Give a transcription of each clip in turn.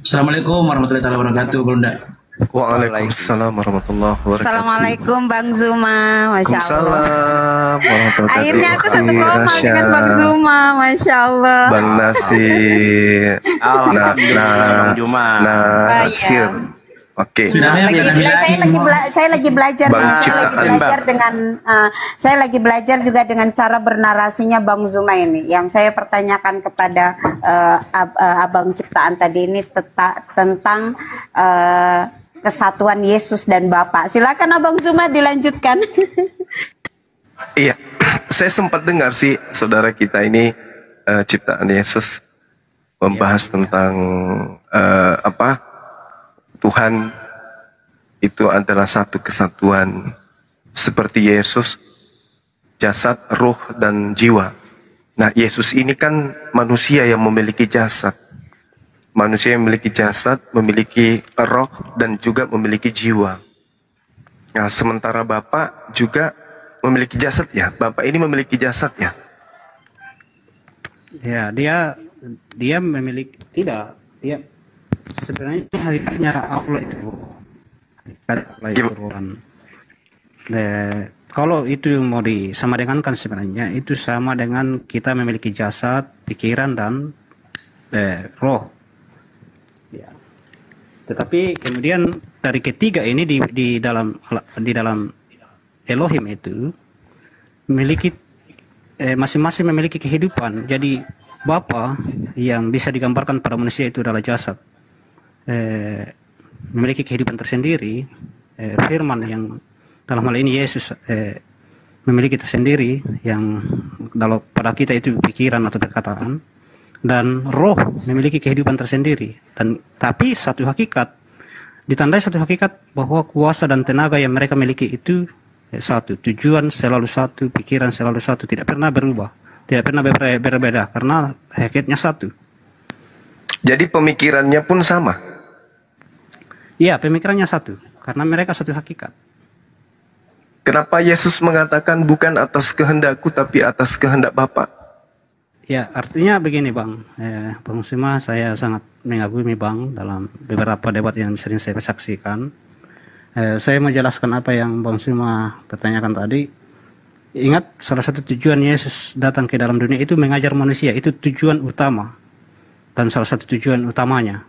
Assalamualaikum warahmatullahi wabarakatuh, Bunda. Waalaikumsalam warahmatullahi wabarakatuh. Assalamualaikum Bang Zuma, Masya Allah. Waalaikumsalam warahmatullahi wabarakatuh. Akhirnya aku satu koma dengan Bang Zuma, Masya Allah. Bang Nasir. Bang Zuma. Nasir. Oke. Saya lagi belajar Bang nih. Saya lagi belajar juga dengan cara bernarasinya Bang Zuma ini. Yang saya pertanyakan kepada Abang Ciptaan tadi ini tentang kesatuan Yesus dan Bapa. Silakan Abang Zuma dilanjutkan. Iya, saya sempat dengar sih saudara kita ini Ciptaan Yesus membahas tentang Tuhan itu adalah satu kesatuan seperti Yesus, jasad, roh, dan jiwa. Nah, Yesus ini kan manusia yang memiliki jasad. Manusia yang memiliki jasad, memiliki roh, dan juga memiliki jiwa. Nah, sementara Bapa juga memiliki jasad ya. Bapa ini memiliki jasad ya. Ya, dia memiliki dia sebenarnya hakikatnya Allah itu Tuhan. Kalau itu mau disamadengankan sebenarnya itu sama dengan kita memiliki jasad, pikiran dan roh. Ya. Tetapi kemudian dari ketiga ini di dalam Elohim itu memiliki masing-masing memiliki kehidupan. Jadi Bapa yang bisa digambarkan pada manusia itu adalah jasad. Memiliki kehidupan tersendiri, firman yang dalam hal ini Yesus memiliki tersendiri yang kalau pada kita itu pikiran atau perkataan, dan roh memiliki kehidupan tersendiri. Dan tapi satu hakikat, ditandai satu hakikat bahwa kuasa dan tenaga yang mereka miliki itu satu, tujuan selalu satu, pikiran selalu satu, tidak pernah berubah, tidak pernah berbeda karena hakikatnya satu. Jadi pemikirannya pun sama. Iya, pemikirannya satu, karena mereka satu hakikat. Kenapa Yesus mengatakan bukan atas kehendakku tapi atas kehendak Bapa? Ya, artinya begini Bang, Bang Sima, saya sangat mengagumi Bang dalam beberapa debat yang sering saya saksikan. Saya menjelaskan apa yang Bang Sima pertanyakan tadi. Ingat, salah satu tujuan Yesus datang ke dalam dunia itu mengajar manusia, itu tujuan utama dan salah satu tujuan utamanya.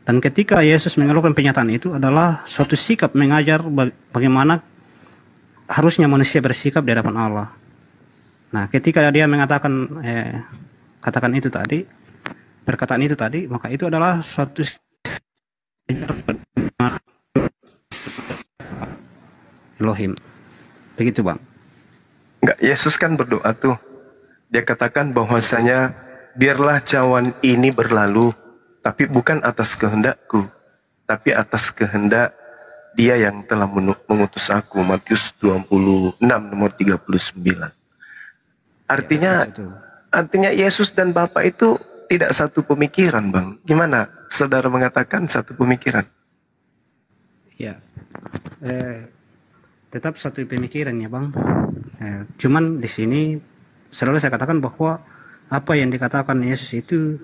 Dan ketika Yesus mengeluarkan pernyataan itu adalah suatu sikap mengajar bagaimana harusnya manusia bersikap di hadapan Allah. Nah, ketika dia mengatakan katakan itu tadi, perkataan itu tadi, maka itu adalah suatu Elohim. Begitu Bang. Enggak, Yesus kan berdoa tuh. Dia katakan bahwasanya biarlah cawan ini berlalu, tapi bukan atas kehendakku, tapi atas kehendak Dia yang telah mengutus aku. Matius 26 nomor 39. Artinya Yesus dan Bapa itu tidak satu pemikiran, Bang. Gimana saudara mengatakan satu pemikiran? Ya, tetap satu pemikiran ya Bang. Cuman di sini selalu saya katakan bahwa apa yang dikatakan Yesus itu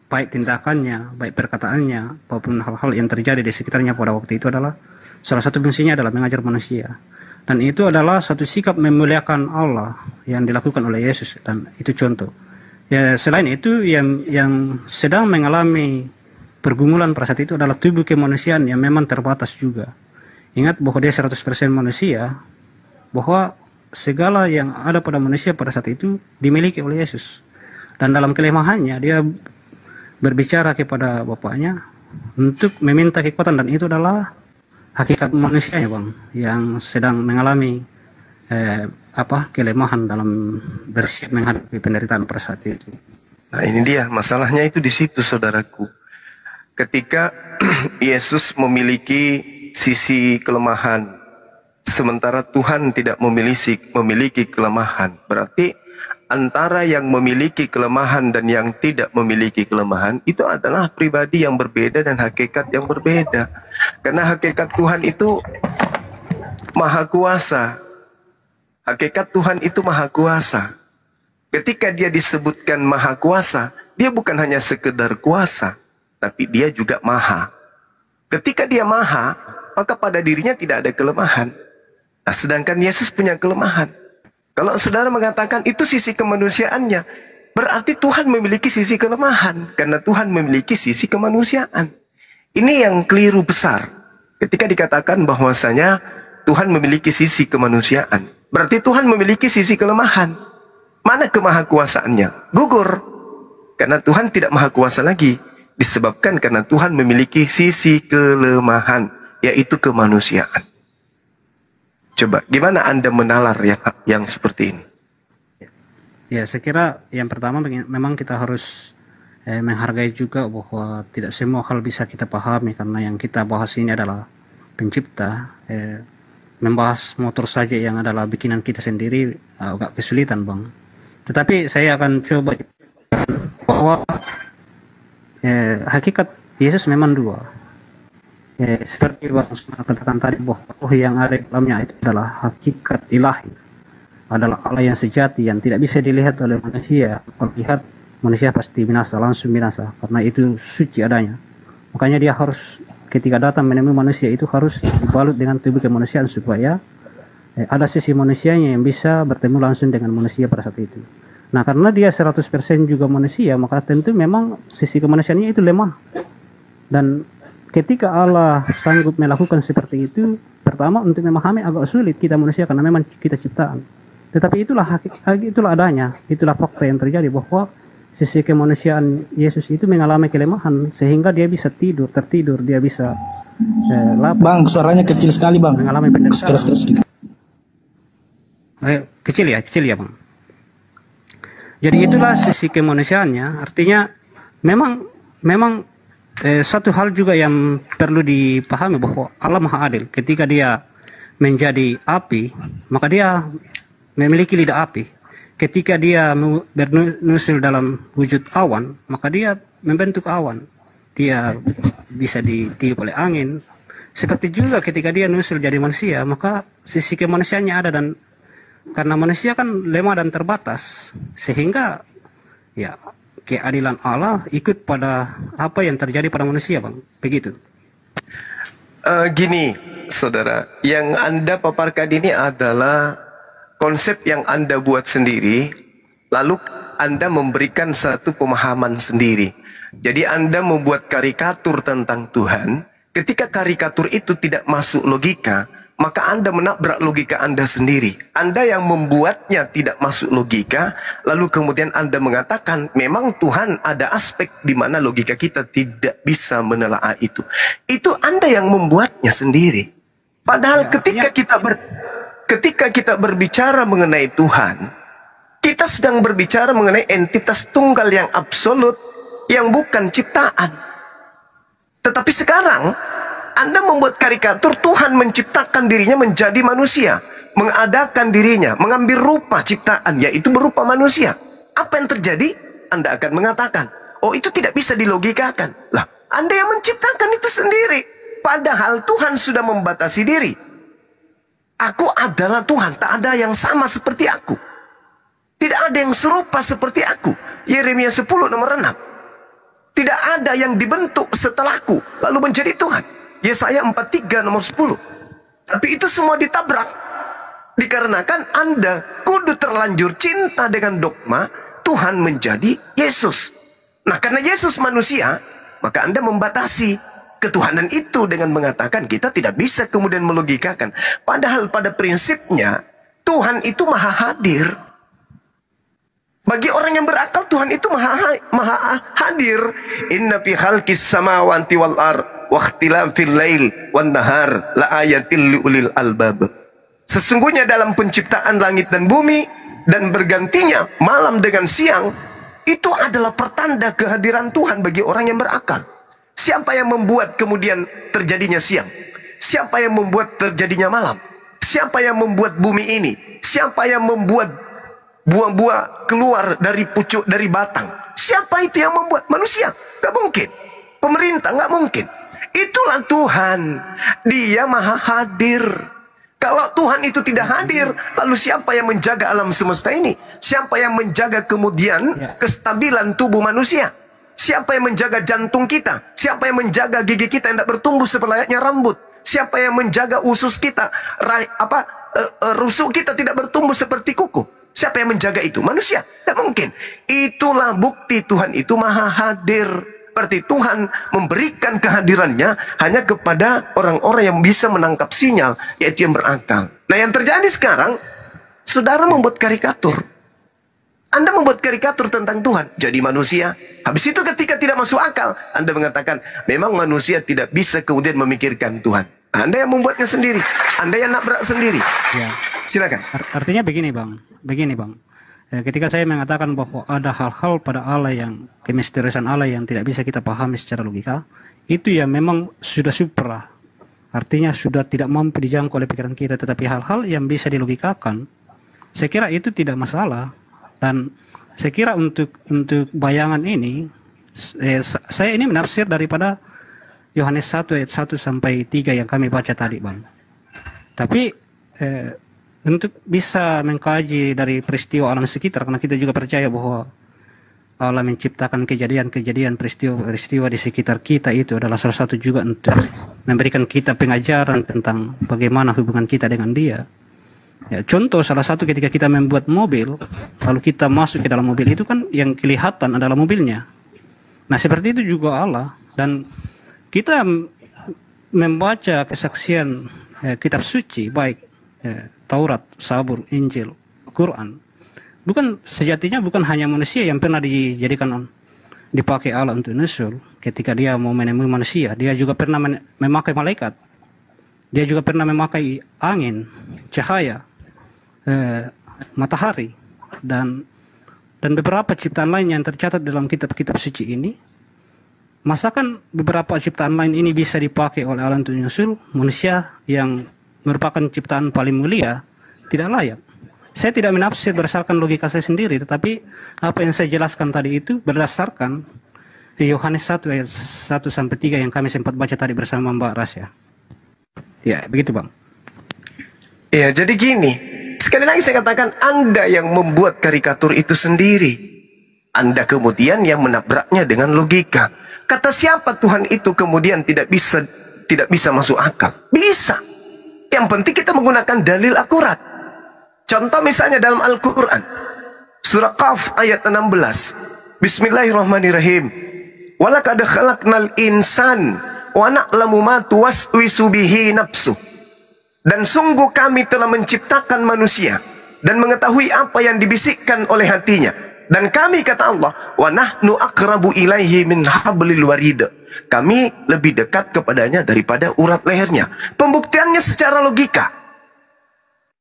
baik tindakannya, baik perkataannya, maupun hal-hal yang terjadi di sekitarnya pada waktu itu adalah salah satu fungsinya adalah mengajar manusia. Dan itu adalah satu sikap memuliakan Allah yang dilakukan oleh Yesus, dan itu contoh. Ya, selain itu yang sedang mengalami pergumulan pada saat itu adalah tubuh kemanusiaan yang memang terbatas juga. Ingat bahwa dia 100% manusia, bahwa segala yang ada pada manusia pada saat itu dimiliki oleh Yesus. Dan dalam kelemahannya dia berbicara kepada Bapaknya untuk meminta kekuatan, dan itu adalah hakikat manusia ya Bang, yang sedang mengalami kelemahan dalam bersiap menghadapi penderitaan pada saat itu. Nah, ini dia masalahnya itu di situ saudaraku. Ketika Yesus memiliki sisi kelemahan, sementara Tuhan tidak memiliki kelemahan, berarti antara yang memiliki kelemahan dan yang tidak memiliki kelemahan itu adalah pribadi yang berbeda dan hakikat yang berbeda. Karena hakikat Tuhan itu maha kuasa. Hakikat Tuhan itu maha kuasa. Ketika dia disebutkan maha kuasa, dia bukan hanya sekedar kuasa, tapi dia juga maha. Ketika dia maha, maka pada dirinya tidak ada kelemahan. Nah, sedangkan Yesus punya kelemahan. Kalau saudara mengatakan itu sisi kemanusiaannya, berarti Tuhan memiliki sisi kelemahan. Karena Tuhan memiliki sisi kemanusiaan. Ini yang keliru besar. Ketika dikatakan bahwasanya Tuhan memiliki sisi kemanusiaan, berarti Tuhan memiliki sisi kelemahan. Mana kemahakuasaannya? Gugur. Karena Tuhan tidak maha kuasa lagi. Disebabkan karena Tuhan memiliki sisi kelemahan, yaitu kemanusiaan. Coba, gimana Anda menalar yang seperti ini? Ya, saya kira yang pertama memang kita harus menghargai juga bahwa tidak semua hal bisa kita pahami, karena yang kita bahas ini adalah pencipta. Membahas motor saja yang adalah bikinan kita sendiri agak kesulitan, Bang. Tetapi saya akan coba bahwa hakikat Yesus memang dua. Seperti Bang katakan tadi bahwa yang ada di dalamnya itu adalah hakikat ilahi, adalah Allah yang sejati yang tidak bisa dilihat oleh manusia. Kalau lihat manusia pasti binasa, langsung binasa, karena itu suci adanya. Makanya dia harus ketika datang menemui manusia itu harus dibalut dengan tubuh kemanusiaan supaya ada sisi manusianya yang bisa bertemu langsung dengan manusia pada saat itu. Nah, karena dia 100% juga manusia, maka tentu memang sisi kemanusiaannya itu lemah. Dan ketika Allah sanggup melakukan seperti itu, pertama untuk memahami agak sulit kita manusia karena memang kita ciptaan. Tetapi itulah adanya, itulah fakta yang terjadi bahwa sisi kemanusiaan Yesus itu mengalami kelemahan sehingga dia bisa tertidur, dia bisa lapar. Bang, suaranya kecil sekali, Bang. Mengalami penderitaan. Keras sedikit. Kecil ya, Bang. Jadi itulah sisi kemanusiaannya. Artinya memang satu hal juga yang perlu dipahami bahwa Allah Maha Adil. Ketika dia menjadi api, maka dia memiliki lidah api. Ketika dia bernusul dalam wujud awan, maka dia membentuk awan. Dia bisa ditiup oleh angin. Seperti juga ketika dia nusul jadi manusia, maka sisi kemanusiaannya ada, dan karena manusia kan lemah dan terbatas, sehingga ya keadilan Allah ikut pada apa yang terjadi pada manusia, Bang. Begitu. Gini, saudara, yang Anda paparkan ini adalah konsep yang Anda buat sendiri, lalu Anda memberikan satu pemahaman sendiri. Jadi Anda membuat karikatur tentang Tuhan. Ketika karikatur itu tidak masuk logika, maka Anda menabrak logika Anda sendiri. Anda yang membuatnya tidak masuk logika, lalu kemudian Anda mengatakan memang Tuhan ada aspek di mana logika kita tidak bisa menelaah itu. Itu Anda yang membuatnya sendiri. Padahal ketika kita berbicara mengenai Tuhan, kita sedang berbicara mengenai entitas tunggal yang absolut, yang bukan ciptaan. Tetapi sekarang Anda membuat karikatur Tuhan menciptakan dirinya menjadi manusia, mengadakan dirinya, mengambil rupa ciptaan, yaitu berupa manusia. Apa yang terjadi? Anda akan mengatakan, oh itu tidak bisa dilogikakan. Lah, Anda yang menciptakan itu sendiri. Padahal Tuhan sudah membatasi diri. Aku adalah Tuhan, tak ada yang sama seperti aku. Tidak ada yang serupa seperti aku. Yeremia 10 nomor 6. Tidak ada yang dibentuk setelahku, lalu menjadi Tuhan. Yesaya 43 nomor 10. Tapi itu semua ditabrak. Dikarenakan Anda kudu terlanjur cinta dengan dogma Tuhan menjadi Yesus. Nah, karena Yesus manusia, maka Anda membatasi ketuhanan itu dengan mengatakan kita tidak bisa kemudian melogikakan. Padahal pada prinsipnya Tuhan itu maha hadir. Bagi orang yang berakal, Tuhan itu maha hadir. Inna fi khalqis samawati wal ard wa ikhtilafil lail wan nahar la ayatil liulil albab. Sesungguhnya dalam penciptaan langit dan bumi dan bergantinya malam dengan siang, itu adalah pertanda kehadiran Tuhan bagi orang yang berakal. Siapa yang membuat kemudian terjadinya siang? Siapa yang membuat terjadinya malam? Siapa yang membuat bumi ini? Siapa yang membuat buah-buah keluar dari pucuk, dari batang? Siapa itu yang membuat? Manusia? Gak mungkin. Pemerintah? Gak mungkin. Itulah Tuhan. Dia maha hadir. Kalau Tuhan itu tidak hadir, lalu siapa yang menjaga alam semesta ini? Siapa yang menjaga kemudian kestabilan tubuh manusia? Siapa yang menjaga jantung kita? Siapa yang menjaga gigi kita yang tidak bertumbuh selayaknya rambut? Siapa yang menjaga usus kita? Rusuk kita tidak bertumbuh seperti kuku. Siapa yang menjaga itu? Manusia. Tidak mungkin. Itulah bukti Tuhan itu maha hadir. Berarti Tuhan memberikan kehadirannya hanya kepada orang-orang yang bisa menangkap sinyal, yaitu yang berakal. Nah, yang terjadi sekarang, saudara membuat karikatur. Anda membuat karikatur tentang Tuhan, jadi manusia. Habis itu ketika tidak masuk akal, Anda mengatakan, memang manusia tidak bisa kemudian memikirkan Tuhan. Anda yang membuatnya sendiri. Anda yang nabrak sendiri. Ya. Silakan. Artinya begini bang. Ketika saya mengatakan bahwa ada hal-hal pada Allah yang, kemisteriusan Allah yang tidak bisa kita pahami secara logika, itu ya memang sudah supra. Artinya sudah tidak mampu dijangkau oleh pikiran kita. Tetapi hal-hal yang bisa dilogikakan, saya kira itu tidak masalah. Dan saya kira untuk bayangan ini, saya ini menafsir daripada Yohanes 1 ayat 1 sampai 3 yang kami baca tadi bang. Tapi untuk bisa mengkaji dari peristiwa alam sekitar, karena kita juga percaya bahwa Allah menciptakan kejadian-kejadian, peristiwa di sekitar kita itu adalah salah satu juga untuk memberikan kita pengajaran tentang bagaimana hubungan kita dengan Dia. Ya, contoh salah satu ketika kita membuat mobil, lalu kita masuk ke dalam mobil itu kan yang kelihatan adalah mobilnya. Nah seperti itu juga Allah. Dan kita membaca kesaksian kitab suci, baik Taurat, Zabur, Injil, Quran, sejatinya bukan hanya manusia yang pernah dipakai Allah untuk nusul. Ketika Dia mau menemui manusia, Dia juga pernah memakai malaikat. Dia juga pernah memakai angin, cahaya, matahari, dan beberapa ciptaan lain yang tercatat dalam kitab-kitab suci ini. Masakan beberapa ciptaan lain ini bisa dipakai oleh Allah untuk menyusul manusia yang merupakan ciptaan paling mulia tidak layak. Saya tidak menafsir berdasarkan logika saya sendiri, tetapi apa yang saya jelaskan tadi itu berdasarkan Yohanes 1 ayat 1 sampai 3 yang kami sempat baca tadi bersama Mbak Rasya. Ya, begitu Bang. Ya, jadi gini. Sekali lagi saya katakan, Anda yang membuat karikatur itu sendiri. Anda kemudian yang menabraknya dengan logika. Kata siapa Tuhan itu kemudian tidak bisa masuk akal? Bisa. Yang penting kita menggunakan dalil akurat. Contoh misalnya dalam Al-Quran. Surah Qaf ayat 16. Bismillahirrahmanirrahim. Walaqad khalaqnal insan wa na'lamu ma tuwaswisu bihi nafsuh. Dan sungguh kami telah menciptakan manusia dan mengetahui apa yang dibisikkan oleh hatinya. Dan kami, kata Allah, wa nahnu aqrabu ilaihi min hablil warid. Kami lebih dekat kepadanya daripada urat lehernya. Pembuktiannya secara logika.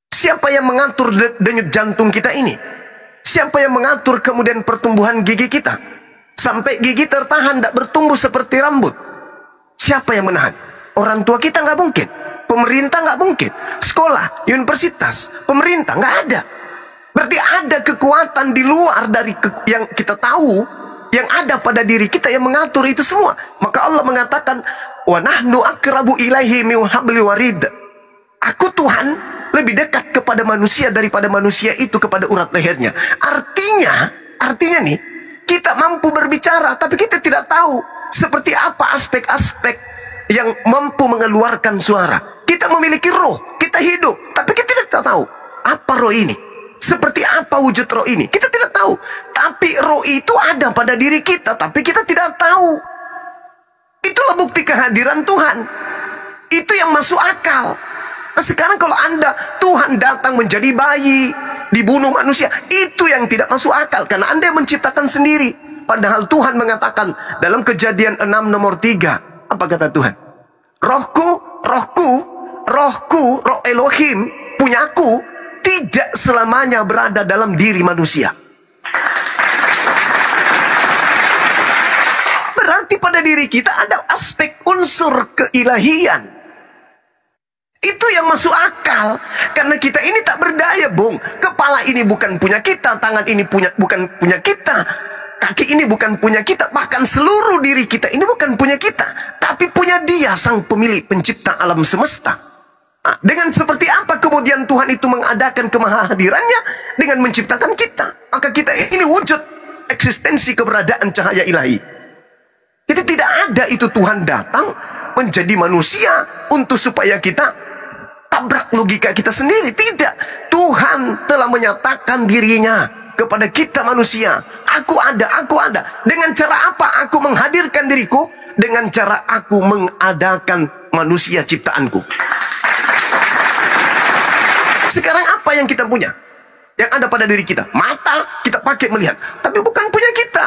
Siapa yang mengatur denyut jantung kita ini? Siapa yang mengatur kemudian pertumbuhan gigi kita? Sampai gigi tertahan, tidak bertumbuh seperti rambut. Siapa yang menahan? Orang tua kita nggak mungkin. Pemerintah nggak mungkin. Sekolah, universitas, pemerintah nggak ada. Berarti ada kekuatan di luar dari yang kita tahu, yang ada pada diri kita yang mengatur itu semua. Maka Allah mengatakan, wa nahnu aqrabu ilaihi min hablil warid. Aku Tuhan lebih dekat kepada manusia daripada manusia itu kepada urat lehernya. Artinya nih, kita mampu berbicara, tapi kita tidak tahu seperti apa aspek-aspek yang mampu mengeluarkan suara. Kita memiliki roh, kita hidup, tapi kita tidak tahu apa roh ini. Seperti apa wujud roh ini? Kita tidak tahu. Tapi roh itu ada pada diri kita, tapi kita tidak tahu. Itulah bukti kehadiran Tuhan. Itu yang masuk akal. Nah sekarang kalau Tuhan datang menjadi bayi, dibunuh manusia, itu yang tidak masuk akal. Karena Anda yang menciptakan sendiri. Padahal Tuhan mengatakan dalam Kejadian 6 nomor 3. Apa kata Tuhan? Rohku, roh Elohim, punyaku, tidak selamanya berada dalam diri manusia. Berarti pada diri kita ada aspek unsur keilahian. Itu yang masuk akal. Karena kita ini tak berdaya, Bung. Kepala ini bukan punya kita, tangan ini bukan punya kita, kaki ini bukan punya kita, bahkan seluruh diri kita ini bukan punya kita, tapi punya Dia, sang pemilik pencipta alam semesta. Nah, dengan seperti apa kemudian Tuhan itu mengadakan kemahadirannya dengan menciptakan kita? Maka kita ini wujud eksistensi keberadaan cahaya ilahi. Tidak ada itu Tuhan datang menjadi manusia untuk supaya kita tabrak logika kita sendiri. Tidak. Tuhan telah menyatakan dirinya kepada kita manusia. Aku ada, aku ada. Dengan cara apa aku menghadirkan diriku? Dengan cara aku mengadakan manusia ciptaanku. Sekarang apa yang kita punya? Yang ada pada diri kita. Mata kita pakai melihat, tapi bukan punya kita.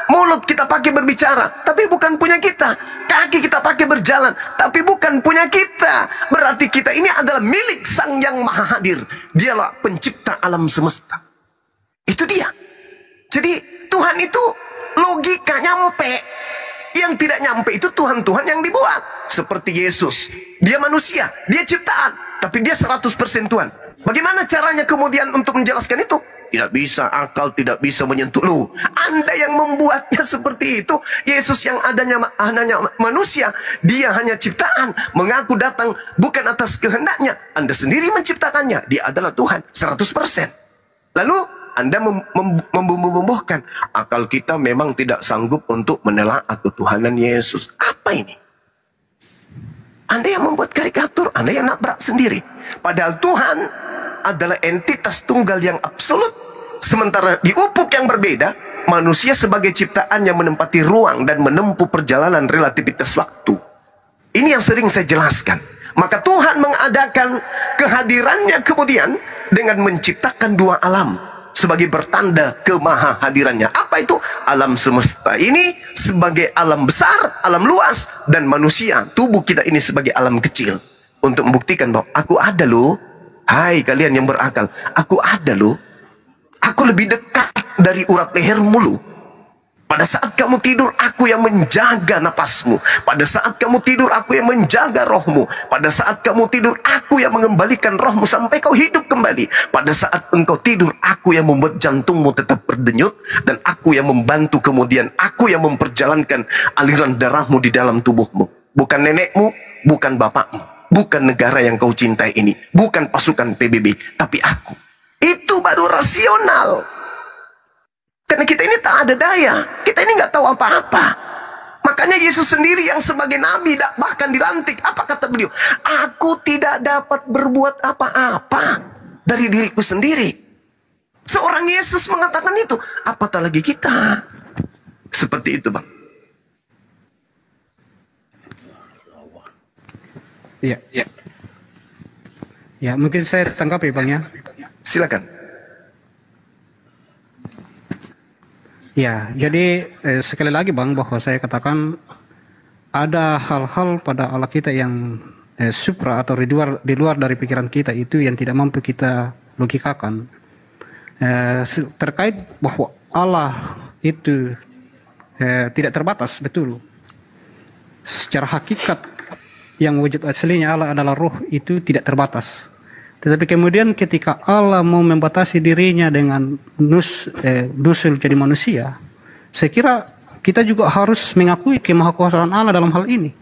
Mulut kita pakai berbicara, tapi bukan punya kita. Kaki kita pakai berjalan, tapi bukan punya kita. Berarti kita ini adalah milik Sang Yang Maha Hadir. Dialah pencipta alam semesta. Itu dia. Jadi Tuhan itu logika nyampe. Yang tidak nyampe itu Tuhan-Tuhan yang dibuat. Seperti Yesus. Dia manusia, dia ciptaan, tapi dia 100% Tuhan. Bagaimana caranya kemudian untuk menjelaskan itu? Tidak bisa, akal tidak bisa menyentuh lu. Anda yang membuatnya seperti itu. Yesus yang hanya manusia, dia hanya ciptaan, mengaku datang bukan atas kehendaknya. Anda sendiri menciptakannya. Dia adalah Tuhan 100%. Lalu Anda membumbuhkan akal kita memang tidak sanggup untuk menelaah ketuhanan Yesus. Apa ini? Anda yang membuat karikatur, Anda yang nabrak sendiri. Padahal Tuhan adalah entitas tunggal yang absolut. Sementara di ufuk yang berbeda, manusia sebagai ciptaan yang menempati ruang dan menempuh perjalanan relativitas waktu. Ini yang sering saya jelaskan. Maka Tuhan mengadakan kehadirannya kemudian dengan menciptakan dua alam sebagai bertanda kemahahadirannya. Apa itu? Alam semesta ini sebagai alam besar, alam luas, dan manusia, tubuh kita ini sebagai alam kecil. Untuk membuktikan bahwa aku ada loh. Hai kalian yang berakal, aku ada loh. Aku lebih dekat dari urat lehermu loh. Pada saat kamu tidur, aku yang menjaga napasmu. Pada saat kamu tidur, aku yang menjaga rohmu. Pada saat kamu tidur, aku yang mengembalikan rohmu sampai kau hidup kembali. Pada saat engkau tidur, aku yang membuat jantungmu tetap berdenyut. Dan aku yang membantu kemudian, aku yang memperjalankan aliran darahmu di dalam tubuhmu. Bukan nenekmu, bukan bapakmu. Bukan negara yang kau cintai ini. Bukan pasukan PBB. Tapi aku. Itu baru rasional. Karena kita ini tak ada daya. Kita ini nggak tahu apa-apa. Makanya Yesus sendiri yang sebagai nabi bahkan dilantik. Apa kata beliau? Aku tidak dapat berbuat apa-apa dari diriku sendiri. Seorang Yesus mengatakan itu. Apatah lagi kita. Seperti itu, Bang. Iya, iya. Ya, mungkin saya tanggapi Bang ya. Silakan. Ya, jadi sekali lagi Bang, bahwa saya katakan ada hal-hal pada Allah kita yang supra atau di luar dari pikiran kita itu yang tidak mampu kita logikakan. Terkait bahwa Allah itu tidak terbatas, betul. Secara hakikat yang wujud aslinya Allah adalah roh itu tidak terbatas. Tetapi kemudian ketika Allah mau membatasi dirinya dengan nusul jadi manusia, saya kira kita juga harus mengakui kemahakuasaan Allah dalam hal ini.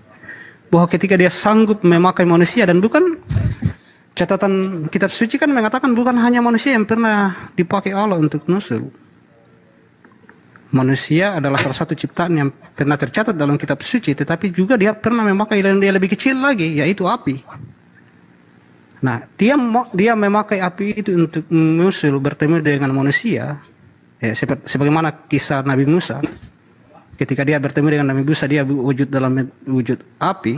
Bahwa ketika dia sanggup memakai manusia, dan bukan catatan kitab suci kan mengatakan bukan hanya manusia yang pernah dipakai Allah untuk nusul. Manusia adalah salah satu ciptaan yang pernah tercatat dalam kitab suci, tetapi juga dia pernah memakai yang dia lebih kecil lagi, yaitu api. Nah, dia memakai api itu untuk menyusul bertemu dengan manusia, sebagaimana kisah Nabi Musa. Ketika dia bertemu dengan Nabi Musa, dia wujud dalam wujud api.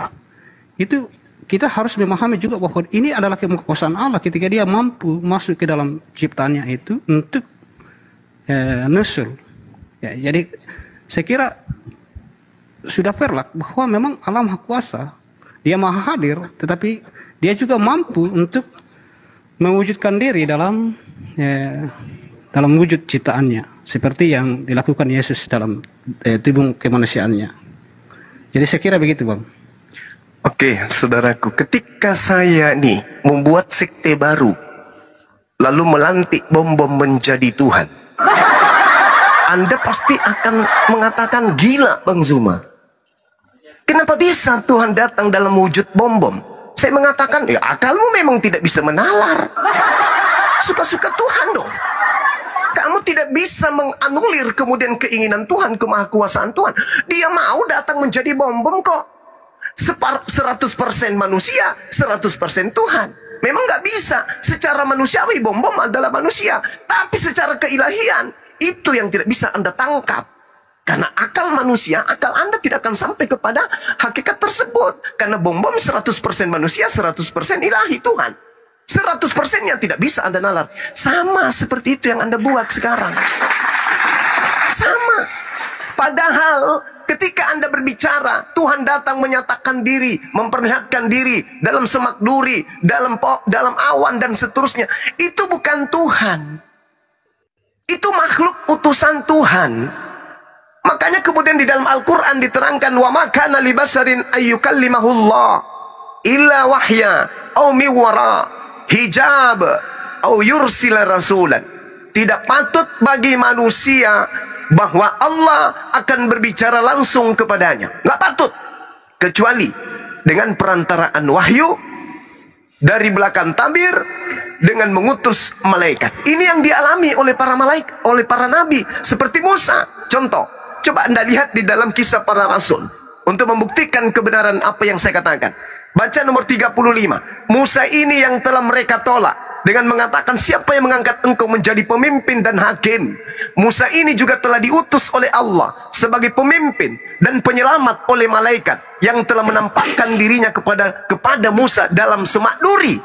Itu kita harus memahami juga bahwa ini adalah kekuasaan Allah ketika dia mampu masuk ke dalam ciptaannya itu untuk nusul. Ya, jadi saya kira sudah fair lah bahwa memang Allah Maha Kuasa, dia Maha Hadir, tetapi dia juga mampu untuk mewujudkan diri dalam wujud ciptaannya, seperti yang dilakukan Yesus dalam tubuh kemanusiaannya. Jadi saya kira begitu, Bang. Oke, saudaraku, ketika saya nih membuat sekte baru, lalu melantik bom-bom menjadi Tuhan, Anda pasti akan mengatakan, gila Bang Zuma. Kenapa bisa Tuhan datang dalam wujud bom-bom? Saya mengatakan, ya akalmu memang tidak bisa menalar. Suka-suka Tuhan dong. Kamu tidak bisa menganulir kemudian keinginan Tuhan, kemahakuasaan Tuhan. Dia mau datang menjadi bom-bom kok. 100% manusia, 100% Tuhan. Memang nggak bisa. Secara manusiawi bom-bom adalah manusia. Tapi secara keilahian, itu yang tidak bisa Anda tangkap. Karena akal manusia, akal Anda tidak akan sampai kepada hakikat tersebut. Karena bom-bom 100% manusia, 100% ilahi Tuhan. 100%-nya tidak bisa Anda nalar. Sama seperti itu yang Anda buat sekarang. Sama. Padahal ketika Anda berbicara, Tuhan datang menyatakan diri, memperlihatkan diri dalam semak duri, dalam awan dan seterusnya. Itu bukan Tuhan. Itu makhluk utusan Tuhan. Makanya kemudian di dalam Al-Quran diterangkan, wa ma kana li basarin ayyukallimahullah illa wahya au miwara hijab au yursila rasulan. Tidak patut bagi manusia bahwa Allah akan berbicara langsung kepadanya. Nggak patut. Kecuali dengan perantaraan wahyu dari belakang tabir dengan mengutus malaikat. Ini yang dialami oleh para malaikat, oleh para nabi seperti Musa. Contoh, coba Anda lihat di dalam kisah para rasul untuk membuktikan kebenaran apa yang saya katakan. Baca nomor 35. Musa ini yang telah mereka tolak dengan mengatakan, siapa yang mengangkat engkau menjadi pemimpin dan hakim? Musa ini juga telah diutus oleh Allah sebagai pemimpin dan penyelamat oleh malaikat yang telah menampakkan dirinya kepada Musa dalam semak duri.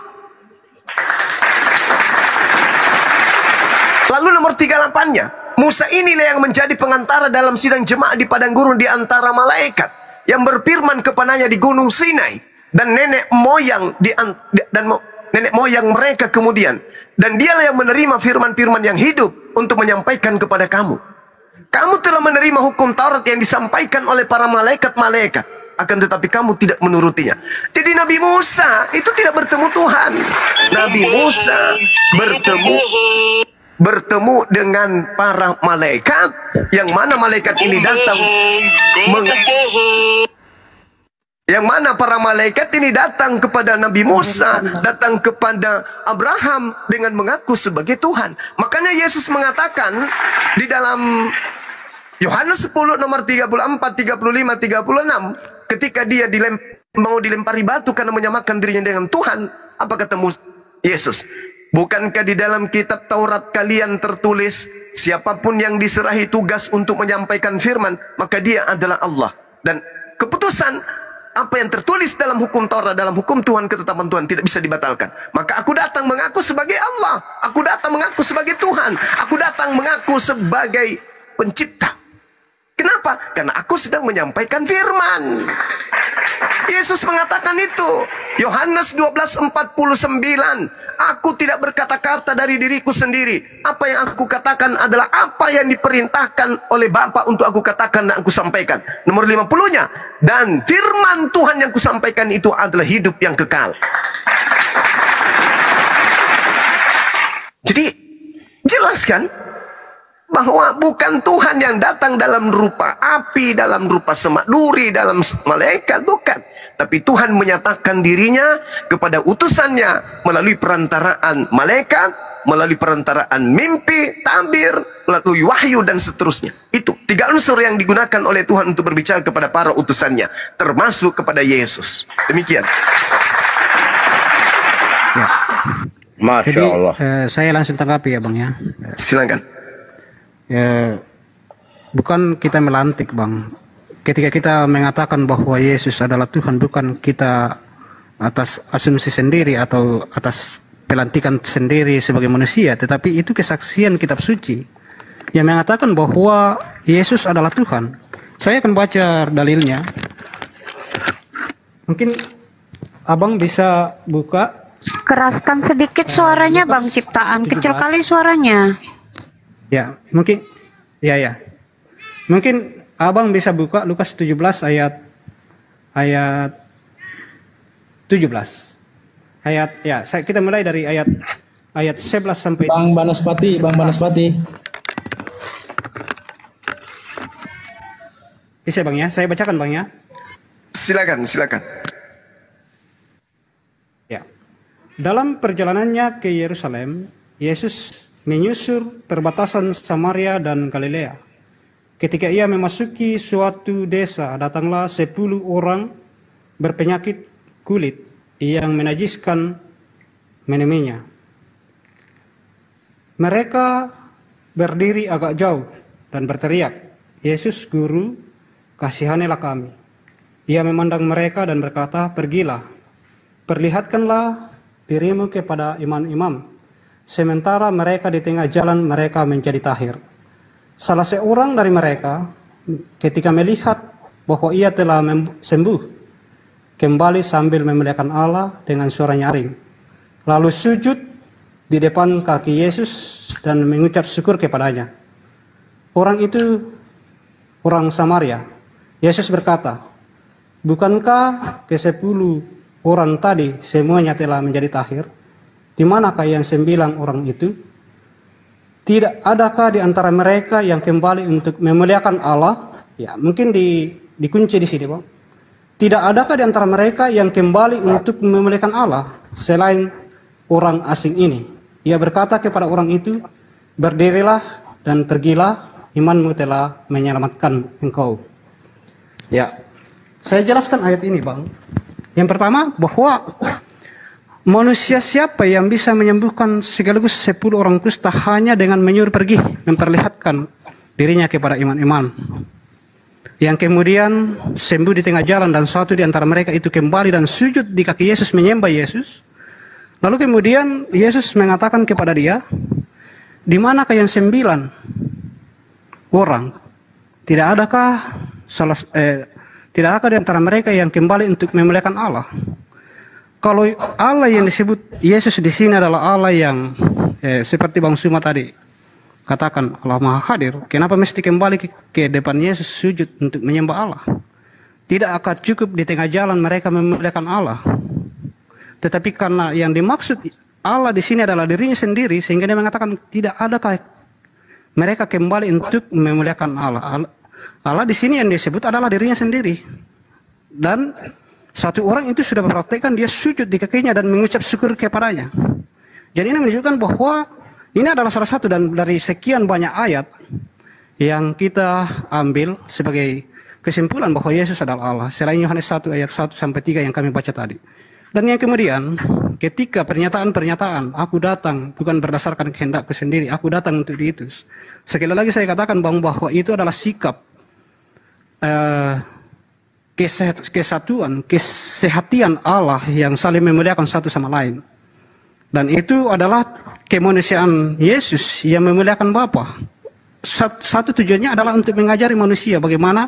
Lalu nomor 38-nya, Musa inilah yang menjadi pengantara dalam sidang jemaah di padang gurun di antara malaikat yang berfirman kepadanya di gunung Sinai, dan nenek moyang mereka kemudian, dan dialah yang menerima firman-firman yang hidup untuk menyampaikan kepada kamu. Kamu telah menerima hukum Taurat yang disampaikan oleh para malaikat-malaikat, akan tetapi kamu tidak menurutinya. Jadi Nabi Musa itu tidak bertemu Tuhan. Nabi Musa bertemu dengan para malaikat, yang mana malaikat ini datang yang mana para malaikat ini datang kepada Nabi Musa, datang kepada Abraham dengan mengaku sebagai Tuhan. Makanya Yesus mengatakan di dalam Yohanes 10 nomor 34, 35, 36, ketika dia mau dilempari batu karena menyamakan dirinya dengan Tuhan, apa kata Yesus? Bukankah di dalam kitab Taurat kalian tertulis, siapapun yang diserahi tugas untuk menyampaikan firman, maka dia adalah Allah. Dan keputusan apa yang tertulis dalam hukum Taurat, dalam hukum Tuhan, ketetapan Tuhan tidak bisa dibatalkan. Maka aku datang mengaku sebagai Allah. Aku datang mengaku sebagai Tuhan. Aku datang mengaku sebagai pencipta. Kenapa? Karena aku sedang menyampaikan firman. Yesus mengatakan itu. Yohanes 12:49. Aku tidak berkata-kata dari diriku sendiri. Apa yang aku katakan adalah apa yang diperintahkan oleh Bapa untuk aku katakan dan aku sampaikan. Nomor 50-nya. Dan firman Tuhan yang kusampaikan itu adalah hidup yang kekal. Jadi, jelas kan? Bahwa bukan Tuhan yang datang dalam rupa api, dalam rupa semak duri, dalam malaikat, bukan. Tapi Tuhan menyatakan dirinya kepada utusannya melalui perantaraan malaikat, melalui perantaraan mimpi, tabir, melalui wahyu dan seterusnya. Itu 3 unsur yang digunakan oleh Tuhan untuk berbicara kepada para utusannya, termasuk kepada Yesus. Demikian. Ya. Masya Allah. Saya langsung tanggapi ya Bang ya. Silakan. Ya, bukan kita melantik Bang. Ketika kita mengatakan bahwa Yesus adalah Tuhan, bukan kita atas asumsi sendiri atau atas pelantikan sendiri sebagai manusia, tetapi itu kesaksian kitab suci yang mengatakan bahwa Yesus adalah Tuhan. Saya akan baca dalilnya. Mungkin Abang bisa buka. Keraskan sedikit suaranya Bang Ciptaan, kecil kali suaranya. Ya, mungkin ya. Mungkin Abang bisa buka Lukas 17 ayat 17. Kita mulai dari ayat 11 sampai Bang Banaspati. Bisa Bang ya, saya bacakan Bang ya. Silakan. Ya. Dalam perjalanannya ke Yerusalem, Yesus menyusur perbatasan Samaria dan Galilea. Ketika ia memasuki suatu desa, datanglah 10 orang berpenyakit kulit yang menajiskan menemuinya. Mereka berdiri agak jauh dan berteriak, "Yesus, Guru, kasihanilah kami." Ia memandang mereka dan berkata, "Pergilah, perlihatkanlah dirimu kepada imam-imam." Sementara mereka di tengah jalan, mereka menjadi tahir. Salah seorang dari mereka, ketika melihat bahwa ia telah sembuh, kembali sambil memuliakan Allah dengan suara nyaring. Lalu sujud di depan kaki Yesus dan mengucap syukur kepadanya. Orang itu orang Samaria. Yesus berkata, "Bukankah ke-10 orang tadi semuanya telah menjadi tahir? Di manakah yang 9 orang itu? Tidak adakah di antara mereka yang kembali untuk memuliakan Allah?" Ya, mungkin dikunci di sini, Bang. Tidak adakah di antara mereka yang kembali untuk memuliakan Allah selain orang asing ini? Ia berkata kepada orang itu, "Berdirilah dan pergilah, imanmu telah menyelamatkan engkau." Ya, saya jelaskan ayat ini, Bang. Yang pertama, bahwa manusia siapa yang bisa menyembuhkan sekaligus 10 orang kusta hanya dengan menyuruh pergi, memperlihatkan dirinya kepada imam-imam, yang kemudian sembuh di tengah jalan dan satu di antara mereka itu kembali dan sujud di kaki Yesus menyembah Yesus. Lalu kemudian Yesus mengatakan kepada dia, "Di manakah yang 9 orang? Tidak adakah di antara mereka yang kembali untuk memuliakan Allah?" Kalau Allah yang disebut Yesus di sini adalah Allah yang seperti Bang Suma tadi katakan, Allah Maha Hadir, kenapa mesti kembali ke depan Yesus sujud untuk menyembah Allah? Tidak akan cukup di tengah jalan mereka memuliakan Allah. Tetapi karena yang dimaksud Allah di sini adalah dirinya sendiri, sehingga dia mengatakan tidak adakah mereka kembali untuk memuliakan Allah. Allah di sini yang disebut adalah dirinya sendiri. Dan satu orang itu sudah mempraktikkan dia sujud di kakinya dan mengucap syukur kepadanya. Jadi ini menunjukkan bahwa ini adalah salah satu dan dari sekian banyak ayat yang kita ambil sebagai kesimpulan bahwa Yesus adalah Allah. Selain Yohanes 1 ayat 1 sampai 3 yang kami baca tadi. Dan yang kemudian ketika pernyataan-pernyataan, "Aku datang bukan berdasarkan kehendakku sendiri, aku datang untuk diutus." Sekali lagi saya katakan bahwa itu adalah sikap kesatuan, kesehatian Allah yang saling memuliakan satu sama lain. Dan itu adalah kemanusiaan Yesus yang memuliakan Bapa. Satu tujuannya adalah untuk mengajari manusia bagaimana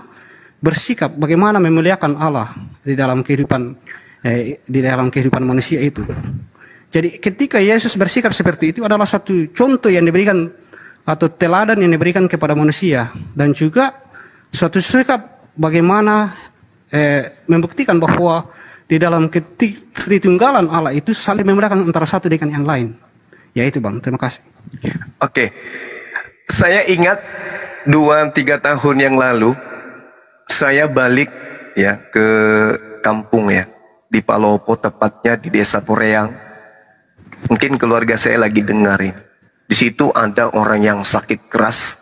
bersikap, bagaimana memuliakan Allah di dalam kehidupan manusia itu. Jadi ketika Yesus bersikap seperti itu adalah satu contoh yang diberikan atau teladan yang diberikan kepada manusia, dan juga suatu sikap bagaimana membuktikan bahwa di dalam ketritunggalan Allah itu saling memuliakan antara satu dengan yang lain. Ya itu, Bang, terima kasih. Oke, saya ingat 2-3 tahun yang lalu saya balik ya ke kampung ya, di Palopo, tepatnya di Desa Poreang. Mungkin keluarga saya lagi dengarin. Di situ ada orang yang sakit keras,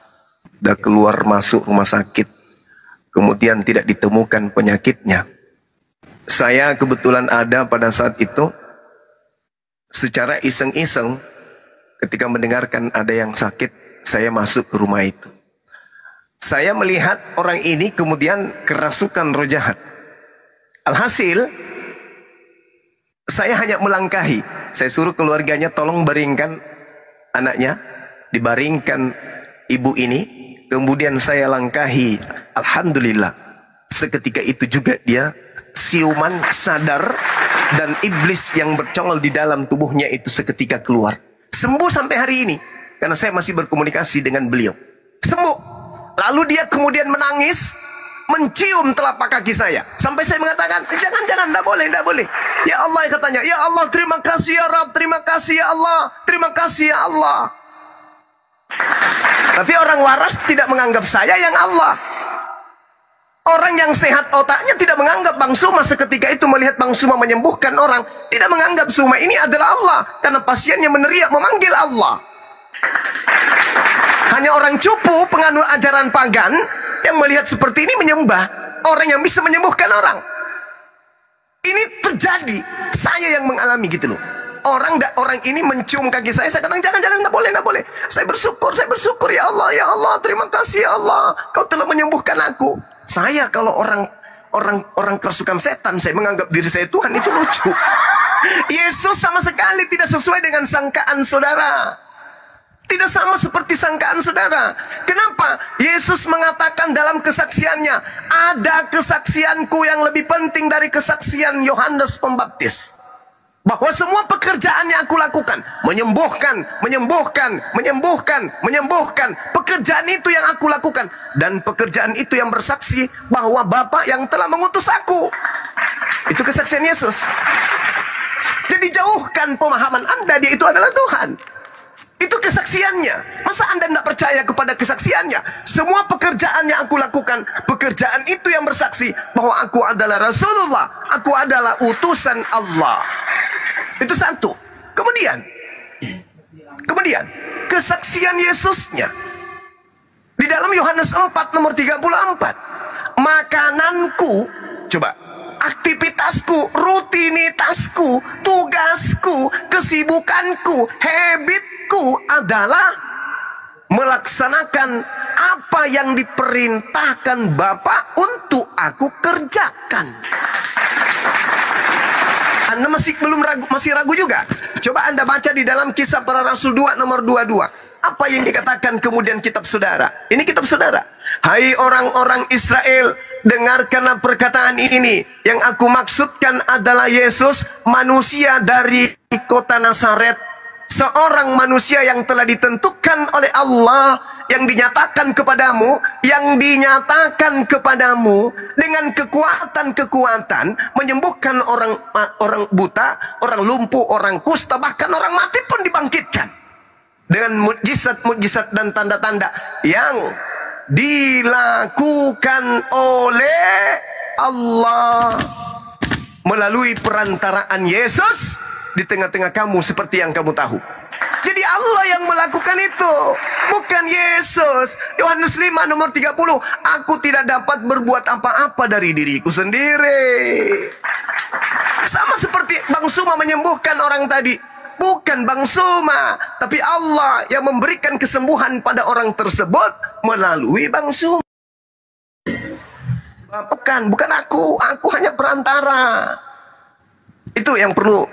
udah keluar masuk rumah sakit, kemudian tidak ditemukan penyakitnya. Saya kebetulan ada pada saat itu. Secara iseng-iseng, ketika mendengarkan ada yang sakit, saya masuk ke rumah itu. Saya melihat orang ini kemudian kerasukan roh jahat. Alhasil, saya hanya melangkahi. Saya suruh keluarganya tolong baringkan anaknya, dibaringkan ibu ini. Kemudian saya langkahi. Alhamdulillah, seketika itu juga dia siuman sadar, dan iblis yang bercongol di dalam tubuhnya itu seketika keluar. Sembuh sampai hari ini, karena saya masih berkomunikasi dengan beliau. Sembuh. Lalu dia kemudian menangis, mencium telapak kaki saya. Sampai saya mengatakan, jangan, tidak boleh, tidak boleh. Ya Allah, katanya, ya Allah, terima kasih ya Rabb, terima kasih ya Allah, terima kasih ya Allah. Tapi orang waras tidak menganggap saya yang Allah. Orang yang sehat otaknya tidak menganggap Bang Suma seketika itu melihat Bang Suma menyembuhkan orang. Tidak menganggap Suma ini adalah Allah. Karena pasiennya meneriak memanggil Allah. Hanya orang cupu penganut ajaran pagan yang melihat seperti ini menyembah orang yang bisa menyembuhkan orang. Ini terjadi, saya yang mengalami gitu loh. Orang ini mencium kaki saya katakan jangan, enggak boleh. Saya bersyukur ya Allah, terima kasih ya Allah, Kau telah menyembuhkan aku. Saya kalau orang kerasukan setan, saya menganggap diri saya Tuhan, itu lucu. Yesus sama sekali tidak sesuai dengan sangkaan saudara. Tidak sama seperti sangkaan saudara. Kenapa? Yesus mengatakan dalam kesaksiannya, ada kesaksianku yang lebih penting dari kesaksian Yohanes Pembaptis. Bahwa semua pekerjaan yang aku lakukan, menyembuhkan. Pekerjaan itu yang aku lakukan. Dan pekerjaan itu yang bersaksi bahwa Bapa yang telah mengutus aku. Itu kesaksian Yesus. Jadi jauhkan pemahaman Anda, dia itu adalah Tuhan. Itu kesaksiannya. Masa Anda tidak percaya kepada kesaksiannya? Semua pekerjaan yang aku lakukan, pekerjaan itu yang bersaksi bahwa aku adalah Rasulullah, aku adalah utusan Allah. Itu satu. Kemudian kesaksian Yesusnya di dalam Yohanes 4 nomor 34. Makananku, coba, aktivitasku, rutinitasku, tugasku, kesibukanku, habitku adalah melaksanakan apa yang diperintahkan Bapa untuk aku kerjakan. Anda masih ragu juga? Coba Anda baca di dalam Kisah Para Rasul 2 nomor 22. Apa yang dikatakan kemudian kitab saudara? Ini kitab saudara. Hai orang-orang Israel, dengarkanlah perkataan ini. Yang aku maksudkan adalah Yesus, manusia dari kota Nazaret. Seorang manusia yang telah ditentukan oleh Allah, yang dinyatakan kepadamu dengan kekuatan menyembuhkan orang buta, orang lumpuh, orang kusta, bahkan orang mati pun dibangkitkan dengan mukjizat dan tanda-tanda yang dilakukan oleh Allah melalui perantaraan Yesus di tengah-tengah kamu seperti yang kamu tahu. Jadi Allah yang melakukan itu, bukan Yesus. Yohanes 5 nomor 30. Aku tidak dapat berbuat apa-apa dari diriku sendiri. Sama seperti Bang Suma menyembuhkan orang tadi. Bukan Bang Suma, tapi Allah yang memberikan kesembuhan pada orang tersebut melalui Bang Suma. Bukan aku hanya perantara. Itu yang perlu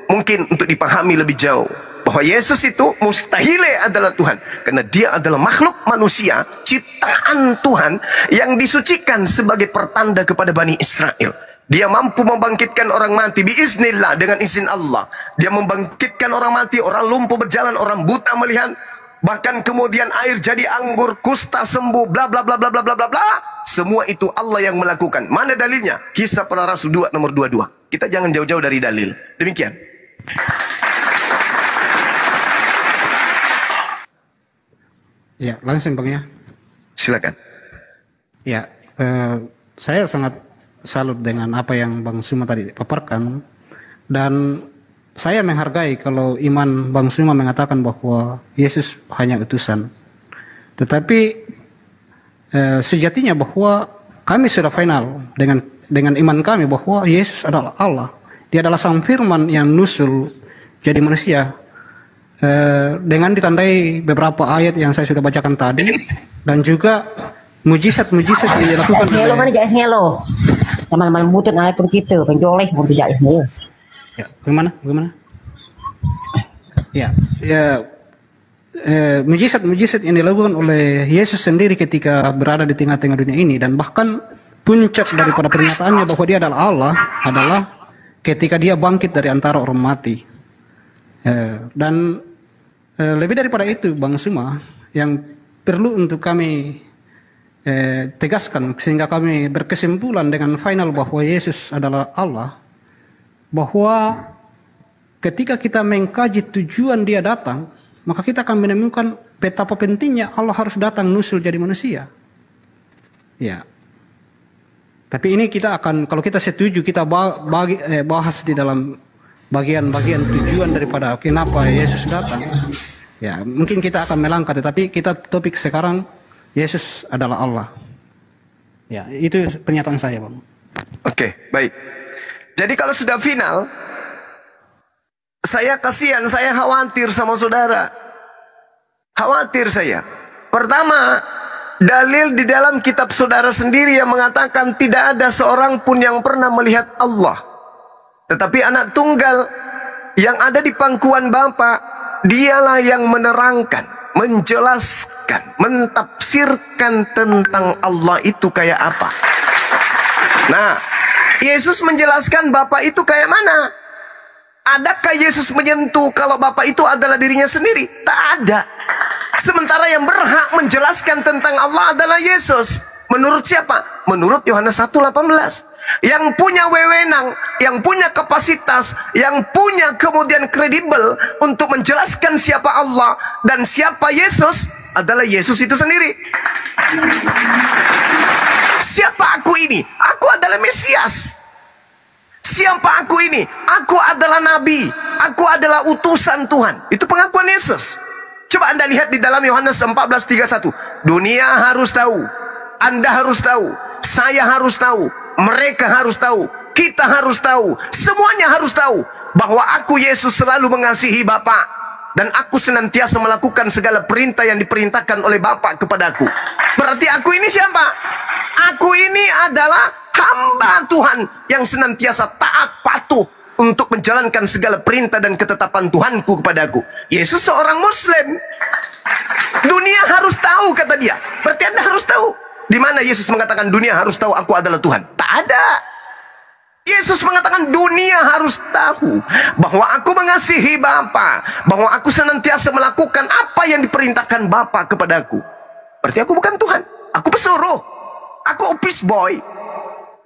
mungkin untuk dipahami lebih jauh. Bahwa Yesus itu mustahil adalah Tuhan. Karena dia adalah makhluk manusia, ciptaan Tuhan yang disucikan sebagai pertanda kepada Bani Israel. Dia mampu membangkitkan orang mati biiznillah, dengan izin Allah. Dia membangkitkan orang mati, orang lumpuh berjalan, orang buta melihat. Bahkan kemudian air jadi anggur, kusta sembuh, bla bla bla bla bla bla bla bla. Semua itu Allah yang melakukan. Mana dalilnya? Kisah Para Rasul 2 nomor 22. Kita jangan jauh-jauh dari dalil. Demikian. Ya, langsung Bang ya. Silakan. Ya, saya sangat salut dengan apa yang Bang Suma tadi paparkan, dan saya menghargai kalau iman Bang Suma mengatakan bahwa Yesus hanya utusan. Tetapi sejatinya bahwa kami sudah final dengan iman kami bahwa Yesus adalah Allah. Dia adalah Sang Firman yang nusul jadi manusia. Dengan ditandai beberapa ayat yang saya sudah bacakan tadi, dan juga mujizat-mujizat yang dilakukan oleh mana jaisnya lo? Teman-teman butut naik pun kita penjoleh pun jaisnya. Ya, bagaimana? Ya, mujizat-mujizat yang dilakukan oleh Yesus sendiri ketika berada di tengah-tengah dunia ini, dan bahkan puncak daripada pernyataannya bahwa dia adalah Allah adalah ketika dia bangkit dari antara orang mati. Dan lebih daripada itu Bang Suma, yang perlu untuk kami tegaskan sehingga kami berkesimpulan dengan final bahwa Yesus adalah Allah, bahwa ketika kita mengkaji tujuan dia datang, maka kita akan menemukan betapa pentingnya Allah harus datang nusul jadi manusia. Ya. Tapi ini kita akan, kalau kita setuju, kita bahas di dalam bagian-bagian tujuan daripada kenapa Yesus datang. Ya, mungkin kita akan melangkah, tetapi kita topik sekarang Yesus adalah Allah. Ya, itu pernyataan saya, Bang. Oke, baik. Jadi kalau sudah final, saya kasihan, saya khawatir sama saudara. Khawatir saya. Pertama, dalil di dalam kitab saudara sendiri yang mengatakan tidak ada seorang pun yang pernah melihat Allah. Tetapi anak tunggal yang ada di pangkuan Bapa, dialah yang menerangkan, menjelaskan, mentafsirkan tentang Allah itu kayak apa. Nah, Yesus menjelaskan Bapa itu kayak mana? Adakah Yesus menyentuh kalau Bapa itu adalah dirinya sendiri? Tak ada. Sementara yang berhak menjelaskan tentang Allah adalah Yesus. Menurut siapa? Menurut Yohanes 1:18. Yang punya wewenang, yang punya kapasitas, yang punya kemudian kredibel untuk menjelaskan siapa Allah dan siapa Yesus adalah Yesus itu sendiri. Siapa aku ini? Aku adalah Mesias. Siapa aku ini? Aku adalah Nabi. Aku adalah utusan Tuhan. Itu pengakuan Yesus. Coba Anda lihat di dalam Yohanes 14:31. Dunia harus tahu, Anda harus tahu, saya harus tahu, mereka harus tahu, kita harus tahu, semuanya harus tahu bahwa aku Yesus selalu mengasihi Bapa dan aku senantiasa melakukan segala perintah yang diperintahkan oleh Bapa kepadaku. Berarti aku ini siapa? Aku ini adalah hamba Tuhan yang senantiasa taat patuh untuk menjalankan segala perintah dan ketetapan Tuhanku kepadaku. Yesus seorang Muslim. Dunia harus tahu, kata dia. Berarti Anda harus tahu. Di mana Yesus mengatakan dunia harus tahu aku adalah Tuhan? Tak ada. Yesus mengatakan dunia harus tahu bahwa aku mengasihi Bapa, bahwa aku senantiasa melakukan apa yang diperintahkan Bapa kepadaku. Berarti aku bukan Tuhan. Aku pesuruh. Aku office boy.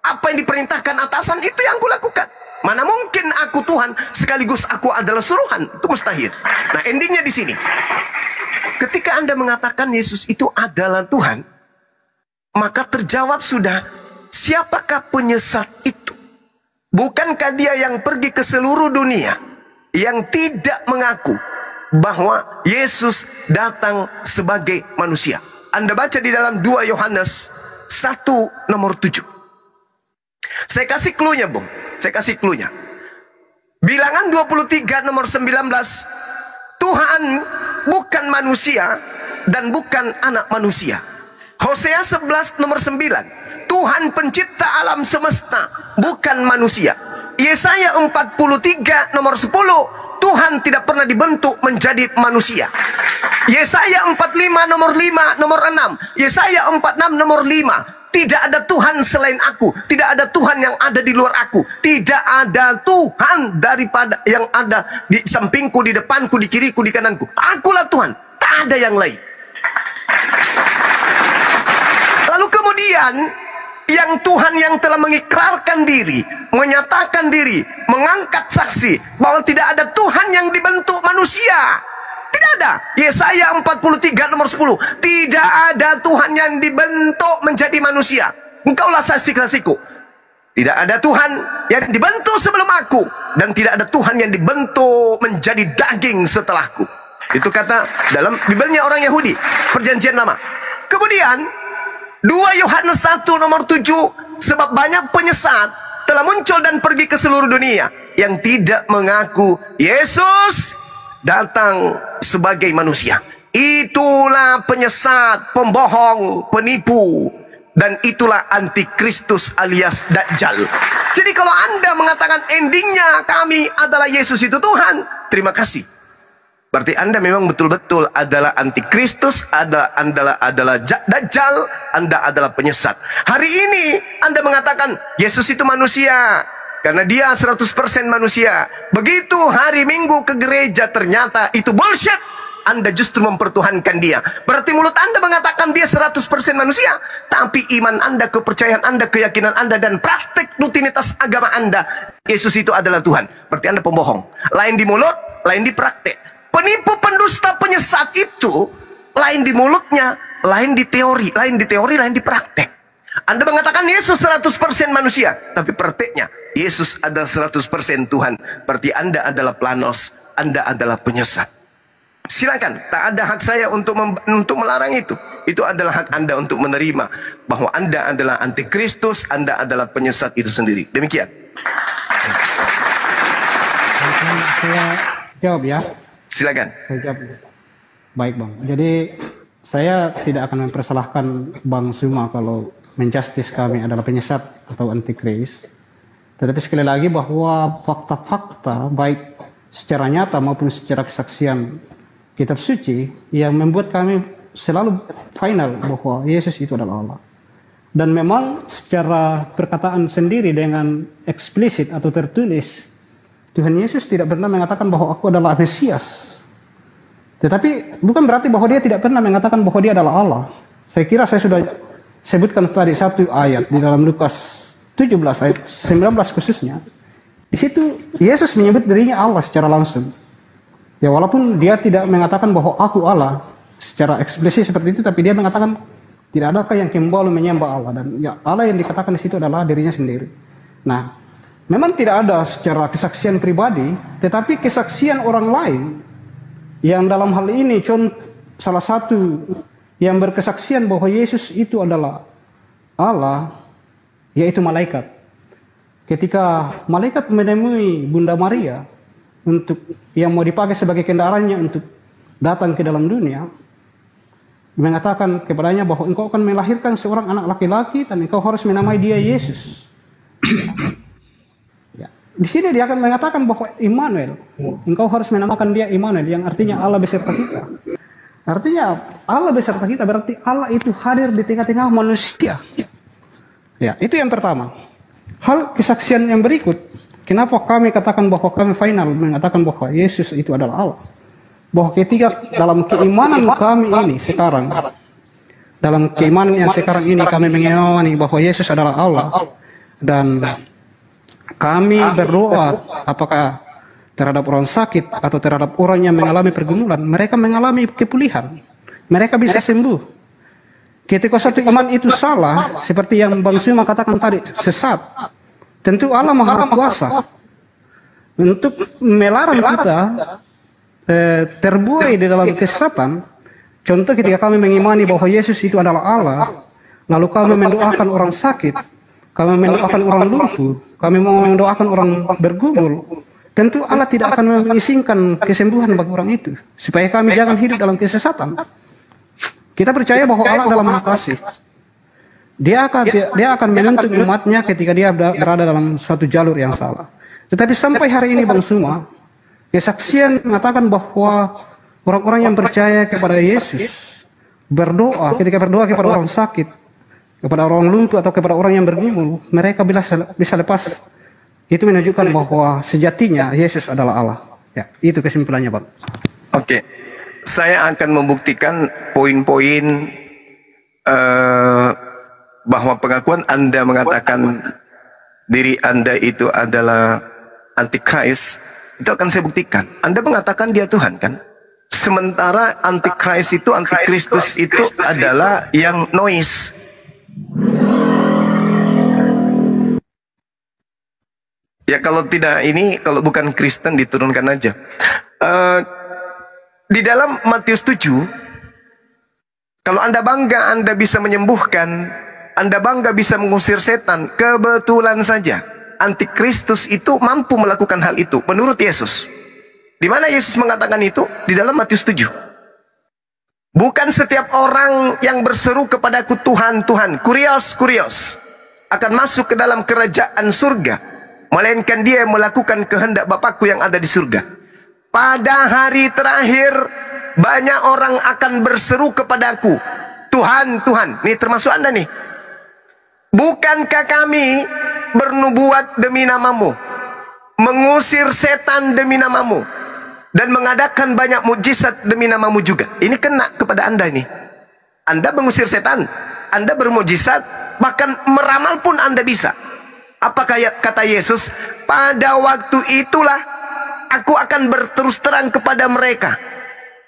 Apa yang diperintahkan atasan itu yang aku lakukan. Mana mungkin aku Tuhan sekaligus aku adalah suruhan? Itu mustahil. Nah, endingnya di sini. Ketika Anda mengatakan Yesus itu adalah Tuhan, maka terjawab sudah, siapakah penyesat itu? Bukankah dia yang pergi ke seluruh dunia yang tidak mengaku bahwa Yesus datang sebagai manusia? Anda baca di dalam 2 Yohanes 1:7. Saya kasih clue-nya, Bung. Saya kasih clue-nya. Bilangan 23:19. Tuhan bukan manusia dan bukan anak manusia. Hosea 11:9. Tuhan pencipta alam semesta, bukan manusia. Yesaya 43:10. Tuhan tidak pernah dibentuk menjadi manusia. Yesaya 45:5, 6. Yesaya 46:5. Tidak ada Tuhan selain aku. Tidak ada Tuhan yang ada di luar aku. Tidak ada Tuhan daripada yang ada di sampingku, di depanku, di kiriku, di kananku. Akulah Tuhan. Tak ada yang lain. Lalu kemudian yang Tuhan yang telah mengikrarkan diri, menyatakan diri, mengangkat saksi bahwa tidak ada Tuhan yang dibentuk manusia. Tidak ada. Yesaya 43:10. Tidak ada Tuhan yang dibentuk menjadi manusia. Engkaulah saksi-saksiku. Tidak ada Tuhan yang dibentuk sebelum aku, dan tidak ada Tuhan yang dibentuk menjadi daging setelahku. Itu kata dalam Bibelnya orang Yahudi, Perjanjian Lama. Kemudian 2 Yohanes 1:7. Sebab banyak penyesat telah muncul dan pergi ke seluruh dunia yang tidak mengaku Yesus datang sebagai manusia. Itulah penyesat, pembohong, penipu, dan itulah antikristus alias Dajjal. Jadi kalau Anda mengatakan endingnya kami adalah Yesus itu Tuhan, terima kasih. Berarti Anda memang betul-betul adalah antikristus, adalah Dajjal, Anda adalah penyesat. Hari ini Anda mengatakan Yesus itu manusia karena dia 100% manusia. Begitu hari Minggu ke gereja, ternyata itu bullshit. Anda justru mempertuhankan dia. Berarti mulut Anda mengatakan dia 100% manusia, tapi iman Anda, kepercayaan Anda, keyakinan Anda, dan praktek rutinitas agama Anda, Yesus itu adalah Tuhan. Berarti Anda pembohong. Lain di mulut, lain di praktek. Penipu, pendusta, penyesat itu lain di mulutnya, lain di teori, lain di praktek. Anda mengatakan Yesus 100% manusia, tapi prakteknya Yesus adalah 100% Tuhan. Berarti Anda adalah planos, Anda adalah penyesat. Silakan, tak ada hak saya untuk melarang itu. Itu adalah hak Anda untuk menerima bahwa Anda adalah antikristus, Anda adalah penyesat itu sendiri. Demikian. Saya jawab ya. Silakan. Saya jawab. Baik Bang. Jadi saya tidak akan mempersalahkan Bang Zuma kalau menjustis kami adalah penyesat atau antikris. Tetapi sekali lagi bahwa fakta-fakta baik secara nyata maupun secara kesaksian kitab suci yang membuat kami selalu final bahwa Yesus itu adalah Allah. Dan memang secara perkataan sendiri dengan eksplisit atau tertulis, Tuhan Yesus tidak pernah mengatakan bahwa aku adalah Mesias. Tetapi bukan berarti bahwa dia tidak pernah mengatakan bahwa dia adalah Allah. Saya kira saya sudah sebutkan tadi satu ayat di dalam Lukas 17 ayat 19 khususnya. Di situ Yesus menyebut dirinya Allah secara langsung. Ya walaupun dia tidak mengatakan bahwa aku Allah secara eksplisit seperti itu, tapi dia mengatakan tidak adakah yang kembali menyembah Allah, dan ya Allah yang dikatakan di situ adalah dirinya sendiri. Nah, memang tidak ada secara kesaksian pribadi, tetapi kesaksian orang lain yang dalam hal ini salah satu yang berkesaksian bahwa Yesus itu adalah Allah, yaitu malaikat. Ketika malaikat menemui Bunda Maria untuk yang mau dipakai sebagai kendaraannya untuk datang ke dalam dunia, mengatakan kepadanya bahwa engkau akan melahirkan seorang anak laki-laki dan engkau harus menamai dia Yesus. Ya. Di sini dia akan mengatakan bahwa Immanuel, engkau harus menamakan dia Immanuel, yang artinya Allah beserta kita. Artinya Allah beserta kita berarti Allah itu hadir di tengah-tengah manusia. Ya, itu yang pertama. Hal kesaksian yang berikut, kenapa kami katakan bahwa kami final mengatakan bahwa Yesus itu adalah Allah? Bahwa ketika dalam keimanan kami ini sekarang, dalam keimanan yang sekarang ini kami mengimani bahwa Yesus adalah Allah, dan kami berdoa apakah terhadap orang sakit atau terhadap orang yang mengalami pergumulan, mereka mengalami kepulihan, mereka bisa sembuh. Ketika satu iman itu salah, seperti yang Bang Zuma katakan tadi, sesat, tentu Allah Maha Kuasa untuk melarang kita terbuai di dalam kesesatan. Contoh ketika kami mengimani bahwa Yesus itu adalah Allah, lalu kami mendoakan orang sakit, kami mendoakan orang lumpuh, kami mau mendoakan orang bergumul, tentu Allah tidak akan mengizinkan kesembuhan bagi orang itu, supaya kami jangan hidup dalam kesesatan. Kita percaya bahwa Allah adalah Maha Kasih. Dia akan menuntut umatnya ketika dia berada dalam suatu jalur yang salah. Tetapi sampai hari ini Bang Zuma, kesaksian mengatakan bahwa orang-orang yang percaya kepada Yesus berdoa, ketika berdoa kepada orang sakit, kepada orang lumpuh atau kepada orang yang bergumul, mereka bisa lepas. Itu menunjukkan bahwa sejatinya Yesus adalah Allah. Ya, itu kesimpulannya, Bang. Oke. Saya akan membuktikan poin-poin bahwa pengakuan Anda mengatakan diri Anda itu adalah antikris, itu akan saya buktikan. Anda mengatakan dia Tuhan, kan? Sementara antikris itu, antikristus itu adalah yang noise. Ya kalau tidak ini, kalau bukan Kristen diturunkan aja. Di dalam Matius 7, kalau Anda bangga Anda bisa menyembuhkan, Anda bangga bisa mengusir setan, kebetulan saja antikristus itu mampu melakukan hal itu menurut Yesus. Di mana Yesus mengatakan itu? Di dalam Matius 7. Bukan setiap orang yang berseru kepadaku Tuhan, Tuhan, kurios, kurios, akan masuk ke dalam kerajaan surga, melainkan dia yang melakukan kehendak Bapakku yang ada di surga. Pada hari terakhir banyak orang akan berseru kepadaku, Tuhan, Tuhan. Nih termasuk Anda nih. Bukankah kami bernubuat demi namamu, mengusir setan demi namamu, dan mengadakan banyak mukjizat demi namamu juga? Ini kena kepada Anda nih. Anda mengusir setan, Anda bermukjizat, bahkan meramal pun Anda bisa. Apakah kata Yesus? Pada waktu itulah aku akan berterus terang kepada mereka,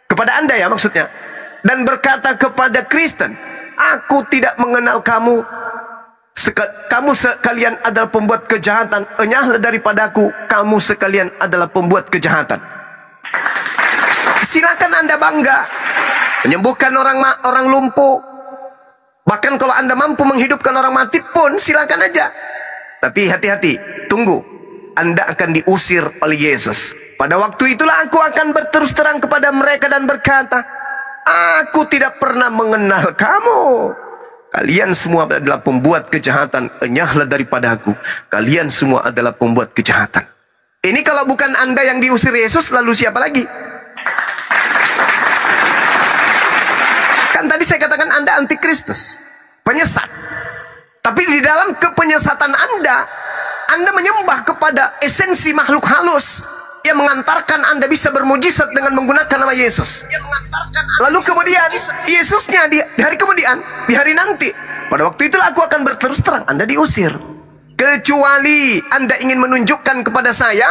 kepada Anda ya maksudnya, dan berkata kepada Kristen, aku tidak mengenal kamu, kamu sekalian adalah pembuat kejahatan, enyahlah daripadaku, kamu sekalian adalah pembuat kejahatan. silakan Anda bangga. Menyembuhkan orang lumpuh. Bahkan kalau Anda mampu menghidupkan orang mati pun silakan aja. Tapi hati-hati, tunggu. Anda akan diusir oleh Yesus. Pada waktu itulah aku akan berterus terang kepada mereka dan berkata, aku tidak pernah mengenal kamu. Kalian semua adalah pembuat kejahatan. Enyahlah daripada aku. Kalian semua adalah pembuat kejahatan. Ini kalau bukan Anda yang diusir Yesus, lalu siapa lagi? Kan tadi saya katakan Anda antikristus, penyesat. Tapi di dalam kepenyesatan Anda menyembah kepada esensi makhluk halus yang mengantarkan Anda bisa bermujizat dengan menggunakan nama Yesus. Lalu kemudian Yesusnya di hari kemudian, di hari nanti, pada waktu itulah aku akan berterus terang, Anda diusir. Kecuali Anda ingin menunjukkan kepada saya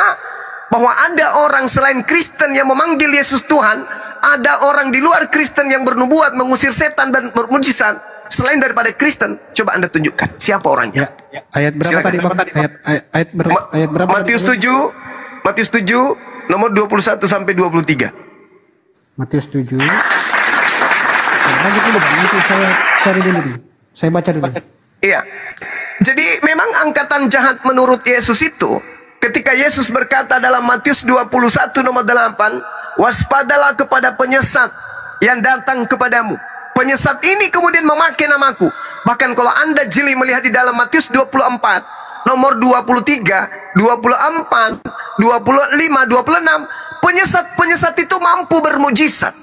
bahwa ada orang selain Kristen yang memanggil Yesus Tuhan, ada orang di luar Kristen yang bernubuat mengusir setan dan bermujizat selain daripada Kristen. Coba Anda tunjukkan siapa orangnya. Ayat berapa tadi, Bang? Ayat berapa? Matius 7 nomor 21 sampai 23. Matius 7. Lagi dulu, Bang. Itu saya cari dulu. Saya baca dulu. Iya. Jadi memang angkatan jahat menurut Yesus itu, ketika Yesus berkata dalam Matius 21 nomor 8, waspadalah kepada penyesat yang datang kepadamu. Penyesat ini kemudian memakai namaku. Bahkan kalau Anda jeli melihat di dalam Matius 24 nomor 23, 24, 25, 26, penyesat-penyesat itu mampu bermujizat.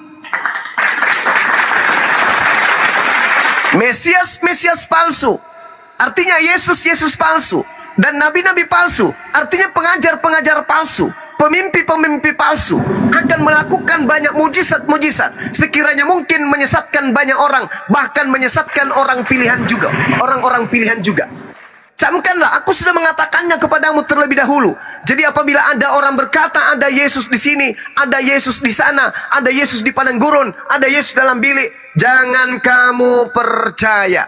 Mesias palsu, artinya Yesus palsu, dan nabi-nabi palsu, artinya pengajar-pengajar palsu, pemimpi-pemimpi palsu akan melakukan banyak mujizat-mujizat, sekiranya mungkin menyesatkan banyak orang, bahkan menyesatkan orang pilihan juga, orang-orang pilihan juga. Camkanlah, aku sudah mengatakannya kepadamu terlebih dahulu. Jadi apabila ada orang berkata ada Yesus di sini, ada Yesus di sana, ada Yesus di padang gurun, ada Yesus dalam bilik, jangan kamu percaya.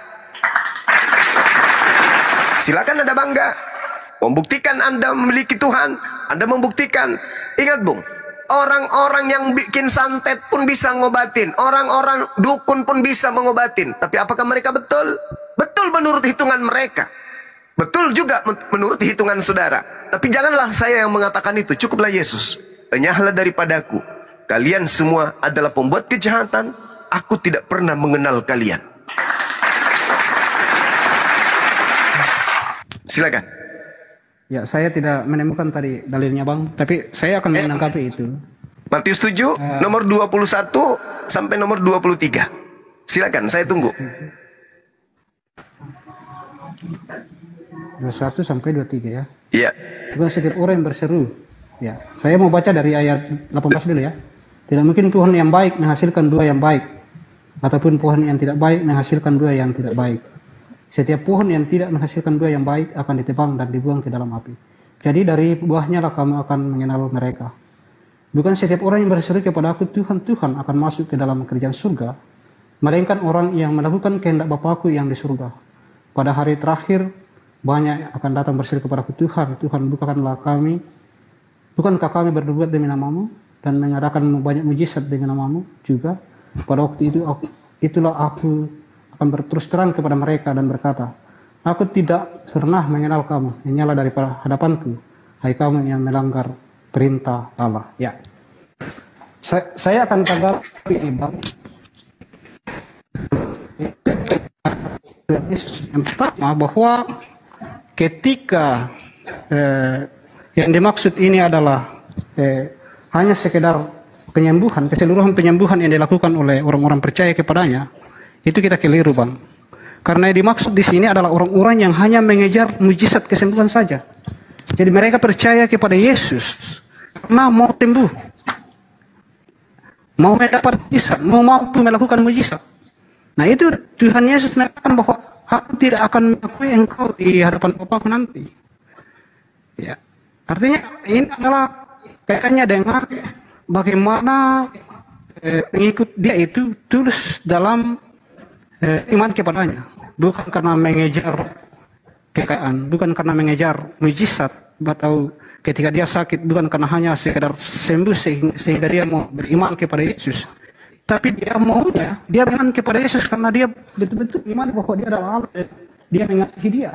Silakan Anda bangga, membuktikan Anda memiliki Tuhan. Anda membuktikan. Ingat Bung, orang-orang yang bikin santet pun bisa ngobatin, orang-orang dukun pun bisa mengobatin. Tapi apakah mereka betul? Betul menurut hitungan mereka, betul juga menurut hitungan saudara. Tapi janganlah saya yang mengatakan itu, cukuplah Yesus. Enyahlah daripadaku, kalian semua adalah pembuat kejahatan. Aku tidak pernah mengenal kalian. Silakan. Ya, saya tidak menemukan tadi dalilnya, Bang, tapi saya akan menanggapi itu. Matius 7 nomor 21 sampai nomor 23. Silakan, saya tunggu. 21 sampai 23 ya. Iya. Bukan setiap orang yang berseru. Ya, saya mau baca dari ayat 18 dulu ya. Tidak mungkin pohon yang baik menghasilkan dua yang baik, ataupun pohon yang tidak baik menghasilkan dua yang tidak baik. Setiap pohon yang tidak menghasilkan buah yang baik akan ditebang dan dibuang ke dalam api. Jadi dari buahnya lah kamu akan mengenal mereka. Bukan setiap orang yang berseru kepada aku Tuhan, Tuhan akan masuk ke dalam kerajaan surga, melainkan orang yang melakukan kehendak Bapakku yang di surga. Pada hari terakhir banyak akan datang berseru kepada aku, Tuhan, Tuhan, bukankah kami berbuat demi namamu dan mengadakan banyak mujizat demi namamu juga? Pada waktu itu itulah aku akan berterus terang kepada mereka dan berkata, aku tidak pernah mengenal kamu, hanyalah daripada hadapanku, hai kamu yang melanggar perintah Allah. Ya, saya akan tanggapi ini, Bang. Yang pertama, bahwa ketika yang dimaksud ini adalah hanya sekedar penyembuhan, keseluruhan penyembuhan yang dilakukan oleh orang-orang percaya kepadanya, itu kita keliru, Bang. Karena yang dimaksud di sini adalah orang-orang yang hanya mengejar mujizat kesembuhan saja. Jadi mereka percaya kepada Yesus karena mau sembuh, mau mendapat mujizat, mau mampu melakukan mujizat. Nah itu Tuhan Yesus mengatakan bahwa aku tidak akan mengakui engkau di hadapan Bapakku nanti. Ya, artinya ini adalah kaitannya dengan bagaimana pengikut dia itu tulus dalam iman kepadanya, bukan karena mengejar kekayaan, bukan karena mengejar mujizat, atau ketika dia sakit bukan karena hanya sekedar sembuh sehingga dia mau beriman kepada Yesus, tapi dia beriman kepada Yesus karena dia betul-betul iman bahwa dia adalah Allah, dia mengasihi dia.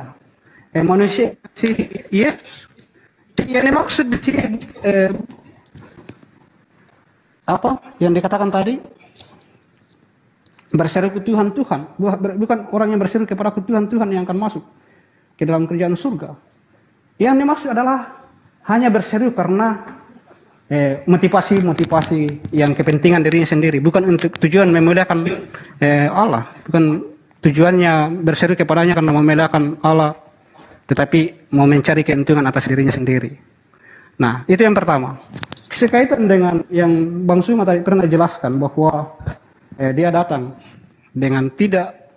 Manusia si Yesus. Jadi yang dimaksud di sini apa yang dikatakan tadi, berseru ke Tuhan, bukan orang yang berseru kepada Tuhan yang akan masuk ke dalam kerajaan surga. Yang dimaksud adalah hanya berseru karena motivasi yang kepentingan dirinya sendiri, bukan untuk tujuan memuliakan Allah, bukan tujuannya berseru kepadanya karena memuliakan Allah, tetapi mau mencari keuntungan atas dirinya sendiri. Nah, itu yang pertama. Sekaitan dengan yang Bang Suma tadi pernah jelaskan bahwa dia datang dengan tidak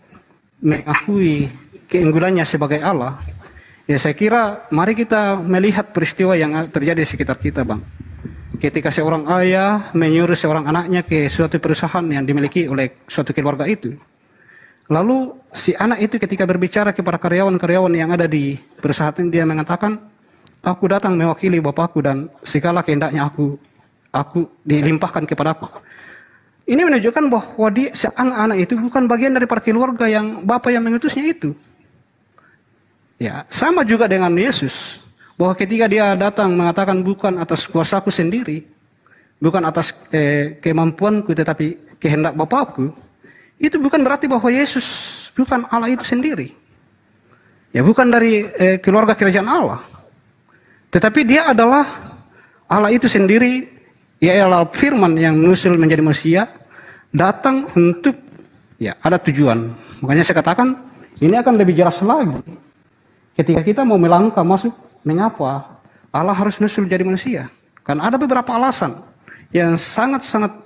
mengakui keunggulannya sebagai Allah. Ya, saya kira mari kita melihat peristiwa yang terjadi di sekitar kita, Bang. Ketika seorang ayah menyuruh seorang anaknya ke suatu perusahaan yang dimiliki oleh suatu keluarga itu. Lalu si anak itu ketika berbicara kepada karyawan-karyawan yang ada di perusahaan ini, dia mengatakan, aku datang mewakili bapakku dan segala kehendaknya aku dilimpahkan kepadaku. Ini menunjukkan bahwa sang anak itu bukan bagian daripada keluarga yang bapak yang mengutusnya itu. Ya, sama juga dengan Yesus, bahwa ketika dia datang mengatakan bukan atas kuasaku sendiri, bukan atas kemampuanku, tetapi kehendak Bapakku, itu bukan berarti bahwa Yesus bukan Allah itu sendiri. Ya, bukan dari keluarga kerajaan Allah, tetapi dia adalah Allah itu sendiri. Ia adalah firman yang menyusul menjadi manusia, datang untuk ada tujuan. Makanya saya katakan ini akan lebih jelas lagi ketika kita mau melangkah masuk, mengapa Allah harus nusul jadi manusia. Karena ada beberapa alasan yang sangat-sangat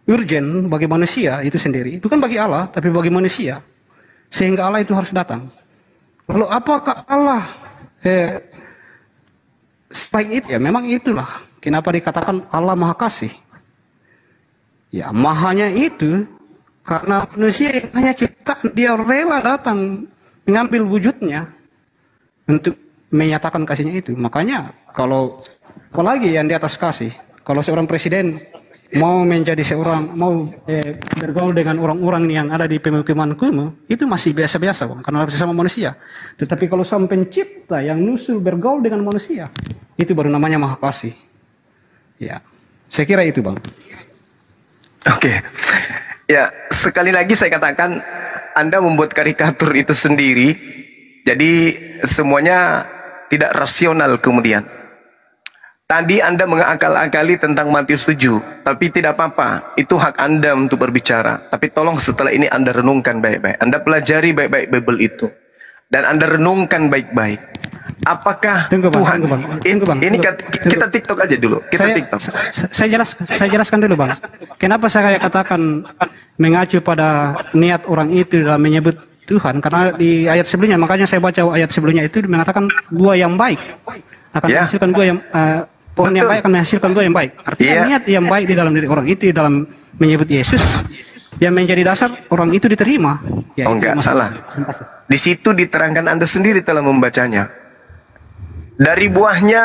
urgent bagi manusia itu sendiri. Itu kan bagi Allah, tapi bagi manusia. Sehingga Allah itu harus datang. Lalu apakah Allah sebaik itu? Ya memang itulah. Kenapa dikatakan Allah Maha Kasih? Ya mahanya itu karena manusia hanya ciptaan, dia rela datang mengambil wujudnya untuk menyatakan kasihnya itu. Makanya kalau apalagi yang di atas kasih, kalau seorang presiden mau menjadi mau bergaul dengan orang-orang yang ada di pemukiman kumuh, itu masih biasa-biasa, Bang, karena sesama manusia. Tetapi kalau sang pencipta yang nusul bergaul dengan manusia, itu baru namanya Maha Kasih. Ya, saya kira itu, Bang. Oke. Ya, sekali lagi saya katakan Anda membuat karikatur itu sendiri. Jadi semuanya tidak rasional kemudian. Tadi Anda mengakal-akali tentang Matius 7, tapi tidak apa-apa. Itu hak Anda untuk berbicara. Tapi tolong setelah ini Anda renungkan baik-baik. Anda pelajari baik-baik Bible itu. Dan Anda renungkan baik-baik. Apakah Tuhan... Ini kita TikTok aja dulu. Saya jelaskan dulu, Bang. Kenapa saya katakan mengacu pada niat orang itu dalam menyebut Tuhan, karena di ayat sebelumnya, makanya saya baca ayat sebelumnya itu mengatakan buah yang baik akan menghasilkan buah yang pohon yang baik akan menghasilkan buah yang baik. Artinya niat yang baik di dalam diri orang itu dalam menyebut Yesus yang menjadi dasar orang itu diterima. Ya, oh enggak, salah. Di situ diterangkan Anda sendiri telah membacanya. Dari buahnya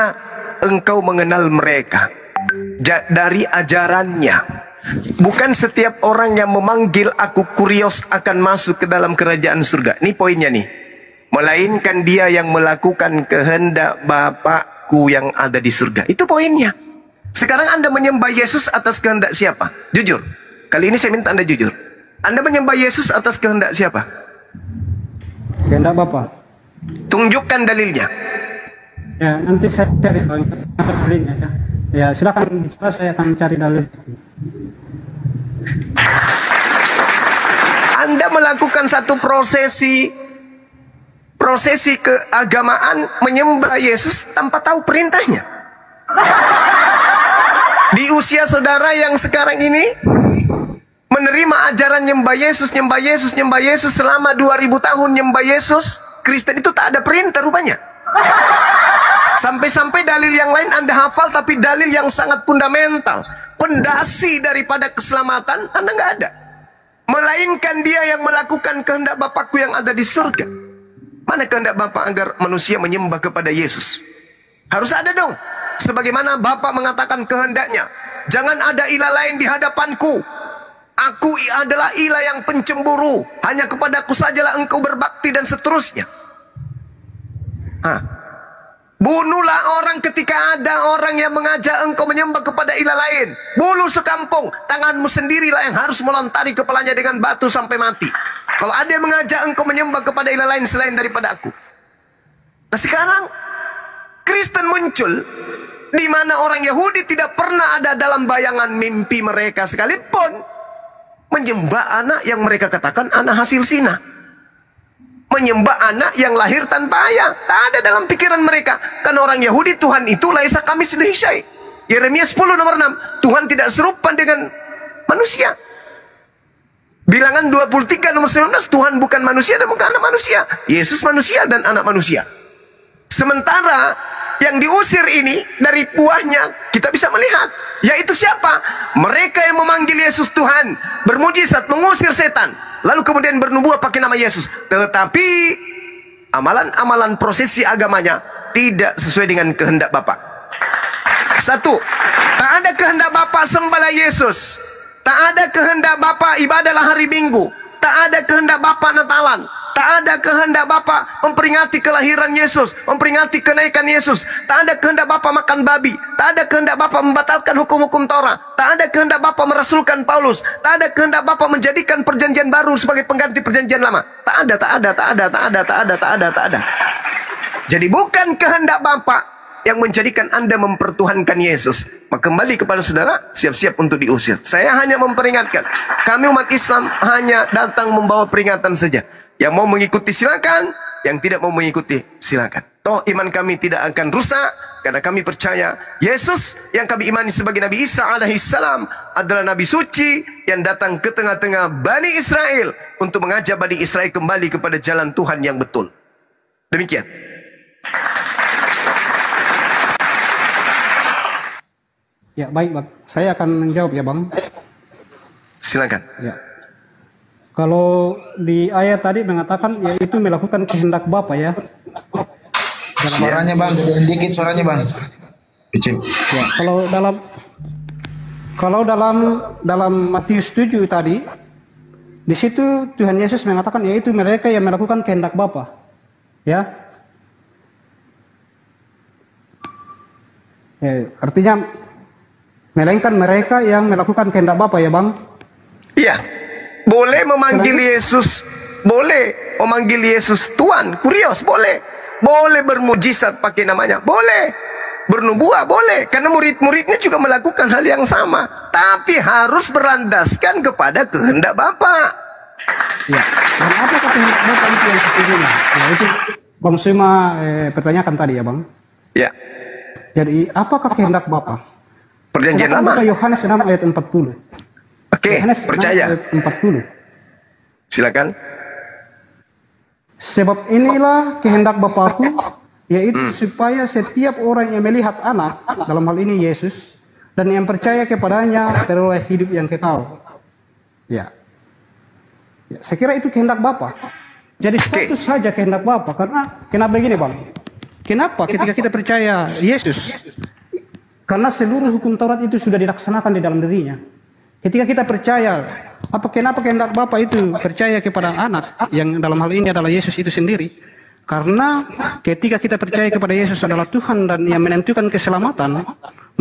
engkau mengenal mereka, dari ajarannya. Bukan setiap orang yang memanggil aku kurios akan masuk ke dalam kerajaan surga. Ini poinnya nih. Melainkan dia yang melakukan kehendak Bapakku yang ada di surga. Itu poinnya. Sekarang Anda menyembah Yesus atas kehendak siapa? Jujur. Kali ini saya minta Anda jujur. Anda menyembah Yesus atas kehendak siapa? Kehendak Bapa. Tunjukkan dalilnya. Ya, nanti saya cari dalilnya ya. Ya, silakan saya akan cari dalil. Anda melakukan satu prosesi keagamaan menyembah Yesus tanpa tahu perintahnya. Di usia saudara yang sekarang ini menerima ajaran nyembah Yesus selama 2000 tahun nyembah Yesus, Kristen itu tak ada perintah rupanya. Sampai-sampai dalil yang lain Anda hafal, tapi dalil yang sangat fundamental, pondasi daripada keselamatan Anda nggak ada. Melainkan dia yang melakukan kehendak Bapakku yang ada di surga. Mana kehendak Bapak agar manusia menyembah kepada Yesus? Harus ada dong. Sebagaimana Bapa mengatakan kehendaknya. Jangan ada ilah lain di hadapanku. Aku adalah ilah yang pencemburu. Hanya kepadaku sajalah engkau berbakti dan seterusnya. Bunuhlah orang ketika ada orang yang mengajak engkau menyembah kepada ilah lain. Bunuh sekampung. Tanganmu sendirilah yang harus melontari kepalanya dengan batu sampai mati. Kalau ada yang mengajak engkau menyembah kepada ilah lain selain daripada aku. Nah sekarang Kristen muncul di mana orang Yahudi tidak pernah ada dalam bayangan mimpi mereka sekalipun menyembah anak yang mereka katakan anak hasil zina. Menyembah anak yang lahir tanpa ayah. Tak ada dalam pikiran mereka. Karena orang Yahudi Tuhan itu laisa kamitslihi syai'. Yeremia 10 nomor 6. Tuhan tidak serupa dengan manusia. Bilangan 23 nomor 19. Tuhan bukan manusia dan bukan anak manusia. Yesus manusia dan anak manusia. Sementara yang diusir ini dari buahnya kita bisa melihat. Yaitu siapa? Mereka yang memanggil Yesus Tuhan. Bermujizat mengusir setan. Lalu kemudian bernubuat pakai nama Yesus. Tetapi amalan-amalan prosesi agamanya tidak sesuai dengan kehendak Bapa. Satu, tak ada kehendak Bapa sembahlah Yesus. Tak ada kehendak Bapa ibadahlah hari Minggu. Tak ada kehendak Bapa Natalan. Tak ada kehendak Bapa memperingati kelahiran Yesus, memperingati kenaikan Yesus. Tak ada kehendak Bapa makan babi. Tak ada kehendak Bapa membatalkan hukum-hukum Torah. Tak ada kehendak Bapa merasulkan Paulus. Tak ada kehendak Bapa menjadikan perjanjian baru sebagai pengganti perjanjian lama. Tak ada. Jadi bukan kehendak Bapa yang menjadikan Anda mempertuhankan Yesus. Maka kembali kepada saudara, siap-siap untuk diusir. Saya hanya memperingatkan. Kami umat Islam hanya datang membawa peringatan saja. Yang mau mengikuti silakan, yang tidak mau mengikuti silakan. Toh iman kami tidak akan rusak karena kami percaya Yesus yang kami imani sebagai Nabi Isa alaihissalam adalah Nabi suci yang datang ke tengah-tengah Bani Israel untuk mengajak Bani Israel kembali kepada jalan Tuhan yang betul. Demikian. Ya baik Bang, saya akan menjawab ya Bang. Silakan. Ya. Kalau di ayat tadi mengatakan yaitu melakukan kehendak Bapa ya. Suaranya Bang, dikit suaranya Bang. Kecil. Ya, kalau dalam Matius 7 tadi di situ Tuhan Yesus mengatakan yaitu mereka yang melakukan kehendak Bapa. Ya. Artinya melainkan mereka yang melakukan kehendak Bapa ya Bang. Iya. Boleh memanggil Yesus, boleh memanggil Yesus Tuhan, kurios, boleh. Boleh bermujizat pakai namanya, boleh. Bernubuah, boleh. Karena murid-muridnya juga melakukan hal yang sama. Tapi harus berlandaskan kepada kehendak Bapa. Ya, dan apakah kehendak Bapa itu yang sesungguhnya? Ya, itu Bang Suma pertanyakan tadi ya Bang. Ya. Jadi apakah kehendak Bapa? Perjanjian Lama. Yohanes 6 ayat 40. Oke, percaya. 40. Silakan. Sebab inilah kehendak Bapakku, yaitu supaya setiap orang yang melihat anak, dalam hal ini Yesus, dan yang percaya kepadanya teroleh hidup yang kekal. Ya, saya kira itu kehendak Bapa. Jadi satu saja kehendak Bapa. Karena kenapa begini Bang? Kenapa ketika kita percaya Yesus? Karena seluruh hukum Taurat itu sudah dilaksanakan di dalam dirinya. Ketika kita percaya, kenapa kehendak Bapa itu percaya kepada anak yang dalam hal ini adalah Yesus itu sendiri? Karena ketika kita percaya kepada Yesus adalah Tuhan dan yang menentukan keselamatan,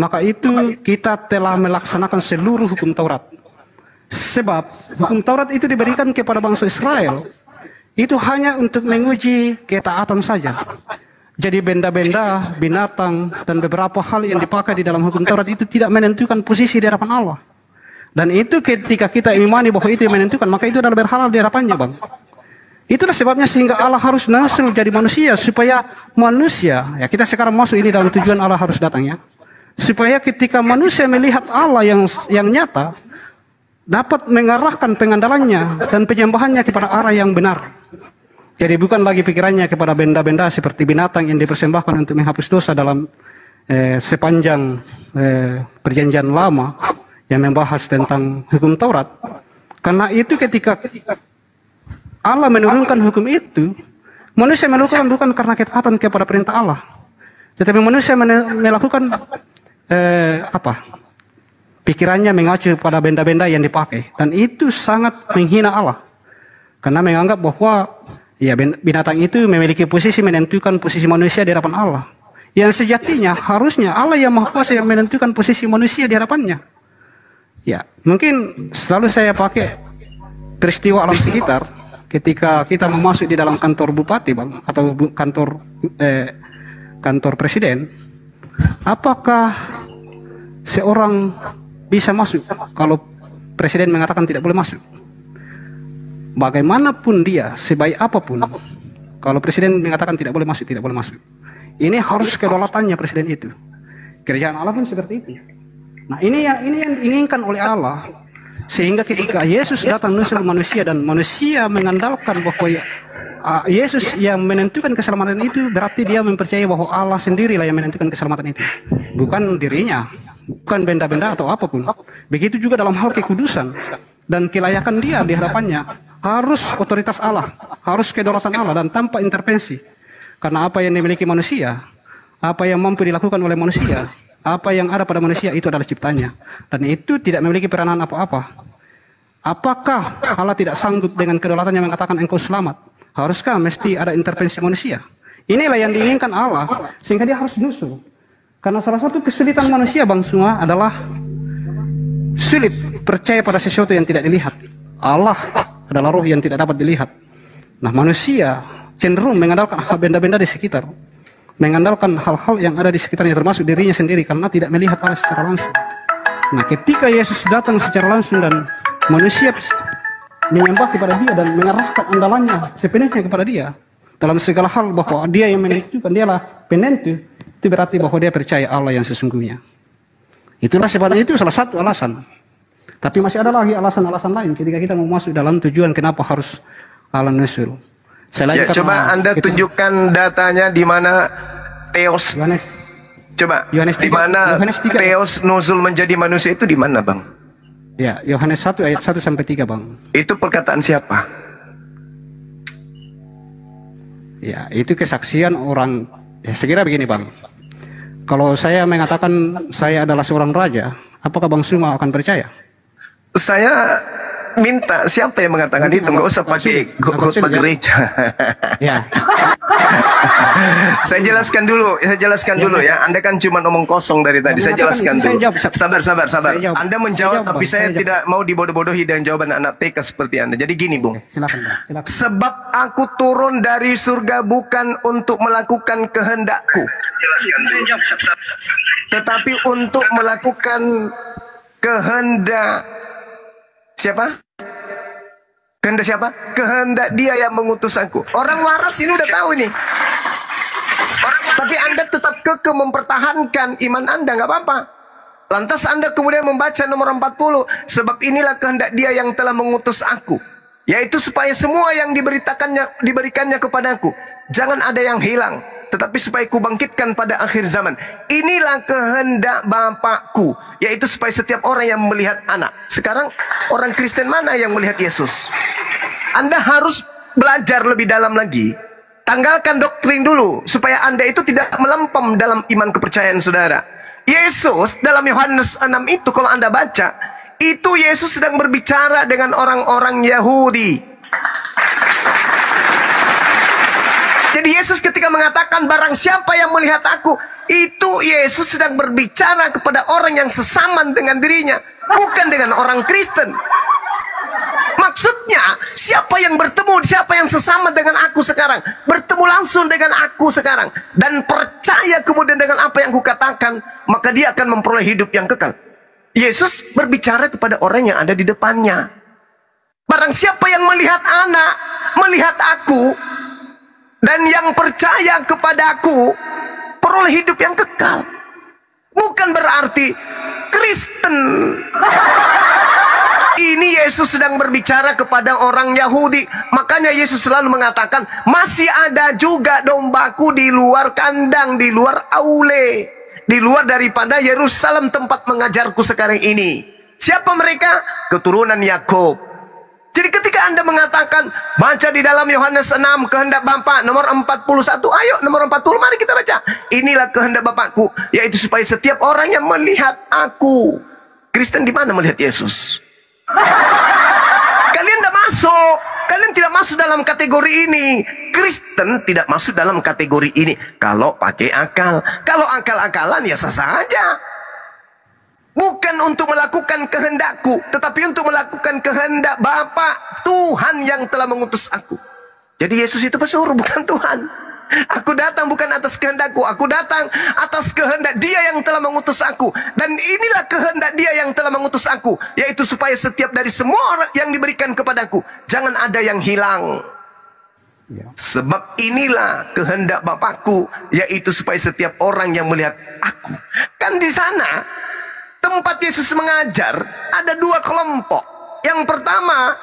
maka itu kita telah melaksanakan seluruh hukum Taurat. Sebab hukum Taurat itu diberikan kepada bangsa Israel, itu hanya untuk menguji ketaatan saja. Jadi benda-benda, binatang, dan beberapa hal yang dipakai di dalam hukum Taurat itu tidak menentukan posisi di hadapan Allah. Dan itu ketika kita imani bahwa itu yang menentukan, maka itu adalah berhalal di hadapannya Bang. Itulah sebabnya sehingga Allah harus nasul jadi manusia, supaya manusia, ya kita sekarang masuk ini dalam tujuan Allah harus datang ya. Supaya ketika manusia melihat Allah yang nyata, dapat mengarahkan pengandalannya dan penyembahannya kepada arah yang benar. Jadi bukan lagi pikirannya kepada benda-benda seperti binatang yang dipersembahkan untuk menghapus dosa dalam sepanjang perjanjian lama yang membahas tentang hukum Taurat. Karena itu ketika Allah menurunkan hukum itu, manusia melakukan bukan karena ketaatan kepada perintah Allah, Tetapi manusia melakukan pikirannya mengacu pada benda-benda yang dipakai, dan itu sangat menghina Allah karena menganggap bahwa ya binatang itu memiliki posisi menentukan posisi manusia di hadapan Allah, yang sejatinya harusnya Allah yang Maha Kuasa yang menentukan posisi manusia di hadapannya. Ya, mungkin selalu saya pakai peristiwa alam sekitar ketika kita masuk di dalam kantor bupati, Bang, atau kantor presiden. Apakah seorang bisa masuk kalau presiden mengatakan tidak boleh masuk? Bagaimanapun dia, sebaik apapun, kalau presiden mengatakan tidak boleh masuk, tidak boleh masuk. Ini harus kedaulatannya presiden itu. Kerjaan Allah pun seperti itu. Nah, ini yang diinginkan oleh Allah, sehingga ketika Yesus datang nusul manusia dan manusia mengandalkan bahwa Yesus yang menentukan keselamatan itu, berarti dia mempercayai bahwa Allah sendirilah yang menentukan keselamatan itu, bukan dirinya, bukan benda-benda atau apapun. Begitu juga dalam hal kekudusan dan kelayakan dia di hadapannya, harus otoritas Allah, harus kedaulatan Allah dan tanpa intervensi. Karena apa yang dimiliki manusia, apa yang mampu dilakukan oleh manusia, apa yang ada pada manusia itu adalah ciptanya, dan itu tidak memiliki peranan apa-apa. Apakah Allah tidak sanggup dengan kedaulatannya mengatakan engkau selamat? Haruskah mesti ada intervensi manusia? Inilah yang diinginkan Allah, sehingga dia harus nyusul. Karena salah satu kesulitan manusia, Bang, semua adalah sulit percaya pada sesuatu yang tidak dilihat. Allah adalah roh yang tidak dapat dilihat. Nah, manusia cenderung mengandalkan benda-benda di sekitar, mengandalkan hal-hal yang ada di sekitarnya, termasuk dirinya sendiri, karena tidak melihat Allah secara langsung. Nah, ketika Yesus datang secara langsung dan manusia menyembah kepada dia dan mengarahkan andalannya sepenuhnya kepada dia dalam segala hal, bahwa dia yang menentukan, dialah penentu, itu berarti bahwa dia percaya Allah yang sesungguhnya. Itulah sebabnya, itu salah satu alasan. Tapi masih ada lagi alasan-alasan lain ketika kita mau masuk dalam tujuan kenapa harus Allah nusul. Ya, coba Anda tunjukkan datanya di mana Theos. Yohanes. Coba. Yohanes 3, di mana Yohanes 3. Theos nuzul menjadi manusia itu di mana, Bang? Ya, Yohanes 1 ayat 1 sampai 3, Bang. Itu perkataan siapa? Ya, itu kesaksian orang. Ya, sekira begini, Bang. Kalau saya mengatakan saya adalah seorang raja, apakah Bang semua akan percaya? Saya minta siapa yang mengatakan itu, nggak usah pakai khotbah gereja. Ya. Saya jelaskan dulu ya. Anda kan cuma omong kosong dari tadi. Saya jelaskan dulu. Sabar. Anda menjawab, tapi saya tidak mau dibodoh-bodohi dengan jawaban anak TK seperti Anda. Jadi gini, Bung. Silakan, Bang. Silakan. Sebab aku turun dari surga bukan untuk melakukan kehendakku, tetapi untuk melakukan kehendak siapa? Kehendak siapa? Kehendak dia yang mengutus aku. Orang waras ini udah tahu ini. Tapi Anda tetap kekeh mempertahankan iman Anda, nggak apa-apa. Lantas Anda kemudian membaca nomor 40. Sebab inilah kehendak dia yang telah mengutus aku, yaitu supaya semua yang diberikannya kepadaku jangan ada yang hilang, tetapi supaya kubangkitkan pada akhir zaman. Inilah kehendak Bapakku, yaitu supaya setiap orang yang melihat anak. Sekarang orang Kristen mana yang melihat Yesus? Anda harus belajar lebih dalam lagi. Tanggalkan doktrin dulu, supaya Anda itu tidak melempem dalam iman kepercayaan saudara. Yesus dalam Yohanes 6 itu, kalau Anda baca, itu Yesus sedang berbicara dengan orang-orang Yahudi. Jadi Yesus ketika mengatakan barang siapa yang melihat aku, itu Yesus sedang berbicara kepada orang yang sesaman dengan dirinya, bukan dengan orang Kristen. Maksudnya, siapa yang bertemu, siapa yang sesama dengan aku sekarang, bertemu langsung dengan aku sekarang, dan percaya kemudian dengan apa yang kukatakan, maka dia akan memperoleh hidup yang kekal. Yesus berbicara kepada orang yang ada di depannya. Barang siapa yang melihat anak, melihat aku, dan yang percaya kepada aku, peroleh hidup yang kekal. Bukan berarti Kristen. Ini Yesus sedang berbicara kepada orang Yahudi. Makanya Yesus selalu mengatakan, masih ada juga dombaku di luar kandang, di luar aule, di luar daripada Yerusalem tempat mengajarku sekarang ini. Siapa mereka? Keturunan Yakub. Jadi ketika ketika Anda mengatakan, baca di dalam Yohanes 6, kehendak Bapa, nomor 41. Ayo, nomor 40, mari kita baca. Inilah kehendak Bapakku, yaitu supaya setiap orang yang melihat aku. Kristen di mana melihat Yesus? Kalian tidak masuk. Kalian tidak masuk dalam kategori ini. Kristen tidak masuk dalam kategori ini. Kalau pakai akal. Kalau akal-akalan ya sah saja. Bukan untuk melakukan kehendakku, tetapi untuk melakukan kehendak Bapa, Tuhan yang telah mengutus aku. Jadi Yesus itu pesuruh, bukan Tuhan. Aku datang bukan atas kehendakku, aku datang atas kehendak Dia yang telah mengutus aku. Dan inilah kehendak Dia yang telah mengutus aku, yaitu supaya setiap dari semua orang yang diberikan kepadaku, jangan ada yang hilang. Sebab inilah kehendak Bapakku, yaitu supaya setiap orang yang melihat aku. Kan di sana tempat Yesus mengajar ada dua kelompok. Yang pertama,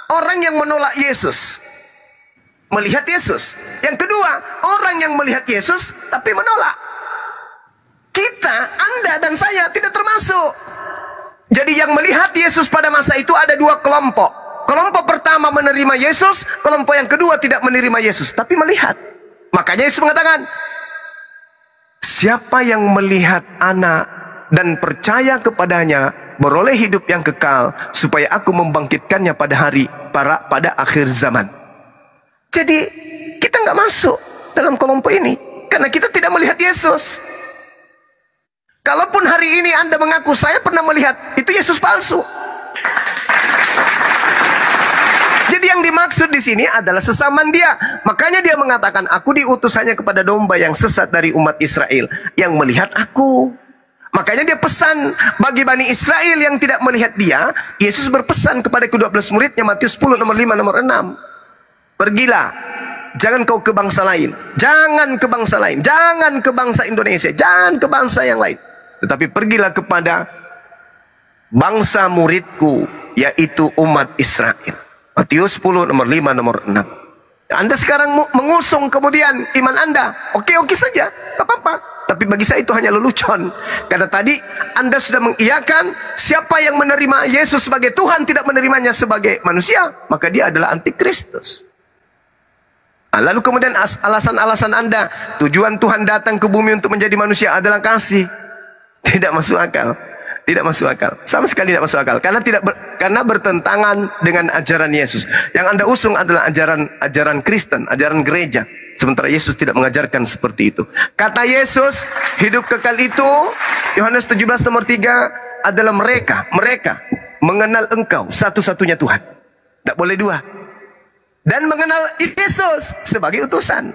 orang yang menolak Yesus, melihat Yesus. Yang kedua, orang yang melihat Yesus tapi menolak. Kita, Anda dan saya tidak termasuk. Jadi yang melihat Yesus pada masa itu ada dua kelompok. Kelompok pertama menerima Yesus, kelompok yang kedua tidak menerima Yesus tapi melihat. Makanya Yesus mengatakan, siapa yang melihat Anak dan percaya kepadanya beroleh hidup yang kekal, supaya aku membangkitkannya pada akhir zaman. Jadi kita nggak masuk dalam kelompok ini karena kita tidak melihat Yesus. Kalaupun hari ini Anda mengaku saya pernah melihat, itu Yesus palsu. Jadi yang dimaksud di sini adalah sesamaan Dia. Makanya Dia mengatakan, aku diutus hanya kepada domba yang sesat dari umat Israel yang melihat aku. Makanya Dia pesan bagi Bani Israel yang tidak melihat Dia. Yesus berpesan kepada ke-12 muridnya, Matius 10 nomor 5 nomor 6. Pergilah, jangan kau ke bangsa lain. Jangan ke bangsa lain. Jangan ke bangsa Indonesia. Jangan ke bangsa yang lain. Tetapi pergilah kepada bangsa muridku, yaitu umat Israel. Matius 10 nomor 5 nomor 6. Anda sekarang mengusung kemudian iman Anda. Oke saja, tak apa-apa. Tapi bagi saya itu hanya lelucon. Karena tadi Anda sudah mengiyakan siapa yang menerima Yesus sebagai Tuhan tidak menerimanya sebagai manusia, maka dia adalah antikristus. Lalu kemudian alasan-alasan Anda, tujuan Tuhan datang ke bumi untuk menjadi manusia adalah kasih. Tidak masuk akal. Tidak masuk akal. Sama sekali tidak masuk akal. Karena bertentangan dengan ajaran Yesus. Yang Anda usung adalah ajaran Kristen, ajaran gereja. Sementara Yesus tidak mengajarkan seperti itu. Kata Yesus, hidup kekal itu, Yohanes 17 nomor 3, adalah mereka mengenal Engkau satu-satunya Tuhan. Tidak boleh dua. Dan mengenal Yesus sebagai utusan.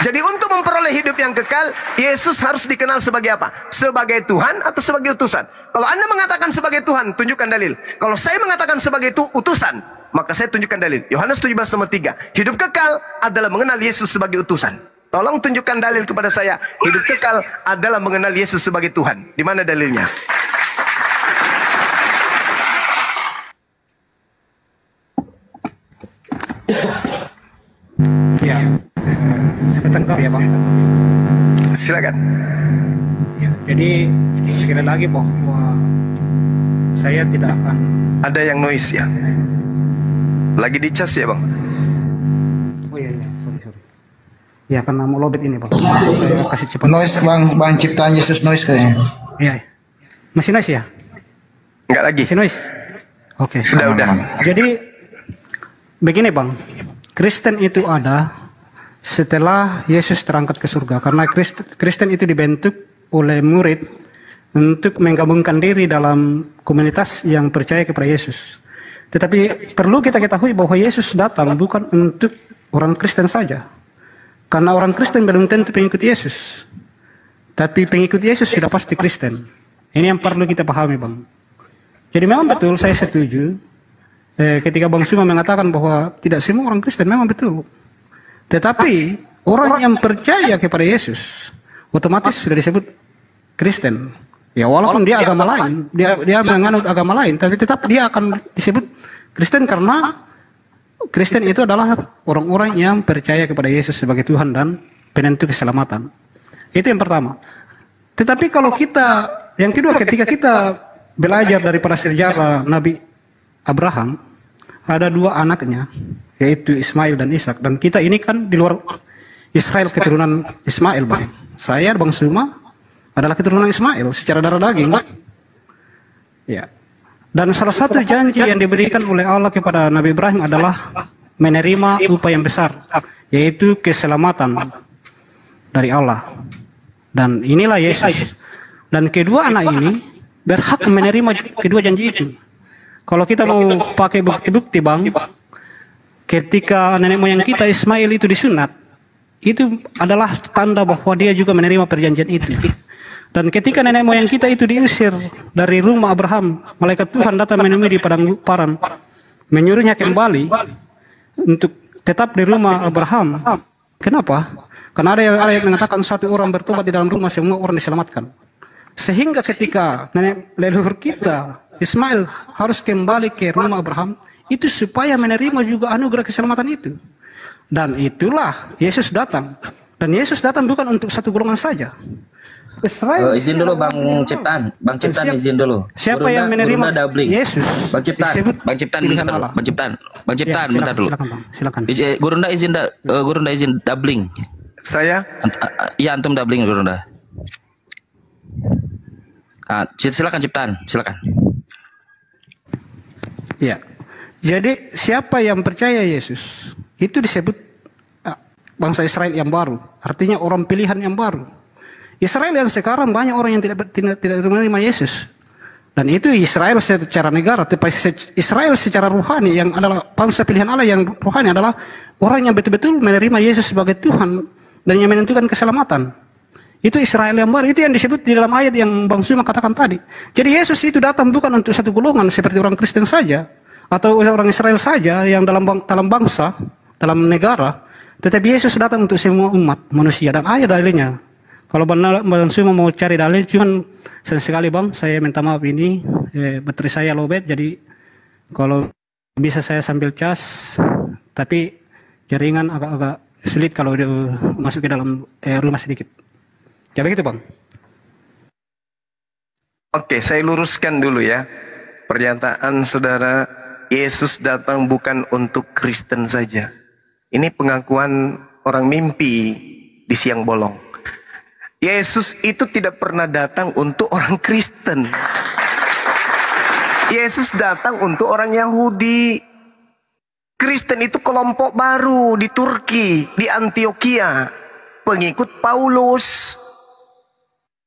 Jadi untuk memperoleh hidup yang kekal, Yesus harus dikenal sebagai apa? Sebagai Tuhan atau sebagai utusan? Kalau Anda mengatakan sebagai Tuhan, tunjukkan dalil. Kalau saya mengatakan sebagai utusan, maka saya tunjukkan dalil. Yohanes 17 nomor 3. Hidup kekal adalah mengenal Yesus sebagai utusan. Tolong tunjukkan dalil kepada saya. Hidup kekal adalah mengenal Yesus sebagai Tuhan. Di mana dalilnya? Ya, saya tangkap ya Bang. Silakan. Ya, jadi sekali lagi bahwa saya tidak akan. Ada yang noise ya? Lagi dicas ya Bang? Oh iya, sorry. Ya karena mau lobet ini Bang. Saya kasih cepat. Noise bang ciptaan Yesus noise kayaknya. Iya. Masih noise ya? Enggak lagi. Masih noise. Oke. Udah. Jadi begini Bang. Kristen itu ada setelah Yesus terangkat ke surga. Karena Kristen itu dibentuk oleh murid untuk menggabungkan diri dalam komunitas yang percaya kepada Yesus. Tetapi perlu kita ketahui bahwa Yesus datang bukan untuk orang Kristen saja. Karena orang Kristen belum tentu pengikut Yesus. Tapi pengikut Yesus sudah pasti Kristen. Ini yang perlu kita pahami Bang. Jadi memang betul saya setuju. Ketika Bang Suma mengatakan bahwa tidak semua orang Kristen, memang betul. Tetapi orang yang percaya kepada Yesus otomatis sudah disebut Kristen. Ya walaupun dia agama lain, dia menganut agama lain, tapi tetap dia akan disebut Kristen karena Kristen itu adalah orang-orang yang percaya kepada Yesus sebagai Tuhan dan penentu keselamatan. Itu yang pertama. Tetapi kalau yang kedua, ketika kita belajar daripada sejarah Nabi Abraham, ada dua anaknya, yaitu Ismail dan Ishak. Dan kita ini kan di luar Israel, keturunan Ismail, Bang. Saya, Bang Suma, adalah keturunan Ismail secara darah daging, Bang. Ya. Dan salah satu janji yang diberikan oleh Allah kepada Nabi Ibrahim adalah menerima upah yang besar, yaitu keselamatan dari Allah. Dan inilah Yesus. Dan kedua anak ini berhak menerima kedua janji itu. Kalau kita mau pakai bukti-bukti, Bang, ketika nenek moyang kita Ismail itu disunat, itu adalah tanda bahwa dia juga menerima perjanjian itu. Dan ketika nenek moyang kita itu diusir dari rumah Abraham, malaikat Tuhan datang menemui di padang paran, menyuruhnya kembali untuk tetap di rumah Abraham. Kenapa? Karena ada yang mengatakan satu orang bertobat di dalam rumah, semua orang diselamatkan. Sehingga ketika nenek leluhur kita Ismail harus kembali ke rumah Abraham, itu supaya menerima juga anugerah keselamatan itu. Dan itulah Yesus datang. Dan Yesus datang bukan untuk satu golongan saja. Israel. Izin dulu Bang Ciptaan, izin dulu. Siapa yang menerima Yesus? Bang Ciptaan, bentar dulu. Bang Ciptaan, bentar dulu. Silakan. Gurunda izin doubling. Saya? Iya, antum doubling Gurunda. Silakan Ciptaan, silakan. Ya. Jadi siapa yang percaya Yesus itu disebut bangsa Israel yang baru, artinya orang pilihan yang baru. Israel yang sekarang banyak orang yang tidak menerima Yesus, dan itu Israel secara negara, tapi Israel secara rohani yang adalah bangsa pilihan Allah yang rohani adalah orang yang betul-betul menerima Yesus sebagai Tuhan dan yang menentukan keselamatan. Itu Israel yang baru, itu yang disebut di dalam ayat yang Bang Suma katakan tadi. Jadi Yesus itu datang bukan untuk satu golongan seperti orang Kristen saja atau orang Israel saja yang dalam bangsa, dalam negara, tetapi Yesus datang untuk semua umat manusia. Dan ayat dalilnya, kalau Bang Suma mau cari dalil, cuman sayang sekali Bang, saya minta maaf ini baterai saya lowbat, jadi kalau bisa saya sambil cas, tapi jaringan agak-agak sulit kalau masuk ke dalam rumah sedikit. Ya begitu Bang. Oke, saya luruskan dulu ya. Pernyataan saudara, Yesus datang bukan untuk Kristen saja. Ini pengakuan orang mimpi di siang bolong. Yesus itu tidak pernah datang untuk orang Kristen. Yesus datang untuk orang Yahudi. Kristen itu kelompok baru di Turki, di Antioquia. Pengikut Paulus.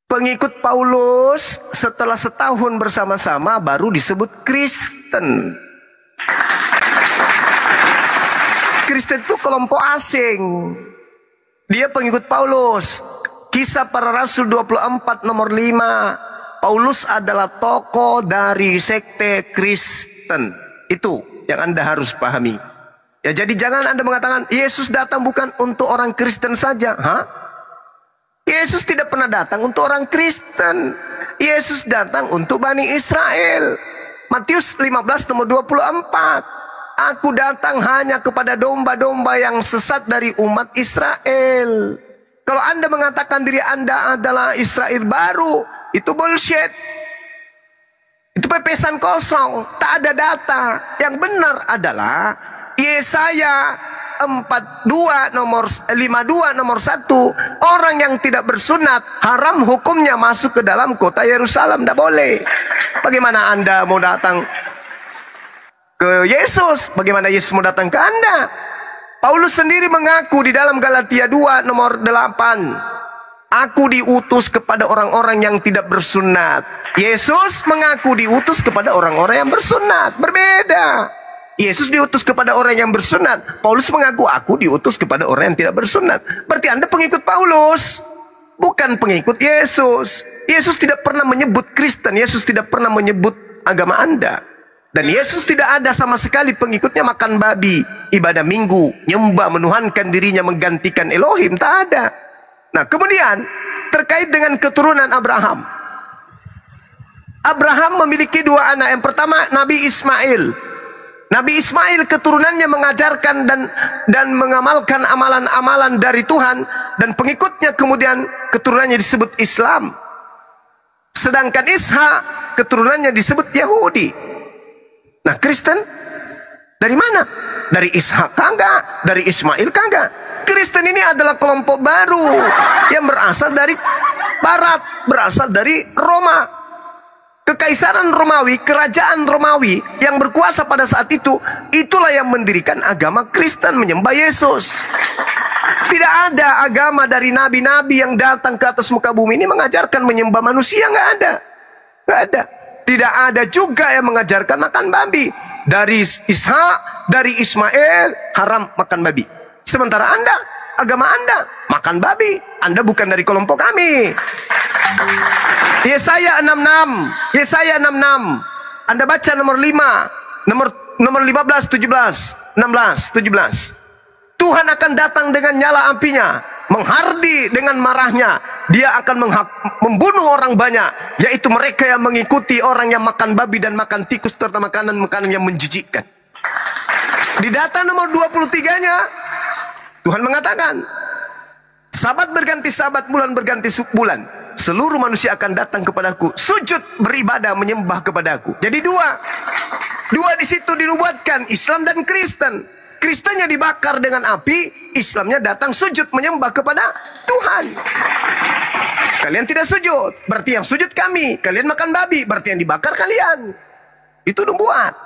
Pengikut Paulus setelah setahun bersama-sama baru disebut Kristen. Kristen itu kelompok asing. Dia pengikut Paulus. Kisah Para Rasul 24 nomor 5. Paulus adalah tokoh dari sekte Kristen. Itu yang Anda harus pahami. Ya, jadi jangan Anda mengatakan Yesus datang bukan untuk orang Kristen saja. Yesus tidak pernah datang untuk orang Kristen. Yesus datang untuk Bani Israel. Matius 15 nomor 24. Aku datang hanya kepada domba-domba yang sesat dari umat Israel. Kalau Anda mengatakan diri Anda adalah Israel baru, itu bullshit. Itu pepesan kosong, tak ada data. Yang benar adalah Yesaya 52 nomor 1, orang yang tidak bersunat haram hukumnya masuk ke dalam kota Yerusalem, tidak boleh. Bagaimana Anda mau datang ke Yesus? Bagaimana Yesus mau datang ke Anda? Paulus sendiri mengaku di dalam Galatia 2 nomor 8, aku diutus kepada orang-orang yang tidak bersunat. Yesus mengaku diutus kepada orang-orang yang bersunat. Berbeda. Yesus diutus kepada orang yang bersunat. Paulus mengaku aku diutus kepada orang yang tidak bersunat. Berarti Anda pengikut Paulus, bukan pengikut Yesus. Yesus tidak pernah menyebut Kristen. Yesus tidak pernah menyebut agama Anda. Dan Yesus tidak ada sama sekali pengikutnya makan babi, ibadah minggu, nyembah, menuhankan dirinya, menggantikan Elohim. Tak ada. Nah, kemudian terkait dengan keturunan Abraham. Abraham memiliki dua anak. Yang pertama Nabi Ismail. Nabi Ismail keturunannya mengajarkan dan mengamalkan amalan-amalan dari Tuhan, dan pengikutnya kemudian keturunannya disebut Islam. Sedangkan Ishak keturunannya disebut Yahudi. Nah, Kristen Dari mana? Dari Ishak kagak, dari Ismail kagak. Kristen ini adalah kelompok baru yang berasal dari barat, berasal dari Roma. Kekaisaran Romawi, kerajaan Romawi yang berkuasa pada saat itu, itulah yang mendirikan agama Kristen, menyembah Yesus. Tidak ada agama dari nabi-nabi yang datang ke atas muka bumi ini mengajarkan menyembah manusia, nggak ada. Nggak ada. Tidak ada juga yang mengajarkan makan babi. Dari Ishak, dari Ismail, haram makan babi. Sementara Anda, agama Anda, makan babi. Anda bukan dari kelompok kami. Yesaya 66. Yesaya 66. Anda baca nomor 5. Nomor 15, 17. 16, 17. Tuhan akan datang dengan nyala apinya, menghardi dengan marahnya. Dia akan membunuh orang banyak, yaitu mereka yang mengikuti orang yang makan babi dan makan tikus serta makanan-makanan yang menjijikkan. Di data nomor 23-nya, Tuhan mengatakan, sabat berganti sabat, bulan berganti bulan. Seluruh manusia akan datang kepadaku, sujud beribadah menyembah kepadaku. Jadi dua di situ dinubuatkan, Islam dan Kristen. Kristennya dibakar dengan api, Islamnya datang sujud menyembah kepada Tuhan. Kalian tidak sujud, berarti yang sujud kami. Kalian makan babi, berarti yang dibakar kalian. Itu nubuat.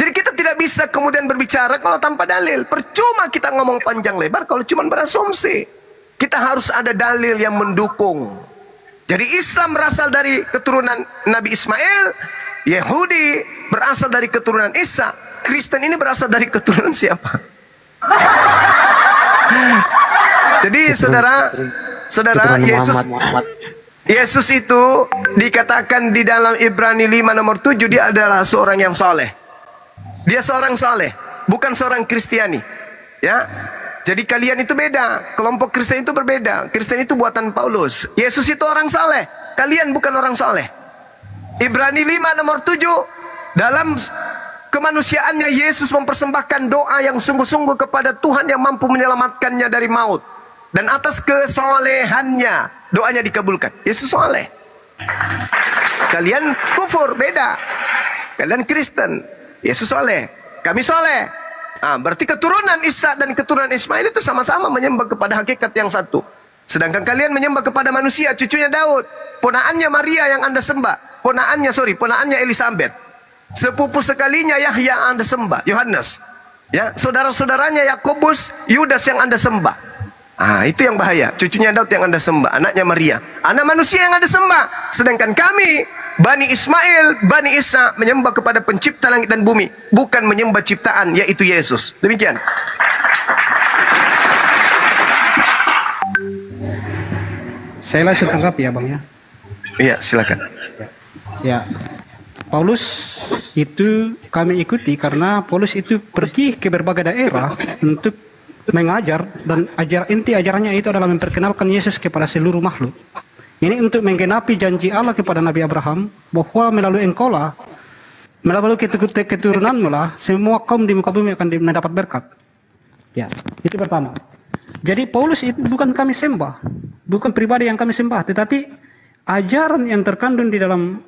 Jadi kita tidak bisa kemudian berbicara kalau tanpa dalil. Percuma kita ngomong panjang lebar kalau cuma berasumsi. Kita harus ada dalil yang mendukung. Jadi Islam berasal dari keturunan Nabi Ismail, Yahudi berasal dari keturunan Isa, Kristen ini berasal dari keturunan siapa? Jadi saudara Yesus itu dikatakan di dalam Ibrani 5 nomor 7 dia adalah seorang yang soleh. Dia seorang soleh, bukan seorang Kristiani. Ya, jadi kalian itu beda. Kelompok Kristen itu berbeda. Kristen itu buatan Paulus. Yesus itu orang soleh. Kalian bukan orang soleh. Ibrani 5 nomor 7, dalam kemanusiaannya Yesus mempersembahkan doa yang sungguh-sungguh kepada Tuhan yang mampu menyelamatkannya dari maut. Dan atas kesolehannya doanya dikabulkan. Yesus soleh. Kalian kufur, beda. Kalian Kristen, Yesus soleh, kami soleh. Berarti keturunan Isa dan keturunan Ismail itu sama-sama menyembah kepada hakikat yang satu. Sedangkan kalian menyembah kepada manusia, cucunya Daud, ponaannya Maria yang Anda sembah. Ponaannya Elizabeth. Sepupu sekalinya Yahya yang Anda sembah, Yohanes. Ya, saudara-saudaranya Yakobus, Yudas yang Anda sembah. Itu yang bahaya. Cucunya Daud yang Anda sembah, anaknya Maria. Anak manusia yang Anda sembah. Sedangkan kami, Bani Ismail, Bani Isa, menyembah kepada pencipta langit dan bumi, bukan menyembah ciptaan, yaitu Yesus. Demikian. Saya langsung tanggap ya Bang ya. Iya, silakan. Ya, Paulus itu kami ikuti karena Paulus itu pergi ke berbagai daerah untuk mengajar, dan inti ajarannya itu adalah memperkenalkan Yesus kepada seluruh makhluk. Ini untuk menggenapi janji Allah kepada Nabi Abraham bahwa melalui engkaulah, melalui keturunanmu lah, semua kaum di muka bumi akan mendapat berkat. Ya, itu pertama. Jadi Paulus itu bukan kami sembah, bukan pribadi yang kami sembah, tetapi ajaran yang terkandung di dalam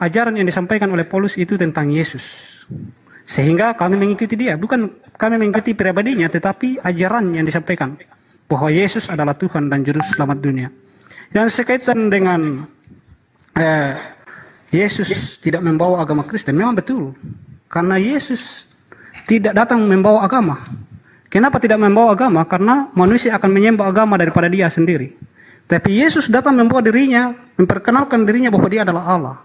ajaran yang disampaikan oleh Paulus itu tentang Yesus. Sehingga kami mengikuti dia, bukan kami mengikuti pribadinya, tetapi ajaran yang disampaikan bahwa Yesus adalah Tuhan dan Juru Selamat dunia. Yang sekaitan dengan Yesus tidak membawa agama Kristen, memang betul. Karena Yesus tidak datang membawa agama. Kenapa tidak membawa agama? Karena manusia akan menyembah agama daripada dia sendiri. Tapi Yesus datang membawa dirinya, memperkenalkan dirinya bahwa dia adalah Allah.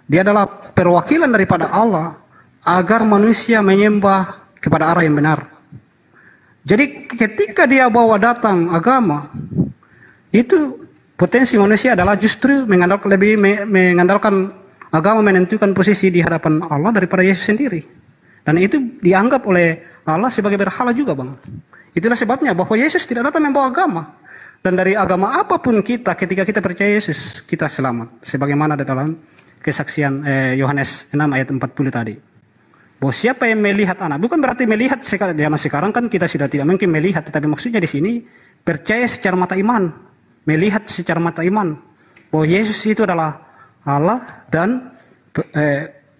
Dia adalah perwakilan daripada Allah agar manusia menyembah kepada arah yang benar. Jadi ketika dia bawa datang agama, itu potensi manusia adalah justru mengandalkan agama menentukan posisi di hadapan Allah daripada Yesus sendiri. Dan itu dianggap oleh Allah sebagai berhala juga Bang. Itulah sebabnya bahwa Yesus tidak datang membawa agama. Dan dari agama apapun kita, ketika kita percaya Yesus, kita selamat. Sebagaimana ada dalam kesaksian Yohanes 6 ayat 40 tadi. Bahwa siapa yang melihat anak, bukan berarti melihat sekarang kan kita sudah tidak mungkin melihat, tetapi maksudnya di sini percaya secara mata iman, melihat secara mata iman bahwa Yesus itu adalah Allah dan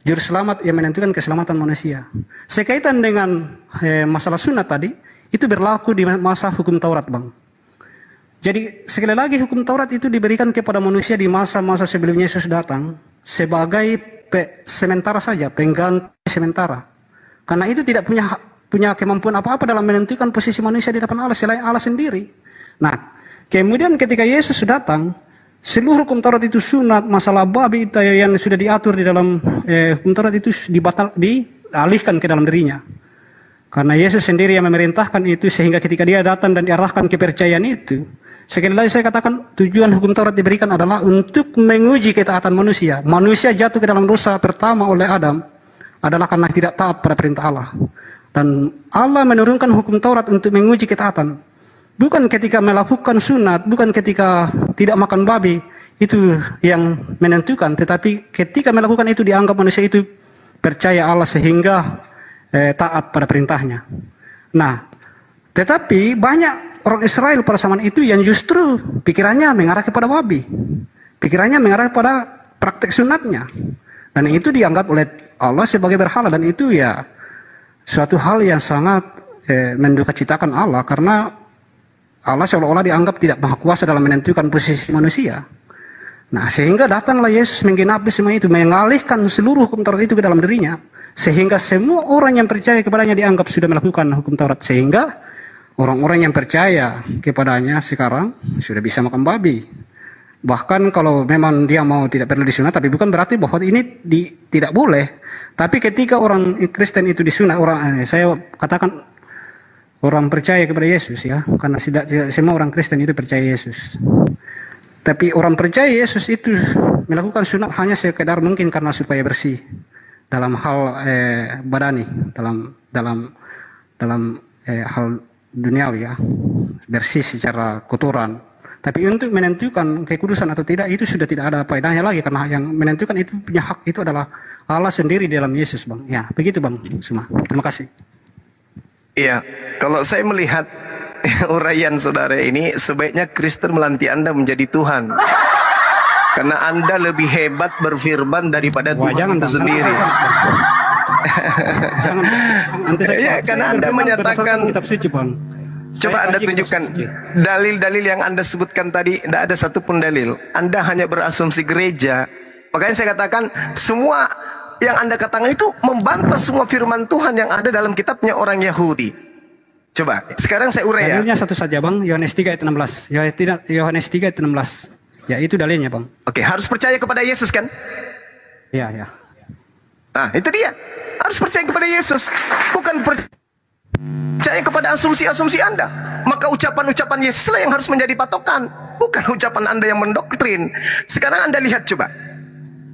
juru selamat yang menentukan keselamatan manusia. Sekaitan dengan masalah sunat tadi, itu berlaku di masa hukum Taurat, Bang. Jadi sekali lagi hukum Taurat itu diberikan kepada manusia di masa-masa sebelum Yesus datang sebagai sementara saja, pengganti sementara. Karena itu tidak punya kemampuan apa-apa dalam menentukan posisi manusia di depan Allah selain Allah sendiri. Nah, kemudian ketika Yesus datang, seluruh hukum Taurat itu sunat, masalah babi itu yang sudah diatur di dalam hukum Taurat itu dialihkan ke dalam dirinya. Karena Yesus sendiri yang memerintahkan itu, sehingga ketika dia datang dan diarahkan kepercayaan itu, sekali lagi saya katakan tujuan hukum Taurat diberikan adalah untuk menguji ketaatan manusia. Manusia jatuh ke dalam dosa pertama oleh Adam adalah karena tidak taat pada perintah Allah. Dan Allah menurunkan hukum Taurat untuk menguji ketaatan. Bukan ketika melakukan sunat, bukan ketika tidak makan babi, itu yang menentukan. Tetapi ketika melakukan itu dianggap manusia itu percaya Allah sehingga taat pada perintahnya. Nah, tetapi banyak orang Israel pada zaman itu yang justru pikirannya mengarah kepada babi. Pikirannya mengarah kepada praktek sunatnya. Dan itu dianggap oleh Allah sebagai berhala. Dan itu ya suatu hal yang sangat mendukacitakan Allah. Karena Allah seolah-olah dianggap tidak maha kuasa dalam menentukan posisi manusia. Nah, sehingga datanglah Yesus menggenapi semua itu, mengalihkan seluruh hukum Taurat itu ke dalam dirinya. Sehingga semua orang yang percaya kepadanya dianggap sudah melakukan hukum Taurat. Sehingga orang-orang yang percaya kepadanya sekarang sudah bisa makan babi. Bahkan kalau memang dia mau tidak perlu disunat, tapi bukan berarti bahwa ini tidak boleh. Tapi ketika orang Kristen itu disunat, saya katakan orang percaya kepada Yesus ya, karena tidak semua orang Kristen itu percaya Yesus. Tapi orang percaya Yesus itu melakukan sunat hanya sekedar mungkin karena supaya bersih dalam hal badani, dalam hal duniawi ya, bersih secara kotoran. Tapi untuk menentukan kekudusan atau tidak itu sudah tidak ada faedahnya lagi, karena yang menentukan itu punya hak itu adalah Allah sendiri dalam Yesus, Bang. Ya, begitu Bang Suma. Terima kasih. Iya, kalau saya melihat uraian saudara ini, sebaiknya Kristen melantik Anda menjadi Tuhan. Karena Anda lebih hebat berfirman daripada Tuhan itu sendiri. Jangan, ya, karena Anda menyatakan kitab suci, Bang. Coba Anda tunjukkan dalil-dalil yang Anda sebutkan tadi. Tidak ada satupun dalil. Anda hanya berasumsi gereja. Makanya saya katakan semua yang Anda katakan itu membantah semua firman Tuhan yang ada dalam kitabnya orang Yahudi. Coba, sekarang saya urai ya. Dalilnya satu saja Bang, Yohanes 3 ayat 16. Yohanes 3 ayat 16. Ya, itu dalilnya Bang. Oke, harus percaya kepada Yesus kan? Ya, ya. Nah, itu dia. Harus percaya kepada Yesus. Bukan percaya kepada asumsi-asumsi Anda. Maka ucapan-ucapan Yesus lah yang harus menjadi patokan. Bukan ucapan Anda yang mendoktrin. Sekarang Anda lihat coba.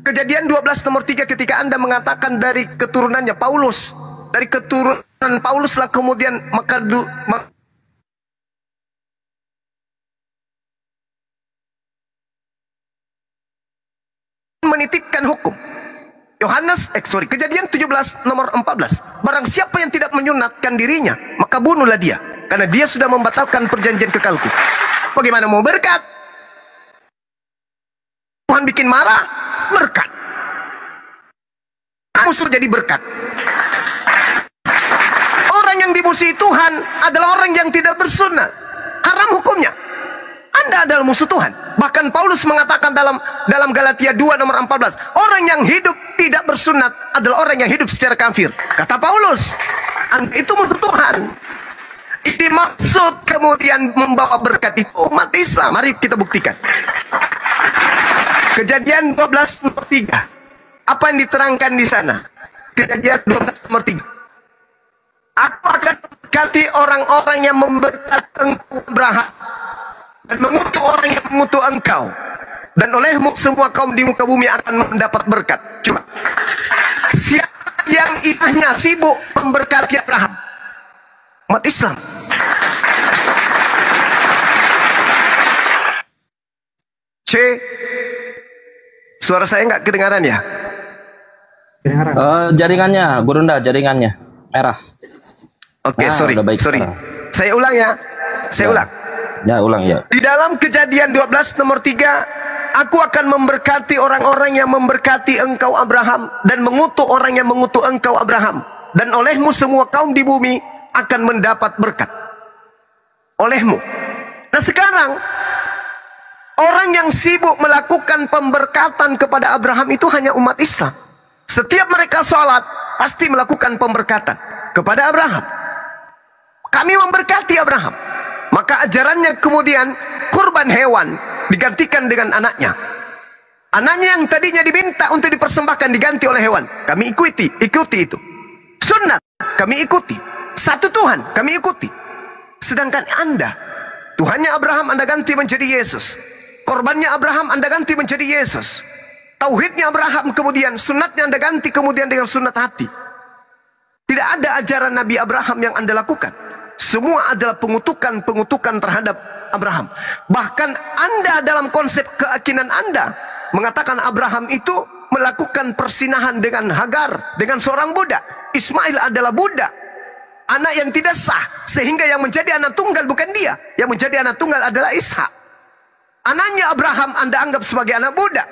Kejadian 12 nomor 3 ketika Anda mengatakan dari keturunannya Paulus. Dari keturunan Paulus lah kemudian menitipkan hukum. Kejadian 17 nomor 14. Barang siapa yang tidak menyunatkan dirinya, maka bunuhlah dia, karena dia sudah membatalkan perjanjian kekalku. Bagaimana mau berkat? Tuhan bikin marah, berkat. Musuh jadi berkat. Orang yang dimusuhi Tuhan adalah orang yang tidak bersunat. Haram hukumnya. Anda adalah musuh Tuhan. Bahkan Paulus mengatakan dalam Galatia 2 nomor 14, orang yang hidup tidak bersunat adalah orang yang hidup secara kafir. Kata Paulus, Anda itu musuh Tuhan. Ini maksud kemudian membawa berkat itu umat Islam. Mari kita buktikan. Kejadian 12 nomor 3. Apa yang diterangkan di sana? Kejadian 12 nomor 3. Aku akan berkati orang-orang yang memberkati engkau Abraham, dan mengutuk orang yang mengutuk engkau, dan olehmu semua kaum di muka bumi akan mendapat berkat. Coba, siapa yang ilahnya sibuk memberkati Abraham? Umat Islam. Suara saya nggak kedengaran ya? Jaringannya, Gurunda, jaringannya merah. Oke, Nah, sorry. udah baik Sorry. sekarang. Saya ulang ya. Saya ulang. Ya, ulang ya. Di dalam Kejadian 12 nomor 3, aku akan memberkati orang-orang yang memberkati engkau Abraham, dan mengutuk orang yang mengutuk engkau Abraham, dan olehmu semua kaum di bumi akan mendapat berkat. Olehmu. Nah sekarang orang yang sibuk melakukan pemberkatan kepada Abraham itu hanya umat Islam. Setiap mereka sholat pasti melakukan pemberkatan kepada Abraham. Kami memberkati Abraham. Maka ajarannya kemudian kurban hewan digantikan dengan anaknya. Anaknya yang tadinya diminta untuk dipersembahkan diganti oleh hewan. Kami ikuti itu. Sunnah kami ikuti. Satu Tuhan kami ikuti. Sedangkan Anda, Tuhannya Abraham Anda ganti menjadi Yesus. Korbannya Abraham Anda ganti menjadi Yesus. Tauhidnya Abraham kemudian sunnatnya Anda ganti kemudian dengan sunnat hati. Tidak ada ajaran Nabi Abraham yang Anda lakukan. Semua adalah pengutukan terhadap Abraham. Bahkan Anda dalam konsep keyakinan Anda mengatakan Abraham itu melakukan persinahan dengan Hagar, dengan seorang budak. Ismail adalah budak, anak yang tidak sah, sehingga yang menjadi anak tunggal bukan dia. Yang menjadi anak tunggal adalah Ishak. Anaknya Abraham Anda anggap sebagai anak budak.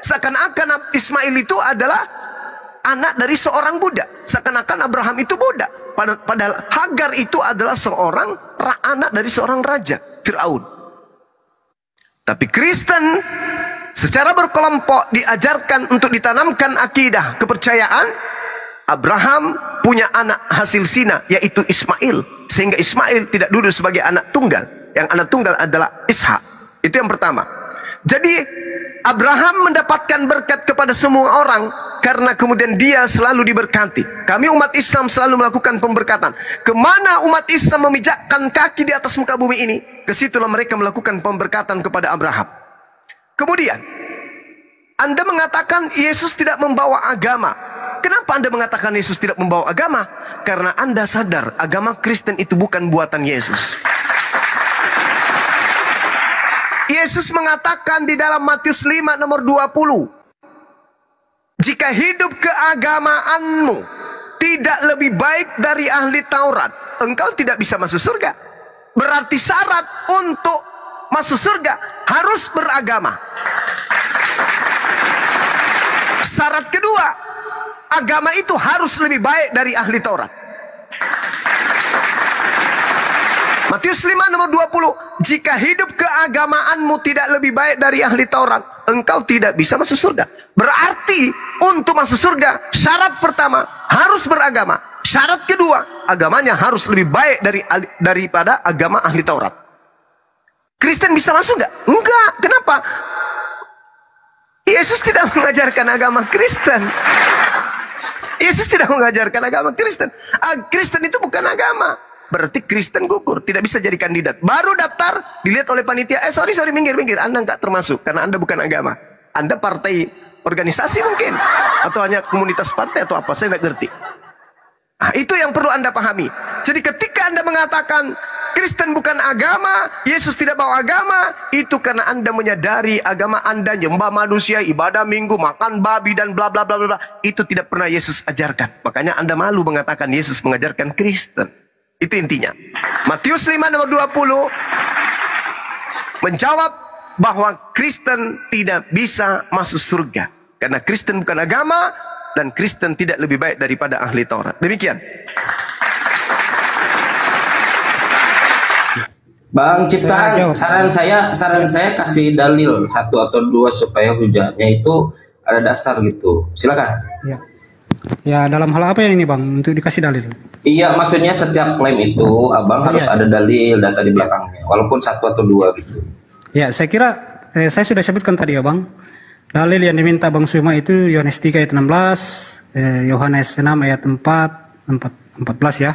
Seakan-akan Ismail itu adalah anak dari seorang budak. Seakan-akan Abraham itu budak. Padahal Hagar itu adalah seorang anak dari seorang raja, Fir'aun. Tapi Kristen secara berkelompok diajarkan untuk ditanamkan akidah kepercayaan Abraham punya anak hasil zina, yaitu Ismail. Sehingga Ismail tidak duduk sebagai anak tunggal. Yang anak tunggal adalah Ishak. Itu yang pertama. Jadi Abraham mendapatkan berkat kepada semua orang karena kemudian dia selalu diberkati. Kami umat Islam selalu melakukan pemberkatan. Kemana umat Islam memijakkan kaki di atas muka bumi ini, kesitulah mereka melakukan pemberkatan kepada Abraham. Kemudian Anda mengatakan Yesus tidak membawa agama. Kenapa Anda mengatakan Yesus tidak membawa agama? Karena Anda sadar agama Kristen itu bukan buatan Yesus. Yesus mengatakan di dalam Matius 5 nomor 20, jika hidup keagamaanmu tidak lebih baik dari ahli Taurat, engkau tidak bisa masuk surga. Berarti syarat untuk masuk surga harus beragama. Syarat kedua, agama itu harus lebih baik dari ahli Taurat. Matius 5 nomor 20, jika hidup keagamaanmu tidak lebih baik dari ahli Taurat, engkau tidak bisa masuk surga. Berarti untuk masuk surga, syarat pertama harus beragama. Syarat kedua, agamanya harus lebih baik daripada agama ahli Taurat. Kristen bisa masuk nggak? Enggak. Kenapa? Yesus tidak mengajarkan agama Kristen. Yesus tidak mengajarkan agama Kristen. Kristen itu bukan agama. Berarti Kristen gugur, tidak bisa jadi kandidat. Baru daftar, dilihat oleh panitia, sorry, minggir, Anda nggak termasuk, karena Anda bukan agama. Anda partai organisasi mungkin, atau hanya komunitas partai atau apa, saya nggak ngerti. Nah, itu yang perlu Anda pahami. Jadi ketika Anda mengatakan Kristen bukan agama, Yesus tidak bawa agama, itu karena Anda menyadari agama Anda nyembah manusia, ibadah minggu, makan babi dan bla bla bla bla. Itu tidak pernah Yesus ajarkan. Makanya Anda malu mengatakan Yesus mengajarkan Kristen. Itu intinya. Matius 5 nomor 20 menjawab bahwa Kristen tidak bisa masuk surga. Karena Kristen bukan agama dan Kristen tidak lebih baik daripada ahli Taurat. Demikian. Bang Ciptaan, saran saya kasih dalil 1 atau 2 supaya hujahnya itu ada dasar gitu. Silakan. Ya. Ya, dalam hal apa ya ini Bang untuk dikasih dalil? Iya, maksudnya setiap klaim itu Abang harus ada dalil data di belakangnya, walaupun 1 atau 2 gitu. Ya, saya kira saya sudah sebutkan tadi ya Bang. Dalil yang diminta Bang Suma itu Yohanes 3 ayat 16, Yohanes 6 ayat 14 ya.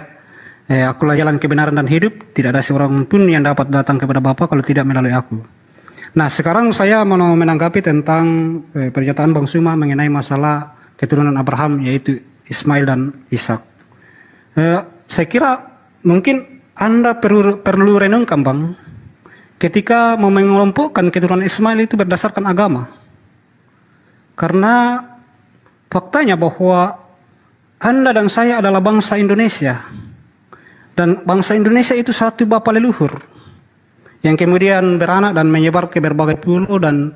Akulah jalan kebenaran dan hidup, tidak ada seorang pun yang dapat datang kepada Bapa kalau tidak melalui aku. Nah, sekarang saya mau menanggapi tentang pernyataan Bang Suma mengenai masalah keturunan Abraham, yaitu Ismail dan Ishak. Saya kira mungkin Anda perlu renungkan Bang, ketika mau mengelompokkan keturunan Ismail itu berdasarkan agama. Karena faktanya bahwa Anda dan saya adalah bangsa Indonesia. Dan bangsa Indonesia itu satu bapa leluhur yang kemudian beranak dan menyebar ke berbagai pulau dan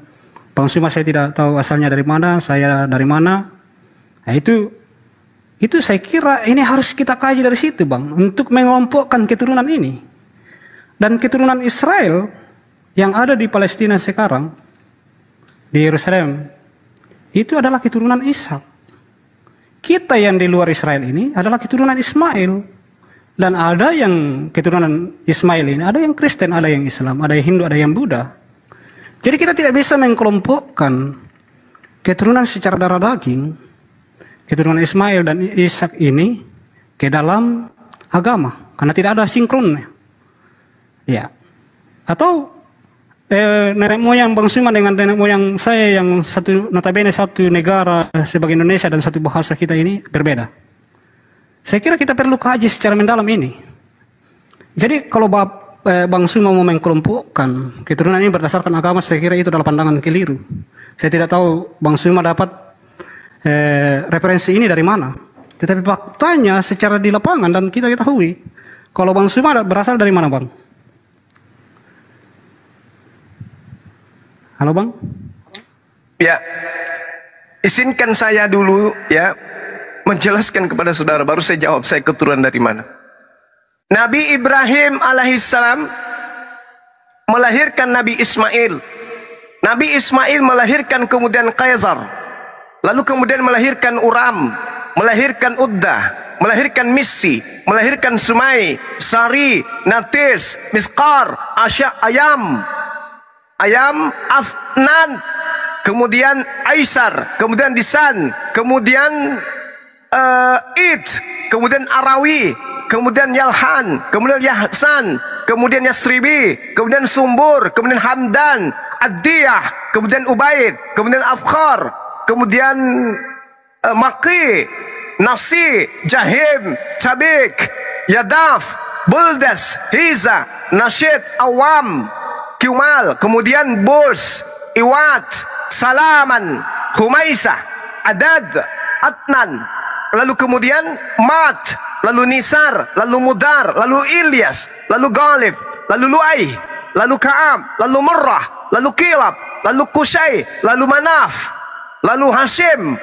Bang Suma saya tidak tahu asalnya dari mana, saya dari mana. Nah, itu saya kira ini harus kita kaji dari situ, Bang, untuk mengelompokkan keturunan ini. Dan keturunan Israel yang ada di Palestina sekarang, di Yerusalem, itu adalah keturunan Ishak. Kita yang di luar Israel ini adalah keturunan Ismail. Dan ada yang keturunan Ismail ini, ada yang Kristen, ada yang Islam, ada yang Hindu, ada yang Buddha. Jadi kita tidak bisa mengkelompokkan keturunan secara darah daging, keturunan Ismail dan Ishak ini ke dalam agama. Karena tidak ada sinkronnya. Ya. Atau nenek moyang Bang Suma dengan nenek moyang saya yang notabene satu negara sebagai Indonesia dan satu bahasa kita ini berbeda. Saya kira kita perlu kaji secara mendalam ini. Jadi kalau Bang Suma mau mengkelompokkan keturunan ini berdasarkan agama, saya kira itu adalah pandangan keliru. Saya tidak tahu Bang Suma dapat referensi ini dari mana. Tetapi faktanya secara di lapangan dan kita ketahui, kalau Bang Suma berasal dari mana, Bang? Halo, Bang? Ya, izinkan saya dulu ya menjelaskan kepada saudara, baru saya jawab saya keturunan dari mana. Nabi Ibrahim alaihissalam melahirkan Nabi Ismail. Nabi Ismail melahirkan kemudian Kaisar. Lalu kemudian melahirkan Uram, melahirkan Uddah, melahirkan Misi, melahirkan Sumai, Sari, Natis, Miskar, Ayam, Afnan, kemudian Aisar, kemudian Disan, kemudian Id, kemudian Arawi, kemudian Yalhan, kemudian Yahsan, kemudian Yasribi, kemudian Sumbur, kemudian Hamdan, Ad-Diyah, kemudian Ubaid, kemudian Afkhar, kemudian Maki, Nasi, Jahim, Cabik, Yadaf, Buldas, Hiza, Nasyid, Awam, Kiumal, kemudian Burs, Iwat, Salaman, Humaisah, Adad, Atnan, lalu kemudian Mat, lalu Nisar, lalu Mudar, lalu Ilyas, lalu Ghalib, lalu Lu'ay, lalu Ka'ab, lalu Murrah, lalu Kilab, lalu Qusay, lalu Manaf, lalu Hashim,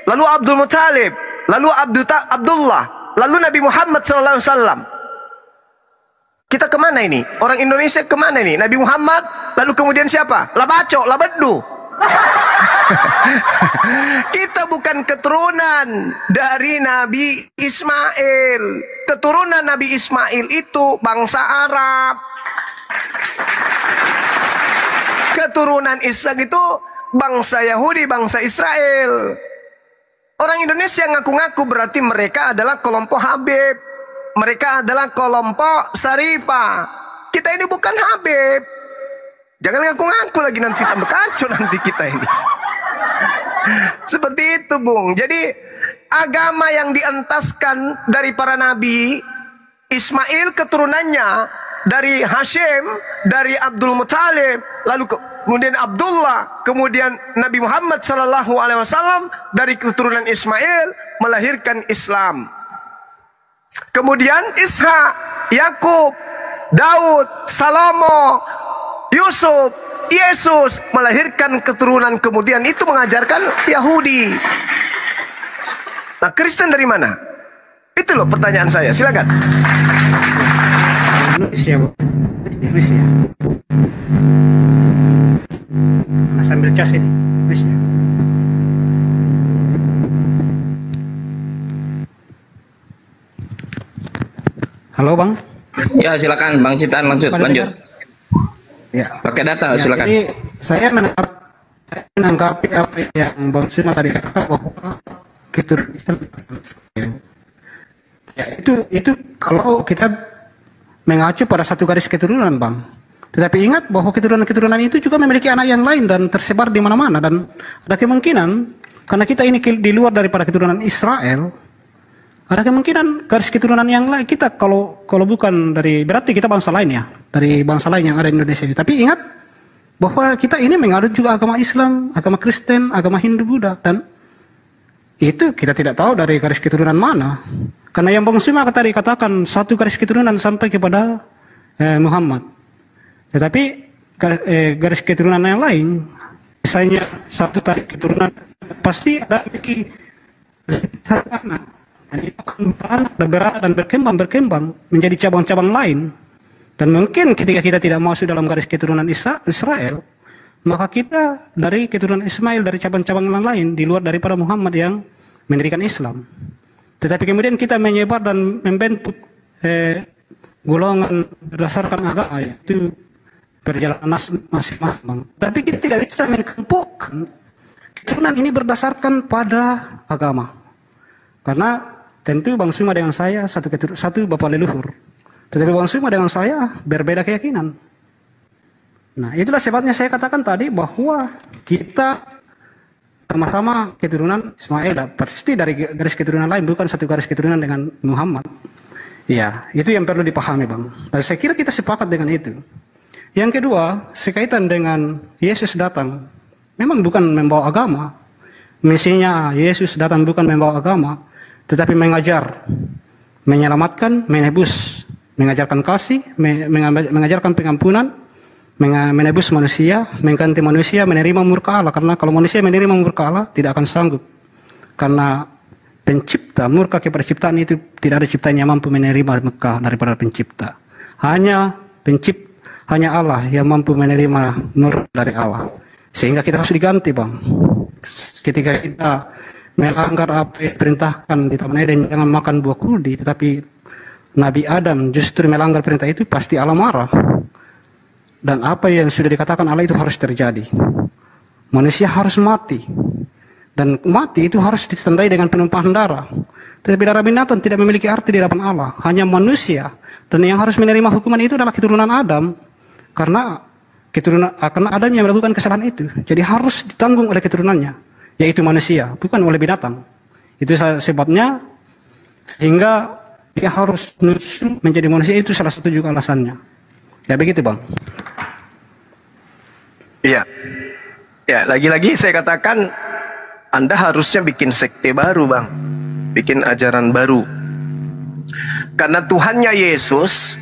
lalu Abdul Muttalib, lalu Abdullah, lalu Nabi Muhammad SAW. Kita kemana ini? Orang Indonesia kemana ini? Nabi Muhammad, lalu kemudian siapa? Labaco, Labeddu. Kita bukan keturunan dari Nabi Ismail. Keturunan Nabi Ismail itu bangsa Arab. Keturunan Ishak itu bangsa Yahudi, bangsa Israel. Orang Indonesia ngaku-ngaku berarti mereka adalah kelompok Habib. Mereka adalah kelompok Sarifah. Kita ini bukan Habib. Jangan ngaku-ngaku lagi, nanti tambah kacau nanti kita ini. Seperti itu, Bung. Jadi agama yang dientaskan dari para nabi, Ismail keturunannya dari Hashim, dari Abdul Muttalib, lalu kemudian Abdullah, kemudian Nabi Muhammad SAW dari keturunan Ismail melahirkan Islam. Kemudian Ishak, Yakub, Daud, Salomo, Yusuf, Yesus melahirkan keturunan, kemudian itu mengajarkan Yahudi. Nah, Kristen dari mana? Itu loh pertanyaan saya. Silakan. Indonesia, Bu. Indonesia. Nah, sambil cas ini. Indonesia. Halo, Bang. Ya, silakan Bang Ciptaan, lanjut. Ya. Pakai data, Ya, silakan. jadi saya menanggapi apa yang Bang Suma tadi katakan bahwa keturunan Islam. Ya, itu kalau kita mengacu pada satu garis keturunan, Bang. Tetapi ingat bahwa keturunan-keturunan itu juga memiliki anak yang lain dan tersebar di mana-mana, dan ada kemungkinan karena kita ini di luar daripada keturunan Israel, ada kemungkinan garis keturunan yang lain kita kalau bukan dari, berarti kita bangsa lain ya, dari bangsa lain yang ada di Indonesia ini. Tapi ingat bahwa kita ini menganut juga agama Islam, agama Kristen, agama Hindu, Buddha, dan itu kita tidak tahu dari garis keturunan mana. Karena yang Bang Suma tadi katakan satu garis keturunan sampai kepada Muhammad. Tetapi garis keturunan yang lain misalnya satu tarik keturunan, pasti ada anak. Dan itu akan beranak dan berkembang menjadi cabang-cabang lain. Dan mungkin ketika kita tidak masuk dalam garis keturunan Israel, maka kita dari keturunan Ismail, dari cabang-cabang lain di luar daripada Muhammad yang mendirikan Islam. Tetapi kemudian kita menyebar dan membentuk golongan berdasarkan agama, itu perjalanan masing-masing. Tapi kita tidak bisa menkumpulkan keturunan ini berdasarkan pada agama. Karena tentu Bang Suma dengan saya satu bapak leluhur. Tetapi Bang Suma dengan saya berbeda keyakinan. Nah, itulah sebabnya saya katakan tadi bahwa kita sama-sama keturunan Ismail, pasti dari garis keturunan lain, bukan satu garis keturunan dengan Muhammad. Ya, itu yang perlu dipahami, Bang. Dan saya kira kita sepakat dengan itu. Yang kedua, sekaitan dengan Yesus datang, memang bukan membawa agama. Misinya Yesus datang bukan membawa agama, tetapi mengajar, menyelamatkan, menebus, mengajarkan kasih, mengajarkan pengampunan, menebus manusia, mengganti manusia menerima murka Allah. Karena kalau manusia menerima murka Allah, tidak akan sanggup. Karena pencipta, murka kepada ciptaan itu tidak ada ciptaan yang mampu menerima murka daripada pencipta. Hanya Allah yang mampu menerima murka dari Allah. Sehingga kita harus diganti, Bang. Ketika kita melanggar apa yang diperintahkan di Taman Eden, jangan makan buah kuldi, tetapi Nabi Adam justru melanggar perintah itu, pasti Allah marah. Dan apa yang sudah dikatakan Allah itu harus terjadi. Manusia harus mati. Dan mati itu harus ditandai dengan penumpahan darah. Tetapi darah binatang tidak memiliki arti di hadapan Allah. Hanya manusia. Dan yang harus menerima hukuman itu adalah keturunan Adam. Karena Adam yang melakukan kesalahan itu. Jadi harus ditanggung oleh keturunannya. Yaitu manusia, bukan oleh binatang. Itu sebabnya sehingga dia harus menjadi manusia, itu salah satu juga alasannya. Ya begitu, Bang. Iya. Ya, lagi-lagi saya katakan Anda harusnya bikin sekte baru, Bang. Bikin ajaran baru. Karena Tuhannya Yesus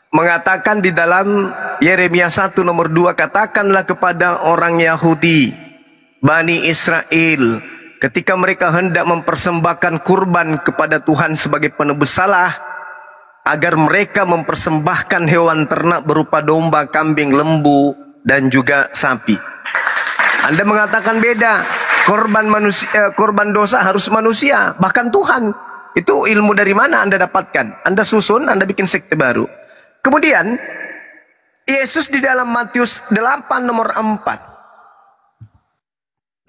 mengatakan di dalam Yeremia 1 nomor 2, katakanlah kepada orang Yahudi, Bani Israel, ketika mereka hendak mempersembahkan kurban kepada Tuhan sebagai penebus salah, agar mereka mempersembahkan hewan ternak berupa domba, kambing, lembu, dan juga sapi. Anda mengatakan beda. Korban dosa harus manusia, bahkan Tuhan. Itu ilmu dari mana Anda dapatkan? Anda susun, Anda bikin sekte baru. Kemudian Yesus di dalam Matius 8 nomor 4,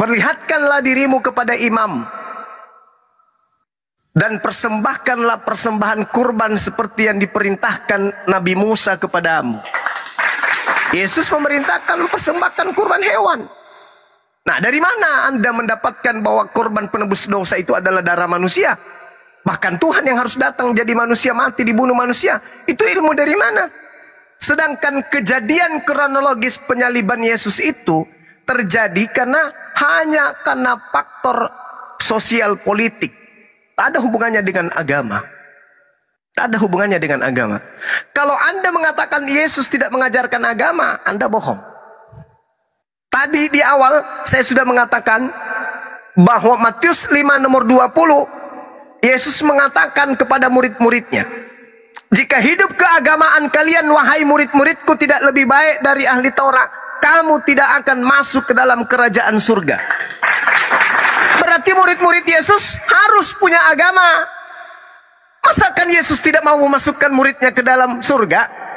perlihatkanlah dirimu kepada imam dan persembahkanlah persembahan kurban seperti yang diperintahkan Nabi Musa kepadamu. Yesus memerintahkan mempersembahkan kurban hewan. Nah, dari mana Anda mendapatkan bahwa kurban penebus dosa itu adalah darah manusia? Bahkan Tuhan yang harus datang jadi manusia, mati, dibunuh manusia. Itu ilmu dari mana? Sedangkan kejadian kronologis penyaliban Yesus itu terjadi hanya karena faktor sosial politik. Tak ada hubungannya dengan agama. Tak ada hubungannya dengan agama. Kalau Anda mengatakan Yesus tidak mengajarkan agama, Anda bohong. Tadi di awal saya sudah mengatakan bahwa Matius 5 nomor 20, Yesus mengatakan kepada murid-muridnya, jika hidup keagamaan kalian wahai murid-muridku tidak lebih baik dari ahli Taurat, kamu tidak akan masuk ke dalam kerajaan surga. Berarti murid-murid Yesus harus punya agama. Masakan Yesus tidak mau memasukkan muridnya ke dalam surga?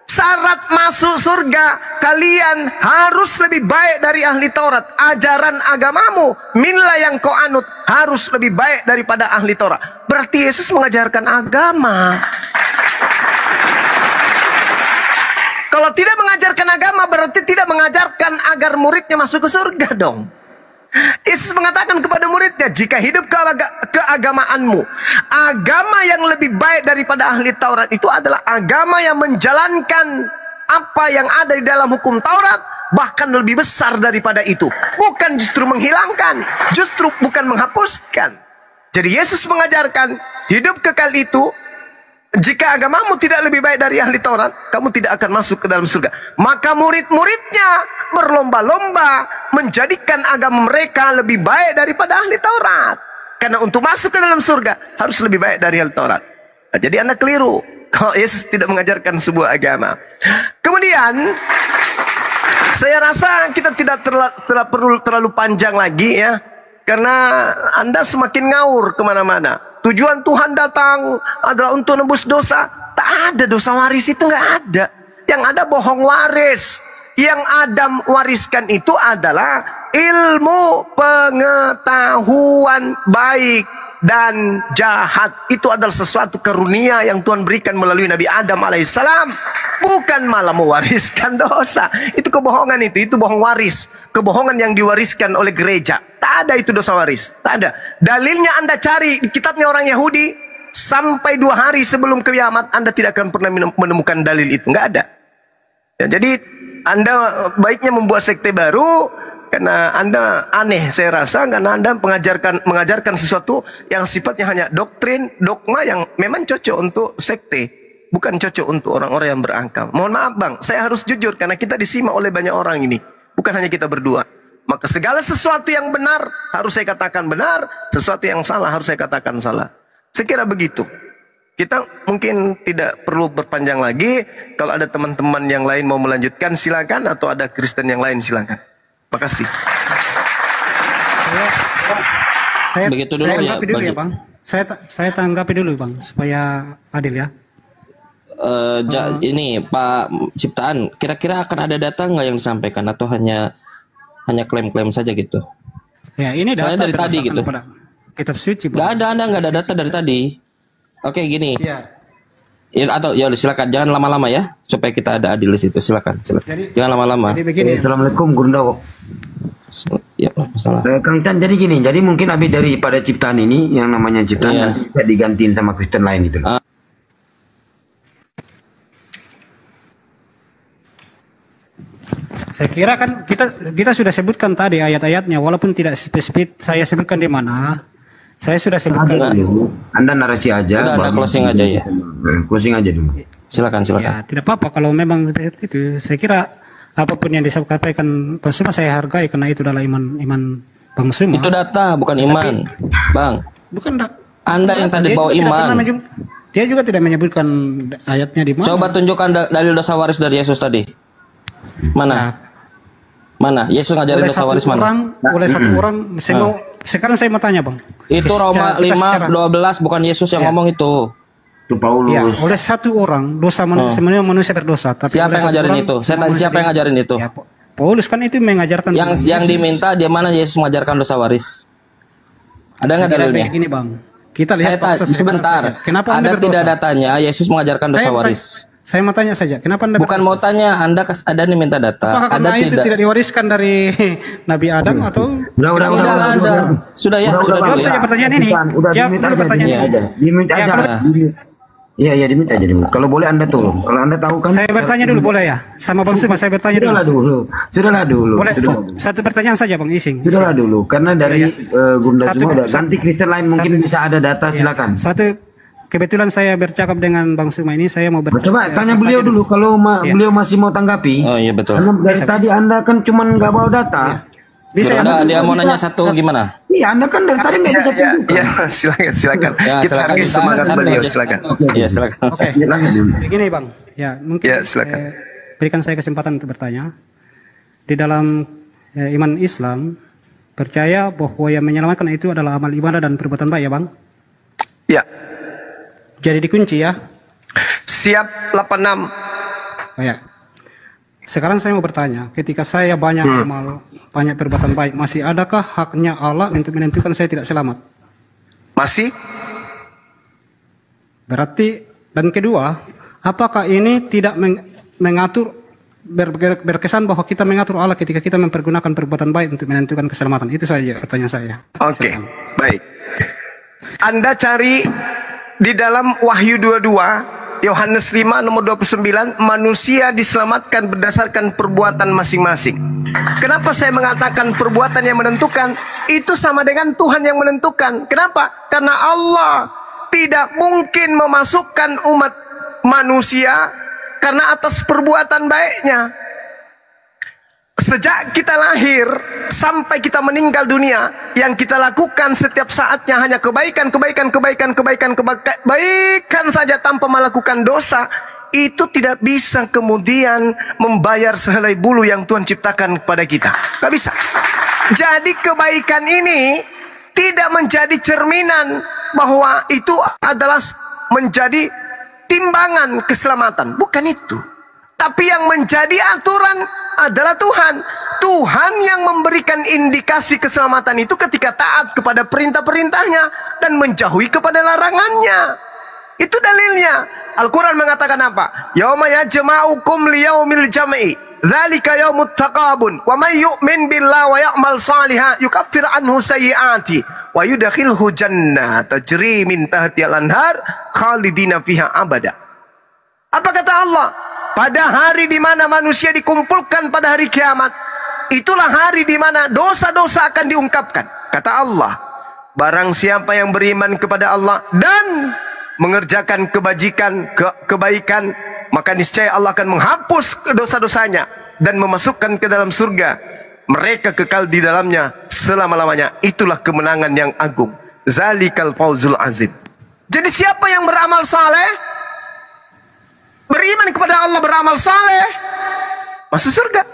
Syarat masuk surga, kalian harus lebih baik dari ahli Taurat. Ajaran agamamu, minlah yang kau anut, harus lebih baik daripada ahli Taurat. Berarti Yesus mengajarkan agama. Kalau tidak mengajarkan agama, berarti tidak mengajarkan agar muridnya masuk ke surga dong. Yesus mengatakan kepada muridnya, jika hidup keagamaanmu, agama yang lebih baik daripada ahli Taurat itu adalah agama yang menjalankan apa yang ada di dalam hukum Taurat, bahkan lebih besar daripada itu. Bukan justru menghilangkan, justru bukan menghapuskan. Jadi Yesus mengajarkan hidup kekal itu jika agamamu tidak lebih baik dari ahli Taurat, kamu tidak akan masuk ke dalam surga. Maka murid-muridnya berlomba-lomba menjadikan agama mereka lebih baik daripada ahli Taurat. Karena untuk masuk ke dalam surga harus lebih baik dari ahli Taurat. Nah, jadi Anda keliru kalau Yesus tidak mengajarkan sebuah agama. Kemudian saya rasa kita tidak perlu terlalu panjang lagi ya, karena Anda semakin ngawur kemana-mana. Tujuan Tuhan datang adalah untuk nebus dosa. Tak ada dosa waris, itu nggak ada. Yang ada bohong waris. Yang Adam wariskan itu adalah ilmu pengetahuan baik dan jahat. Itu adalah sesuatu karunia yang Tuhan berikan melalui Nabi Adam alaihissalam. Bukan malah mewariskan dosa. Itu kebohongan itu bohong waris. Kebohongan yang diwariskan oleh gereja. Tak ada itu dosa waris. Tak ada. Dalilnya Anda cari di kitabnya orang Yahudi. Sampai 2 hari sebelum kiamat Anda tidak akan pernah menemukan dalil itu. Nggak ada. Ya, jadi Anda baiknya membuat sekte baru. Karena Anda aneh saya rasa. Karena Anda mengajarkan sesuatu yang sifatnya hanya doktrin, dogma yang memang cocok untuk sekte. Bukan cocok untuk orang-orang yang berakal. Mohon maaf bang, saya harus jujur karena kita disimak oleh banyak orang ini. Bukan hanya kita berdua. Maka segala sesuatu yang benar harus saya katakan benar. Sesuatu yang salah harus saya katakan salah. Saya kira begitu. Kita mungkin tidak perlu berpanjang lagi. Kalau ada teman-teman yang lain mau melanjutkan silakan. Atau ada Kristen yang lain silakan. Makasih. Begitu dulu ya, Bang. Saya tanggapi dulu Bang supaya adil ya. Ini Pak Ciptaan, kira-kira akan ada data nggak yang disampaikan atau hanya klaim-klaim saja gitu? Ya ini data dari tadi gitu. Kitab suci. Nggak ada, Anda nggak ada data dari tadi. Oke gini. Ya. Atau ya silakan, jangan lama-lama ya, supaya kita ada adil di situ. Silakan. Jadi, jangan lama-lama. Jadi begini. Assalamualaikum Guru. Ya masalah. Kang Chan, jadi gini, jadi mungkin habis daripada ciptaan ini yang namanya ciptaan nanti bisa digantiin sama Kristen lain gitu. Saya kira kan kita sudah sebutkan tadi ayat-ayatnya, walaupun tidak spesifik saya sebutkan di mana. Saya sudah sebutkan. Anda narasi aja. Anda closing aja ya. Closing aja dulu. Silakan. Ya, tidak apa-apa kalau memang itu. Saya kira apapun yang disampaikan Bang Suma saya hargai karena itu adalah iman Bang Suma. Itu data bukan iman, Bang. Bukan Anda yang tadi bawa iman. Dia juga tidak menyebutkan ayatnya di mana. Coba tunjukkan dalil dosa waris dari Yesus tadi. Mana? Mana? Yesus ngajarin dosa waris mana? Oleh satu orang. Sekarang saya mau tanya Bang. Itu Roma 5:12 bukan Yesus yang ngomong itu. Itu Paulus. Ya, oleh satu orang dosa manusia berdosa. Tapi siapa yang ngajarin itu? Saya tanya siapa yang ngajarin itu? Ya, Paulus kan itu mengajarkan. Yang diminta dia mana Yesus mengajarkan dosa waris? Ada nggak dalilnya? Ini Bang. Kita lihat sebentar. Kenapa ada tidak datanya Yesus mengajarkan dosa waris? Saya mau tanya saja, kenapa Anda bukan mau tanya, Anda nih minta data. Apakah ada itu tidak diwariskan dari Nabi Adam atau? Sudah ya. Jawab saja pertanyaan ini. Jawab dulu pertanyaan ini. Diminta aja. Iya, diminta aja. Kalau boleh Anda tolong. Kalau Anda tahu kan. Saya bertanya dulu boleh ya? Sama Bang Suma saya bertanya dulu. Sudahlah dulu. Boleh. Satu pertanyaan saja Bang Ising. Sudahlah dulu. Karena dari Gunda semua udah. Nanti Kristen lain mungkin bisa ada data, silakan. Kebetulan saya bercakap dengan Bang Suma ini, saya mau coba tanya beliau dulu kalau beliau masih mau tanggapi. Oh iya betul. Karena dari tadi Anda kan cuma nggak bawa data. Bisa dia mau nanya satu gimana? Iya, Anda kan dari tadi nggak bisa tunjukkan. Iya, silakan. Kita hargai semangat beliau, silakan. Iya, silakan. Oke. Begini Bang, ya mungkin silakan. Berikan saya kesempatan untuk bertanya. Di dalam iman Islam percaya bahwa yang menyelamatkan itu adalah amal ibadah dan perbuatan baik ya Bang? Ya. Jadi dikunci ya? Siap 86. Oh, ya. Sekarang saya mau bertanya, ketika saya banyak amal, banyak perbuatan baik, masih adakah haknya Allah untuk menentukan saya tidak selamat? Masih? Berarti, dan kedua, apakah ini tidak mengatur, berkesan bahwa kita mengatur Allah ketika kita mempergunakan perbuatan baik untuk menentukan keselamatan? Itu saja pertanyaan saya. Oke, baik. Anda cari di dalam Wahyu 22, Yohanes 5 nomor 29, manusia diselamatkan berdasarkan perbuatan masing-masing. Kenapa saya mengatakan perbuatan yang menentukan? Itu sama dengan Tuhan yang menentukan. Kenapa? Karena Allah tidak mungkin memasukkan umat manusia karena atas perbuatan baiknya. Sejak kita lahir sampai kita meninggal dunia, yang kita lakukan setiap saatnya hanya kebaikan saja tanpa melakukan dosa. Itu tidak bisa kemudian membayar sehelai bulu yang Tuhan ciptakan kepada kita. Gak bisa. Jadi kebaikan ini tidak menjadi cerminan bahwa itu adalah menjadi timbangan keselamatan. Bukan itu. Tapi yang menjadi aturan adalah Tuhan. Tuhan yang memberikan indikasi keselamatan itu ketika taat kepada perintah-perintahnya dan menjauhi kepada larangannya. Itu dalilnya. Al-Quran mengatakan apa? Yauma yajma'ukum liyaumil jam'i, dzalika yaumut taqabun, wa may yu'min billahi wa ya'mal shalihan yukaffir anhu sayyi'ati wa yudkhilhu jannah tajri min tahtiha al-anhar khalidina fiha abada. Apa kata Allah? Pada hari di mana manusia dikumpulkan pada hari kiamat, itulah hari di mana dosa-dosa akan diungkapkan. Kata Allah, barang siapa yang beriman kepada Allah dan mengerjakan kebaikan, maka niscaya Allah akan menghapus dosa-dosanya dan memasukkan ke dalam surga. Mereka kekal di dalamnya selama-lamanya. Itulah kemenangan yang agung. Zalikal fawzul azim. Jadi siapa yang beramal saleh, beriman kepada Allah, beramal saleh, masuk surga.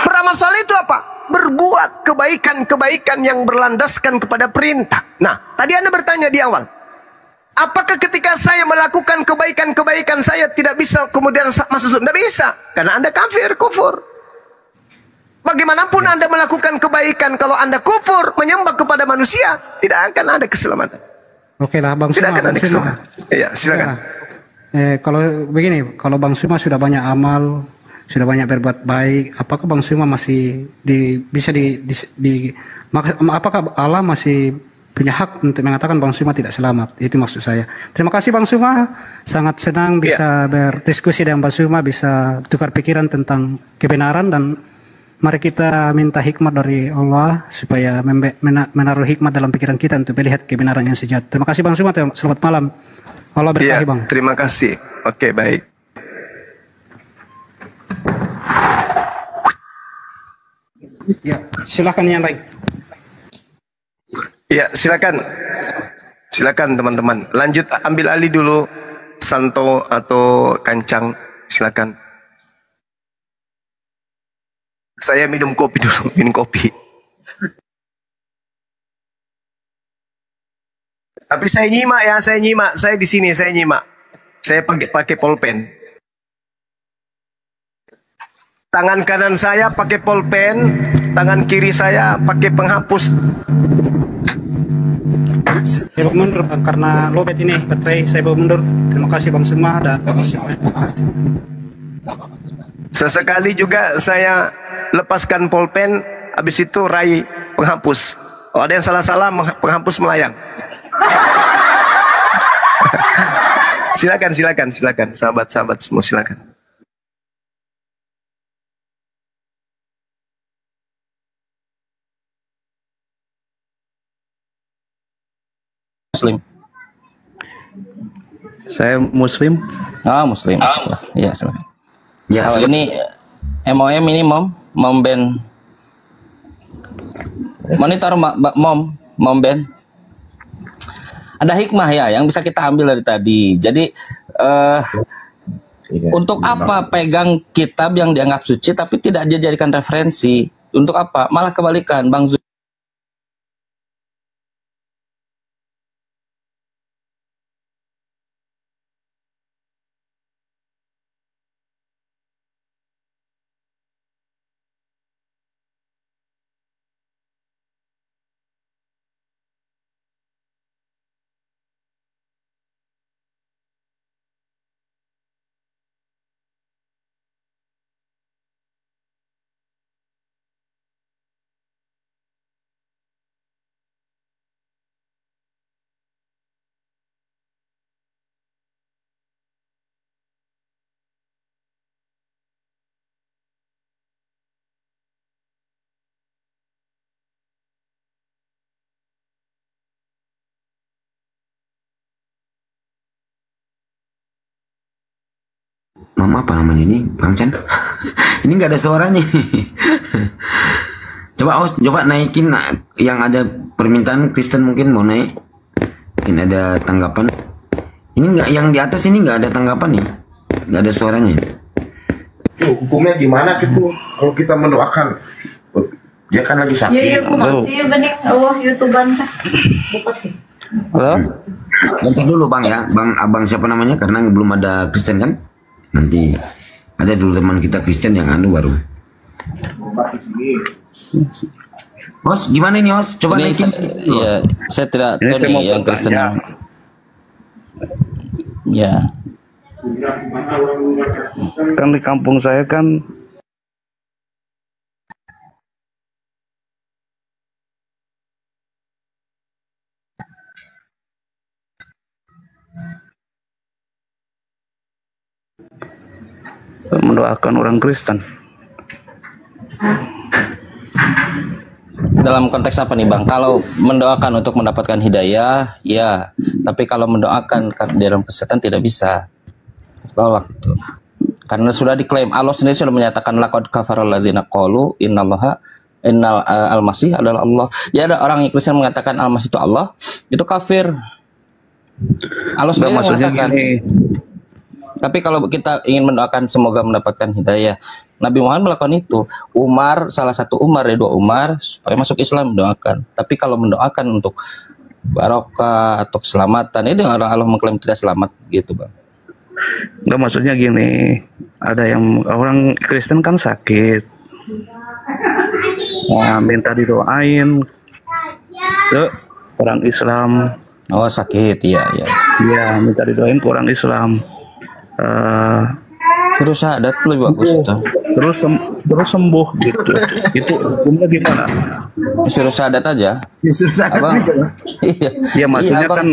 Beramal saleh itu apa? Berbuat kebaikan-kebaikan yang berlandaskan kepada perintah. Nah, tadi Anda bertanya di awal, apakah ketika saya melakukan kebaikan-kebaikan saya tidak bisa kemudian masuk surga? Tidak bisa, karena Anda kafir, kufur. Bagaimanapun Anda melakukan kebaikan, kalau Anda kufur, menyembah kepada manusia, tidak akan ada keselamatan. Oke lah, Bang Tidak Suma. akan ada keselamatan. Iya, silakan. Kalau begini, kalau Bang Suma sudah banyak amal, sudah banyak berbuat baik, apakah Bang Suma masih apakah Allah masih punya hak untuk mengatakan Bang Suma tidak selamat? Itu maksud saya. Terima kasih Bang Suma, sangat senang bisa berdiskusi dengan Bang Suma, bisa tukar pikiran tentang kebenaran, dan mari kita minta hikmat dari Allah supaya menaruh hikmat dalam pikiran kita untuk melihat kebenaran yang sejati. Terima kasih Bang Suma, selamat malam. Allah berkahi Bang. Terima kasih. Oke, baik. Ya, silakan yang lain. Ya, silakan. Silakan teman-teman. Lanjut, ambil alih dulu Santo atau Kancang. Silakan. Saya minum kopi dulu, minum kopi. Tapi saya nyimak ya, saya nyimak. Saya di sini, saya nyimak. Saya pakai pulpen. Tangan kanan saya pakai pulpen, tangan kiri saya pakai penghapus. Saya bawa mundur Bang, karena lobet ini baterai, saya bawa mundur. Terima kasih Bang Suma dan sesekali juga saya lepaskan pulpen, habis itu raih penghapus. Oh, ada yang salah-salah, penghapus melayang. Silakan, sahabat-sahabat semua silakan. Muslim. Saya Muslim. Muslim. Iya, silakan. Ya, Kalau ini MOM ini mom band. Monitor mom band. Ada hikmah ya yang bisa kita ambil dari tadi. Jadi untuk apa pegang kitab yang dianggap suci tapi tidak dijadikan referensi? Untuk apa? Malah kebalikan, Bang Zul. Mama apa namanya ini, Bang Chan? Ini nggak ada suaranya. Coba naikin yang ada permintaan Kristen, mungkin mau naik. Mungkin ada tanggapan. Ini nggak, yang di atas ini nggak ada tanggapan nih, nggak ada suaranya. Hukumnya gimana gitu kalau kita mendoakan? Dia kan lagi sakit. Iya, aku masih bening YouTubean kah? Halo? Bentar dulu Bang ya, Abang siapa namanya? Karena belum ada Kristen kan? Nanti ada dulu teman kita Kristen yang baru. Host, gimana ini Host? Coba Ini naikin. Iya, saya tidak tahu nih yang Kristen. Ya. Kan di kampung saya kan mendoakan orang Kristen. Dalam konteks apa nih Bang? Kalau mendoakan untuk mendapatkan hidayah, ya. Tapi kalau mendoakan di dalam kesehatan tidak bisa. Tertolak itu. Karena sudah diklaim, Allah sendiri sudah menyatakan laqad kafaral ladzina qalu innal al-masih adalah Allah. Ya, ada orang yang Kristen mengatakan al-masih itu Allah, itu kafir. Allah sendiri mengatakan. Tapi kalau kita ingin mendoakan semoga mendapatkan hidayah, Nabi Muhammad melakukan itu. Umar, salah satu Umar dari dua Umar, supaya masuk Islam mendoakan. Tapi kalau mendoakan untuk barokah atau keselamatan, ini orang Allah mengklaim tidak selamat gitu Bang. Enggak, maksudnya gini, ada yang orang Kristen kan sakit, minta didoain ke orang Islam. Oh sakit, iya. Iya, minta didoain ke orang Islam. Terus syahadat lebih bagus itu. Terus sembuh gitu. Itu hukumnya gimana? Suruh syahadat aja. Suruh syahadat Abang, aja. Iya, maksudnya abang, kan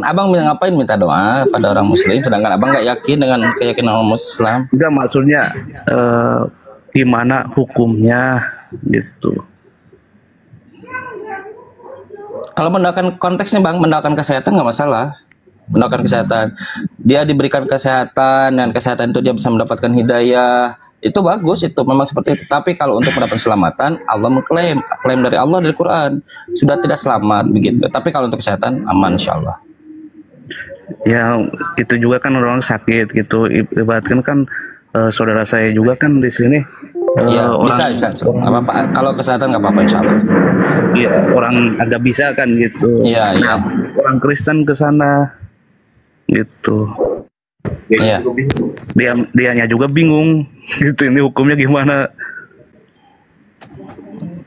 abang ngapain minta doa pada orang Muslim, sedangkan abang nggak yakin dengan keyakinan orang Islam. enggak, maksudnya gimana hukumnya gitu. Kalau mendoakan konteksnya Bang, mendoakan kesehatan nggak masalah. Mendoakan kesehatan, dia diberikan kesehatan, dan kesehatan itu dia bisa mendapatkan hidayah, itu bagus, itu memang seperti itu. Tapi kalau untuk mendapatkan keselamatan, Allah mengklaim dari Allah dari Quran sudah tidak selamat begitu. Tapi kalau untuk kesehatan aman insya Allah. Ya itu juga kan orang sakit gitu, ibaratkan kan saudara saya juga kan di sini. Iya, bisa. Nggak apa-apa. Kalau kesehatan nggak apa-apa insya Allah. Iya, orang agak bisa kan gitu. Iya. Orang Kristen ke sana gitu. Iya. Dianya juga bingung gitu, ini hukumnya gimana.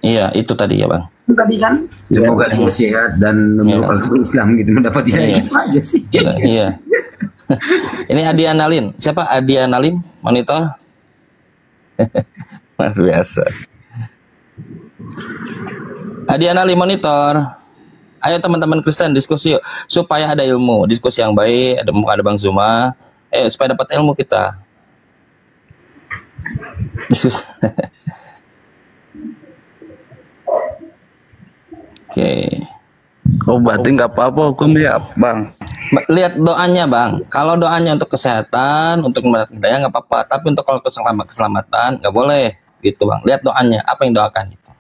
Iya, itu tadi ya Bang. Tadi kan semoga dia sehat dan memeluk Islam gitu, mendapat hidayah aja sih. Iya. Ini Adi Analin. Siapa Adi Analin? Monitor. Luar biasa. Adi Analin monitor. Ayo teman-teman Kristen diskusi yuk, supaya ada ilmu, diskusi yang baik, ada Bang Zuma, supaya dapat ilmu kita. Diskusi. Oke. Oh berarti nggak apa-apa hukumnya Bang. Lihat doanya Bang. Kalau doanya untuk kesehatan, untuk mendapatkan hidayah nggak apa-apa. Tapi untuk kalau keselamatan nggak boleh, gitu Bang. Lihat doanya, apa yang doakan itu.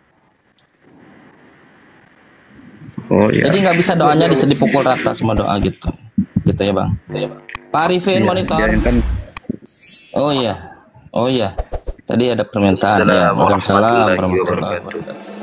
Oh iya. Jadi nggak bisa doanya dipukul rata semua doa gitu ya Bang. Pak Arifin monitor. Oh iya. Tadi ada permintaan ya. Waalaikumsalam warahmatullahi wabarakatuh.